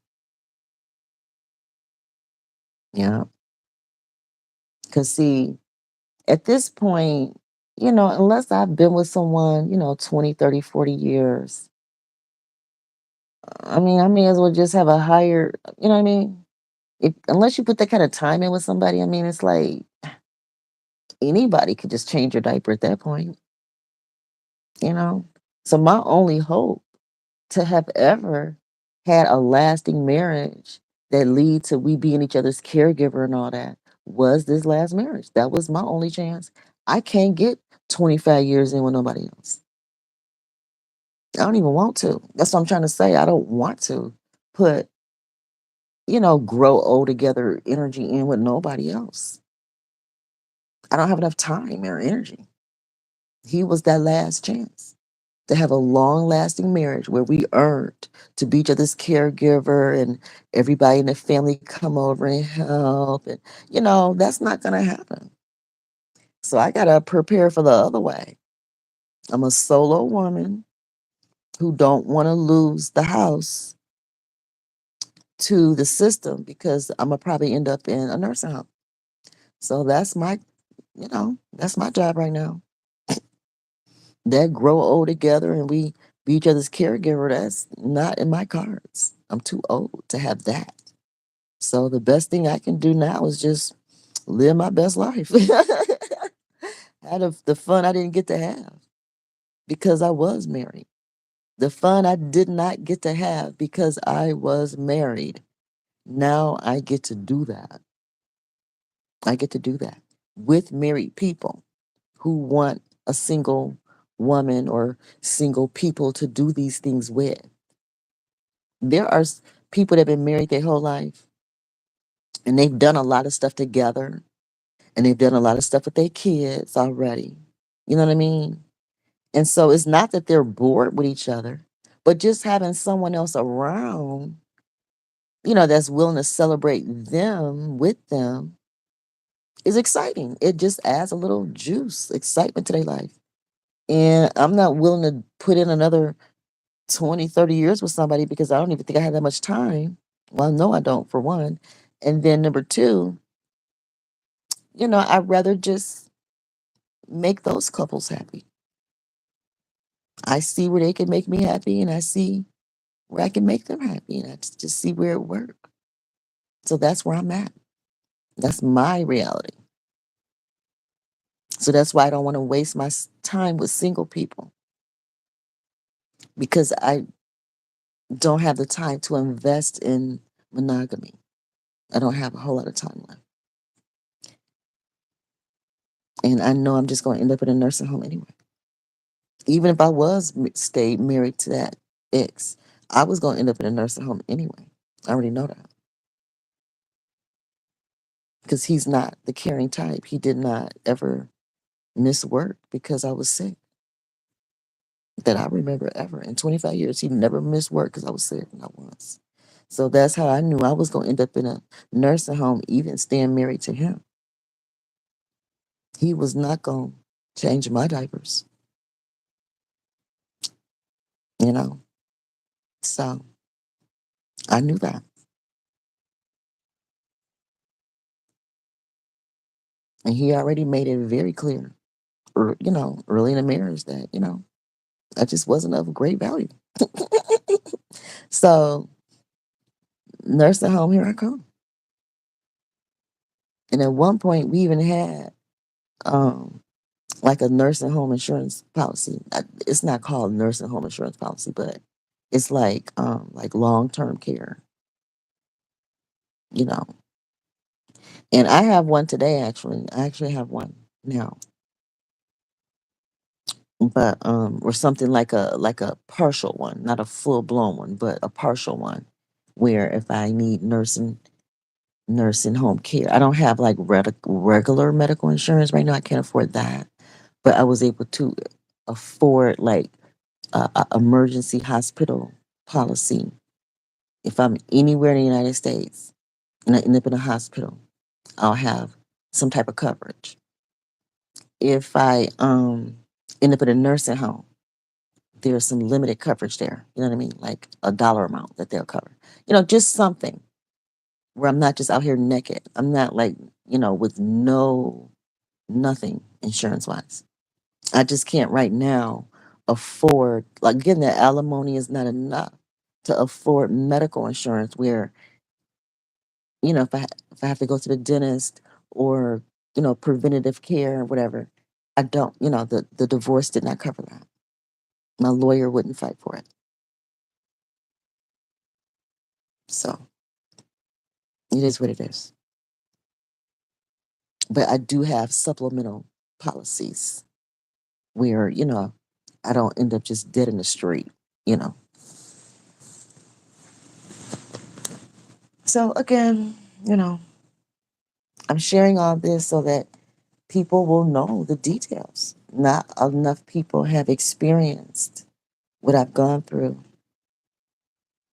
Yeah. Because, see, at this point, unless I've been with someone, 20, 30, 40 years, I mean, I may as well just have a higher, you know what I mean? Unless you put that kind of time in with somebody, I mean, it's like anybody could just change your diaper at that point, you know? So, my only hope to have ever had a lasting marriage that lead to we being each other's caregiver and all that was this last marriage. That was my only chance. I can't get 25 years in with nobody else. I don't even want to. That's what I'm trying to say. I don't want to put, grow old together energy in with nobody else. I don't have enough time or energy. He was that last chance to have a long lasting marriage where we earned to be each other's caregiver and everybody in the family come over and help. And, that's not going to happen. So I got to prepare for the other way. I'm a solo woman who don't want to lose the house to the system because I'm going to probably end up in a nursing home. So that's my job right now. That grow old together and we be each other's caregiver, that's not in my cards. I'm too old to have that. So the best thing I can do now is just live my best life. Out of the fun I didn't get to have because I was married. The fun I did not get to have because I was married. Now I get to do that. I get to do that with married people who want a single woman or single people to do these things with. There are people that have been married their whole life and they've done a lot of stuff together and they've done a lot of stuff with their kids already. You know what I mean? And so it's not that they're bored with each other, but just having someone else around, that's willing to celebrate them with them is exciting. It just adds a little juice, excitement to their life. And I'm not willing to put in another 20, 30 years with somebody because I don't even think I have that much time. Well, no, I don't, for one. And then number two, I'd rather just make those couples happy. I see where they can make me happy and I see where I can make them happy and I just see where it works. So that's where I'm at. That's my reality. So that's why I don't want to waste my time with single people because I don't have the time to invest in monogamy. I don't have a whole lot of time left. And I know I'm just going to end up in a nursing home anyway. Even if I was stayed married to that ex, I was going to end up in a nursing home anyway. I already know that because he's not the caring type. He did not ever miss work because I was sick. That I remember ever. In 25 years, he never missed work because I was sick, not once. So that's how I knew I was going to end up in a nursing home, even staying married to him. He was not going to change my diapers, you know? So I knew that. And he already made it very clear, early in the marriage that, I just wasn't of great value. So, nursing home, here I come. And at one point, we even had like a nursing home insurance policy. It's not called nursing home insurance policy, but it's like long term care, you know. And I have one today. I actually have one now, but or something like a partial one, not a full blown one, but a partial one, where if I need nursing nursing home care. I don't have like regular medical insurance right now. I can't afford that, but I was able to afford like a emergency hospital policy. If I'm anywhere in the United States and I end up in a hospital, I'll have some type of coverage. If I end up in a nursing home, there's some limited coverage there. You know what I mean? Like a dollar amount that they'll cover. Just something where I'm not just out here naked. I'm not like, with nothing insurance wise. I just can't right now afford, like, getting the alimony is not enough to afford medical insurance where, if I have to go to the dentist or, preventative care or whatever, I don't, the divorce did not cover that. My lawyer wouldn't fight for it. So it is what it is. But I do have supplemental policies where, I don't end up just dead in the street, you know. So again, I'm sharing all this so that people will know the details. Not enough people have experienced what I've gone through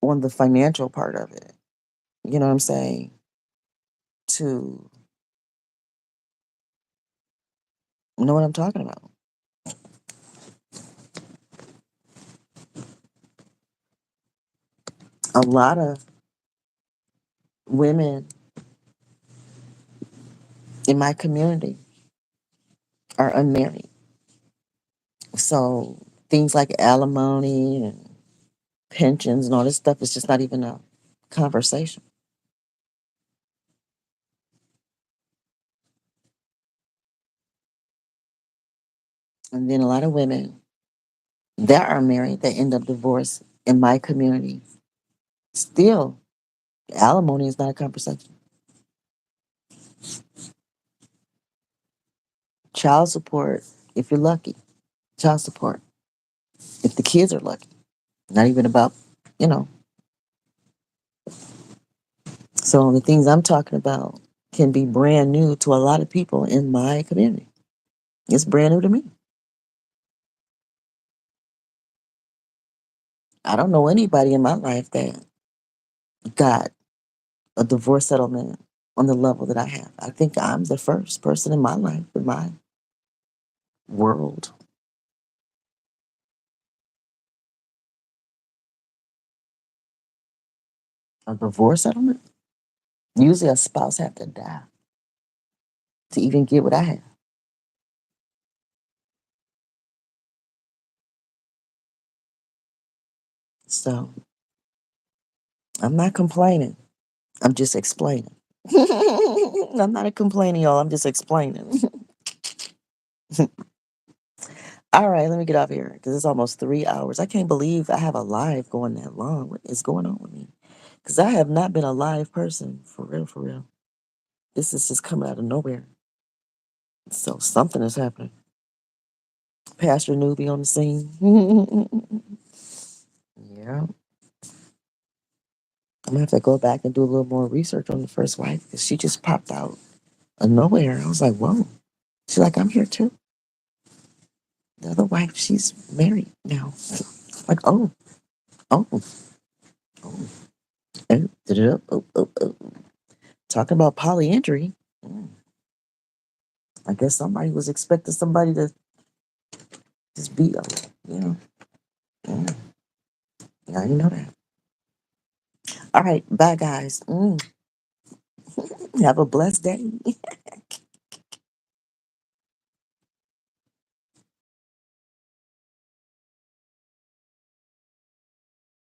on the financial part of it. You know what I'm saying? To know what I'm talking about. A lot of women in my community are unmarried. So things like alimony and pensions and all this stuff is just not even a conversation. And then a lot of women that are married that end up divorced in my community, still, alimony is not a conversation. Child support, if you're lucky, child support, if the kids are lucky. Not even about, you know. So the things I'm talking about can be brand new to a lot of people in my community. It's brand new to me. I don't know anybody in my life that got a divorce settlement on the level that I have. I think I'm the first person in my life, in my world. A divorce settlement? Usually a spouse have to die to even get what I have. So I'm not complaining. I'm just explaining. I'm not complaining, y'all. I'm just explaining. All right, let me get off here because it's almost 3 hours. I can't believe I have a live going that long. What is going on with me? Because I have not been a live person for real, for real. This is just coming out of nowhere. So something is happening. Pastor Newbie on the scene. Yeah. I'm gonna have to go back and do a little more research on the first wife because she just popped out of nowhere. I was like, whoa. She's like, I'm here too. The other wife, she's married now. Like, oh, oh, oh. Talking about polyandry. Mm, I guess somebody was expecting somebody to just be, you know. Mm, yeah, you know that. All right, bye guys. Have a blessed day.